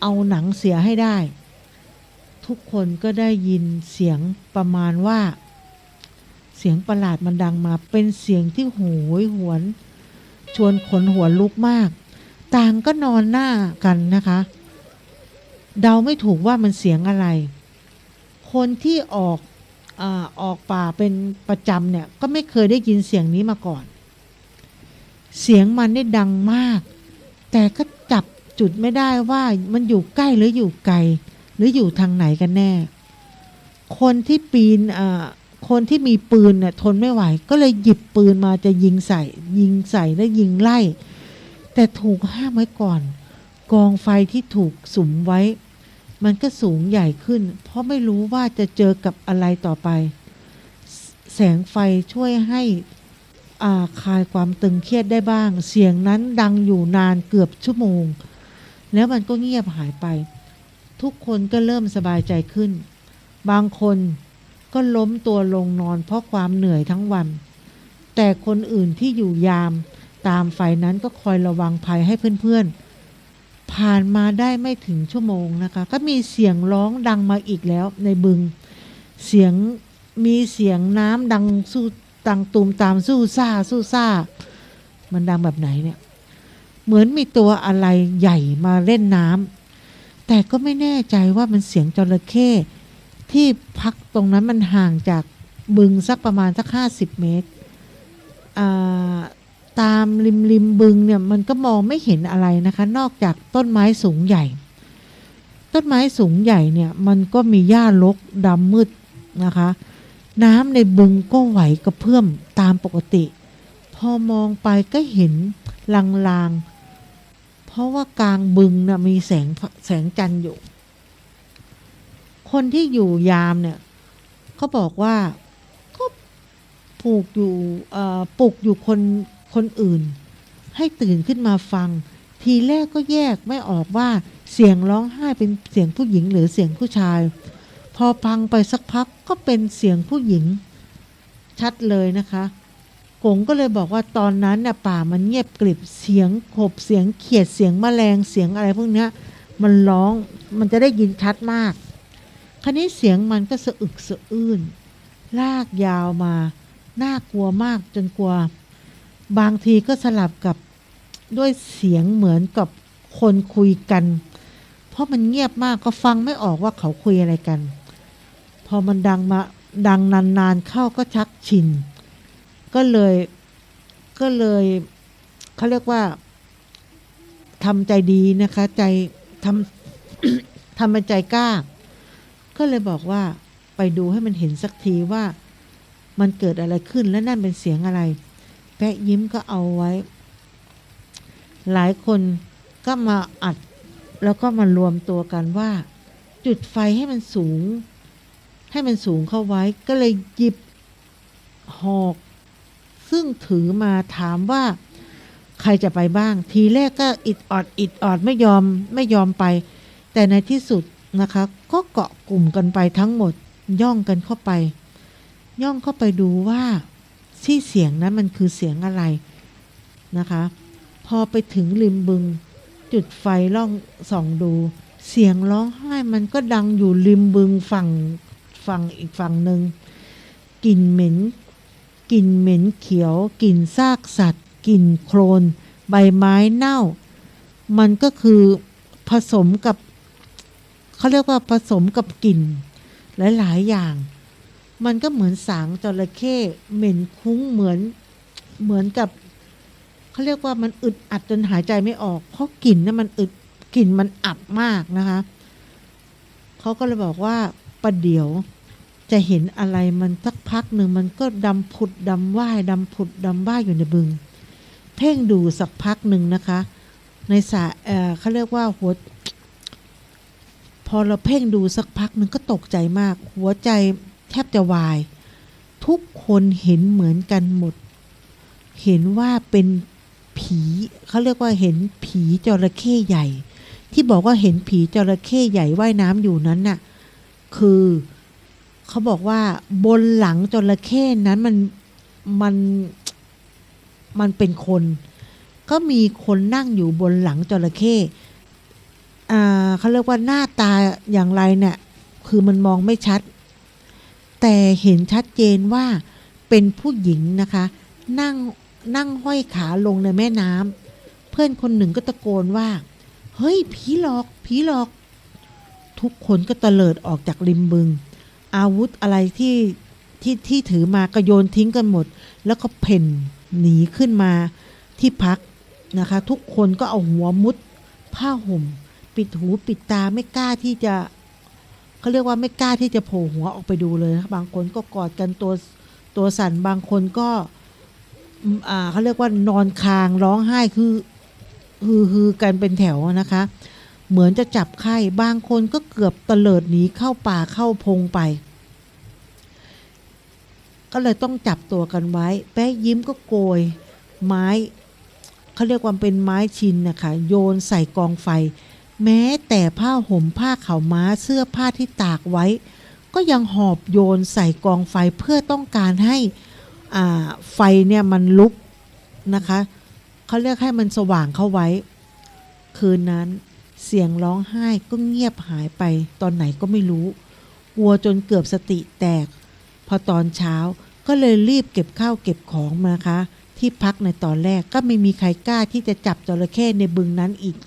าหนังเสียให้ได้ทุกคนก็ได้ยินเสียงประมาณว่าเสียงประหลาดมันดังมาเป็นเสียงที่โหยหวนชวนขนหัวลุกมากต่างก็นอนหน้ากันนะคะเดาไม่ถูกว่ามันเสียงอะไรคนที่ออกป่าเป็นประจำเนี่ยก็ไม่เคยได้ยินเสียงนี้มาก่อนเสียงมันได้ดังมากแต่ก็จับจุดไม่ได้ว่ามันอยู่ใกล้หรืออยู่ไกลหรืออยู่ทางไหนกันแน่คนที่มีปืนเนี่ยทนไม่ไหวก็เลยหยิบปืนมาจะยิงใส่และยิงไล่แต่ถูกห้ามไว้ก่อนกองไฟที่ถูกสุมไว้มันก็สูงใหญ่ขึ้นเพราะไม่รู้ว่าจะเจอกับอะไรต่อไปแสงไฟช่วยให้คลายความตึงเครียดได้บ้างเสียงนั้นดังอยู่นานเกือบชั่วโมงแล้วมันก็เงียบหายไปทุกคนก็เริ่มสบายใจขึ้นบางคนก็ล้มตัวลงนอนเพราะความเหนื่อยทั้งวันแต่คนอื่นที่อยู่ยามตามไฟนั้นก็คอยระวังภัยให้เพื่อนๆผ่านมาได้ไม่ถึงชั่วโมงนะคะก็มีเสียงร้องดังมาอีกแล้วในบึงมีเสียงน้ำดังสู้ตังตูมตามสู้ซ่ามันดังแบบไหนเนี่ยเหมือนมีตัวอะไรใหญ่มาเล่นน้ำแต่ก็ไม่แน่ใจว่ามันเสียงจระเข้ที่พักตรงนั้นมันห่างจากบึงสักประมาณสัก50 เมตรตามริมบึงเนี่ยมันก็มองไม่เห็นอะไรนะคะนอกจากต้นไม้สูงใหญ่เนี่ยมันก็มีหญ้ารกดำมืดนะคะน้ำในบึงก็ไหวกระเพื่อมตามปกติพอมองไปก็เห็นลางๆเพราะว่ากลางบึงน่ะมีแสงจันทร์อยู่คนที่อยู่ยามเนี่ยเขาบอกว่าก็ปลุกอยู่คนอื่นให้ตื่นขึ้นมาฟังทีแรกก็แยกไม่ออกว่าเสียงร้องไห้เป็นเสียงผู้หญิงหรือเสียงผู้ชายพอฟังไปสักพักก็เป็นเสียงผู้หญิงชัดเลยนะคะกงก็เลยบอกว่าตอนนั้นน่ะป่ามันเงียบกริบเสียงกบเสียงเขียดเสียงแมลงเสียงอะไรพวกนี้มันร้องมันจะได้ยินชัดมากคราวนี้เสียงมันก็สะอึกสะอื้นลากยาวมาน่ากลัวมากจนกลัวบางทีก็สลับกับด้วยเสียงเหมือนกับคนคุยกันเพราะมันเงียบมากก็ฟังไม่ออกว่าเขาคุยอะไรกันพอมันดังนานๆเข้าก็ชักชินก็เลยเขาเรียกว่าทำใจดีนะคะใจทำเป็นใจกล้าก็เลยบอกว่าไปดูให้มันเห็นสักทีว่ามันเกิดอะไรขึ้นและนั่นเป็นเสียงอะไรแปะยิ้มก็เอาไว้หลายคนก็มาอัดแล้วก็มารวมตัวกันว่าจุดไฟให้มันสูงเข้าไว้ก็เลยหยิบหอกซึ่งถือมาถามว่าใครจะไปบ้างทีแรกก็อิดออดไม่ยอมไปแต่ในที่สุดนะคะก็เกาะกลุ่มกันไปทั้งหมดย่องเข้าไปดูว่าที่เสียงนั้นมันคือเสียงอะไรนะคะพอไปถึงริมบึงจุดไฟล่องส่องดูเสียงร้องไห้มันก็ดังอยู่ริมบึงฝั่งอีกฝั่งหนึ่งกลิ่นเหม็นเขียวกลิ่นซากสัตว์กลิ่นโคลนใบไม้เน่ามันก็คือผสมกับเขาเรียกว่าผสมกับกลิ่นหลายๆอย่างมันก็เหมือนสางจระเข้เหม็นคุ้งเหมือนกับเขาเรียกว่ามันอึดอัดจนหายใจไม่ออกเพราะกลิ่นนั้นกลิ่นมันอับมากนะคะเขาก็เลยบอกว่าประเดี๋ยว จะเห็นอะไรมันสักพักหนึ่งมันก็ดำผุดดำว่ายดำผุดดำว่ายอยู่ในบึงเพ่งดูสักพักหนึ่งนะคะในสระเขาเรียกว่าพอเราเพ่งดูสักพักหนึ่งก็ตกใจมากหัวใจแทบจะวายทุกคนเห็นเหมือนกันหมดเห็นว่าเป็นผีเขาเรียกว่าเห็นผีจระเข้ใหญ่ที่บอกว่าเห็นผีจระเข้ใหญ่ว่ายน้ำอยู่นั้นน่ะคือเขาบอกว่าบนหลังจระเข้นั้นมันเป็นคนก็มีคนนั่งอยู่บนหลังจระเข้เขาเรียกว่าหน้าตาอย่างไรเนี่ยคือมันมองไม่ชัดแต่เห็นชัดเจนว่าเป็นผู้หญิงนะคะนั่งห้อยขาลงในแม่น้ำเพื่อนคนหนึ่งก็ตะโกนว่าเฮ้ยผีหลอกผีหลอกทุกคนก็เตลิดออกจากริมบึงอาวุธอะไรที่ถือมาก็โยนทิ้งกันหมดแล้วก็เพ่นหนีขึ้นมาที่พักนะคะทุกคนก็เอาหัวมุดผ้าห่มปิดหูปิดตาไม่กล้าที่จะเขาเรียกว่าไม่กล้าที่จะโผล่หัวออกไปดูเลยบางคนก็กอดกันตัวสั่นบางคนก็เขาเรียกว่านอนคางร้องไห้คือกันเป็นแถวนะคะเหมือนจะจับไข้บางคนก็เกือบเตลิดหนีเข้าป่าเข้าพงไปก็เลยต้องจับตัวกันไว้แป๊ะยิ้มก็โกยไม้เขาเรียกว่าเป็นไม้ชินนะคะโยนใส่กองไฟแม้แต่ผ้าห่มผ้าขาวม้าเสื้อผ้าที่ตากไว้ก็ยังหอบโยนใส่กองไฟเพื่อต้องการให้ไฟเนี่ยมันลุกนะคะเขาเรียกให้มันสว่างเข้าไว้คืนนั้นเสียงร้องไห้ก็เงียบหายไปตอนไหนก็ไม่รู้วัวจนเกือบสติแตกพอตอนเช้าก็เลยรีบเก็บข้าวเก็บของมานะคะที่พักในตอนแรกก็ไม่มีใครกล้าที่จะจับจระเข้ในบึงนั้นอีก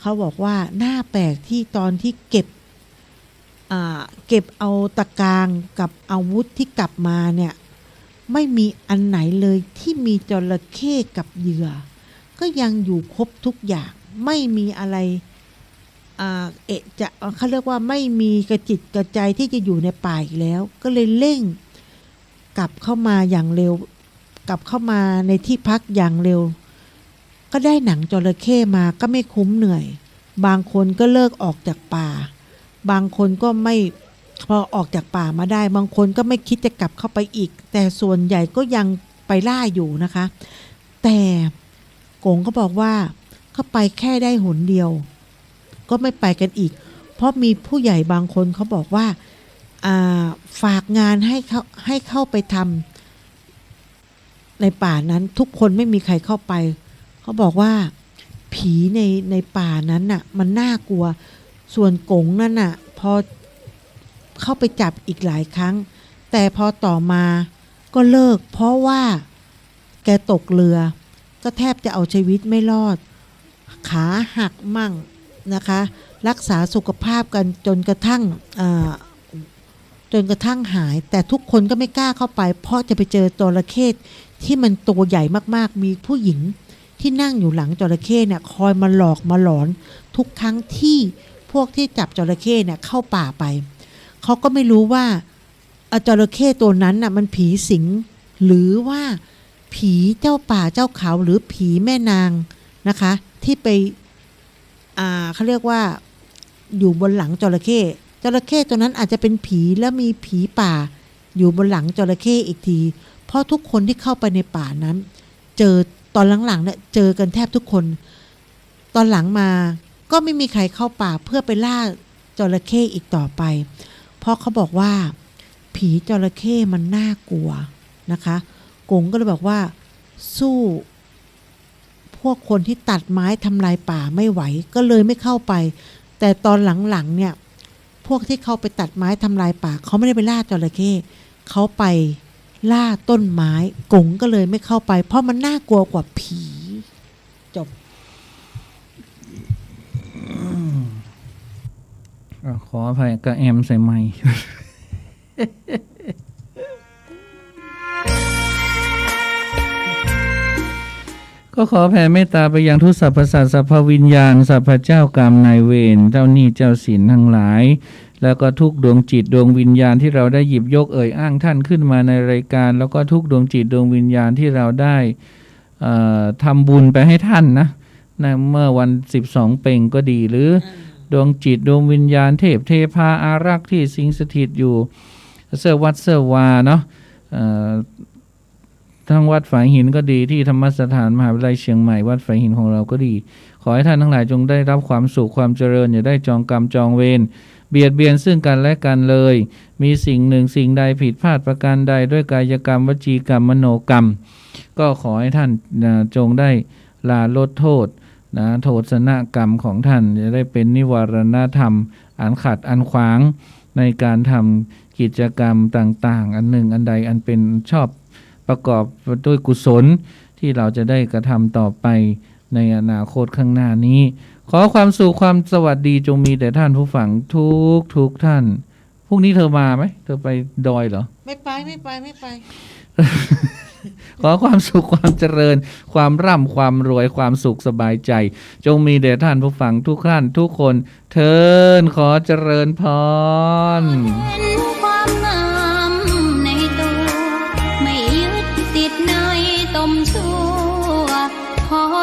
เขาบอกว่าน่าแปลกที่ตอนที่เก็บเอาตะกางกับอาวุธที่กลับมาเนี่ยไม่มีอันไหนเลยที่มีจระเข้กับเหยื่อก็ยังอยู่ครบทุกอย่างไม่มีอะไรจะเขาเรียกว่าไม่มีกระจิตกระใจที่จะอยู่ในป่าอีกแล้วก็เลยเร่งกลับเข้ามาอย่างเร็วกลับเข้ามาในที่พักอย่างเร็วก็ได้หนังจระเข้มาก็ไม่คุ้มเหนื่อยบางคนก็เลิกออกจากป่าบางคนก็ไม่พอออกจากป่ามาได้บางคนก็ไม่คิดจะกลับเข้าไปอีกแต่ส่วนใหญ่ก็ยังไปล่าอยู่นะคะแต่กงก็บอกว่าเขาไปแค่ได้หนเดียวก็ไม่ไปกันอีกเพราะมีผู้ใหญ่บางคนเขาบอกว่าฝากงานให้เข้าไปทำในป่านั้นทุกคนไม่มีใครเข้าไปเขาบอกว่าผีในป่านั้นน่ะมันน่ากลัวส่วนกงนั่นน่ะพอเข้าไปจับอีกหลายครั้งแต่พอต่อมาก็เลิกเพราะว่าแกตกเรือก็แทบจะเอาชีวิตไม่รอดขาหักมั่งนะคะรักษาสุขภาพกันจนกระทั่งหายแต่ทุกคนก็ไม่กล้าเข้าไปเพราะจะไปเจอจระเข้ที่มันตัวใหญ่มากๆมีผู้หญิงที่นั่งอยู่หลังจระเข้เนี่ยคอยมาหลอกมาหลอนทุกครั้งที่พวกที่จับจระเข้เนี่ยเข้าป่าไปเขาก็ไม่รู้ว่าจระเข้ตัวนั้นน่ะมันผีสิงหรือว่าผีเจ้าป่าเจ้าเขาหรือผีแม่นางนะคะที่ไปเขาเรียกว่าอยู่บนหลังจระเข้ตัวนั้นอาจจะเป็นผีแล้วมีผีป่าอยู่บนหลังจระเข้อีกทีเพราะทุกคนที่เข้าไปในป่านั้นเจอตอนหลังๆเนี่ยเจอกันแทบทุกคนตอนหลังมาก็ไม่มีใครเข้าป่าเพื่อไปล่าจระเข้อีกต่อไปเพราะเขาบอกว่าผีจระเข้มันน่ากลัวนะคะกงก็เลยบอกว่าสู้พวกคนที่ตัดไม้ทำลายป่าไม่ไหวก็เลยไม่เข้าไปแต่ตอนหลังๆเนี่ยพวกที่เข้าไปตัดไม้ทำลายป่าเขาไม่ได้ไปล่าจระเข้เขาไปล่าต้นไม้กงก็เลยไม่เข้าไปเพราะมันน่ากลัวกว่าผีจบ ขออภัยกระแอมใส่ไมค์ ก็ขอแผ่เมตตาไปยังทุกสรรพสัตว์สรรพวิญญาณสรรพเจ้ากรรมนายเวรเจ้าหนี้เจ้าสินทั้งหลาย แล้วก็ทุกดวงจิตดวงวิญญาณที่เราได้หยิบยกเอ่ยอ้างท่านขึ้นมาในรายการ แล้วก็ทุกดวงจิตดวงวิญญาณที่เราได้ทำบุญไปให้ท่านนะเมื่อวัน12เพ็งก็ดีหรือดวงจิตดวงวิญญาณเทพเทพาอารักษ์ที่สิงสถิตอยู่เสื้อวัดเสื้อวาเนาะทั้งวัดฝายหินก็ดีที่ธรรมสถานมหาวิทยาลัยเชียงใหม่วัดฝายหินของเราก็ดีขอให้ท่านทั้งหลายจงได้รับความสุขความเจริญอย่าได้จองกรรมจองเวรเบียดเบียนซึ่งกันและกันเลยมีสิ่งหนึ่งสิ่งใดผิดพลาดประการใดด้วยกายกรรมวจีกรรมมโนกรรมก็ขอให้ท่านจงได้ลาลดโทษนะโทษนกรรมของท่านจะได้เป็นนิวรณธรรมอันขัดอันขวางในการทำกิจกรรมต่างๆอันหนึ่งอันใดอันเป็นชอบประกอบด้วยกุศลที่เราจะได้กระทำต่อไปในอนาคตข้างหน้านี้ขอความสุขความสวัสดีจงมีแต่ท่านผู้ฟังทุกท่านพรุ่งนี้เธอมาไหมเธอไปดอยเหรอไม่ไป ขอความสุขความเจริญความร่ำความรวยความสุขสบายใจจงมีแด่ท่านผู้ฟังทุกท่านทุกคนเทินขอเจริญพร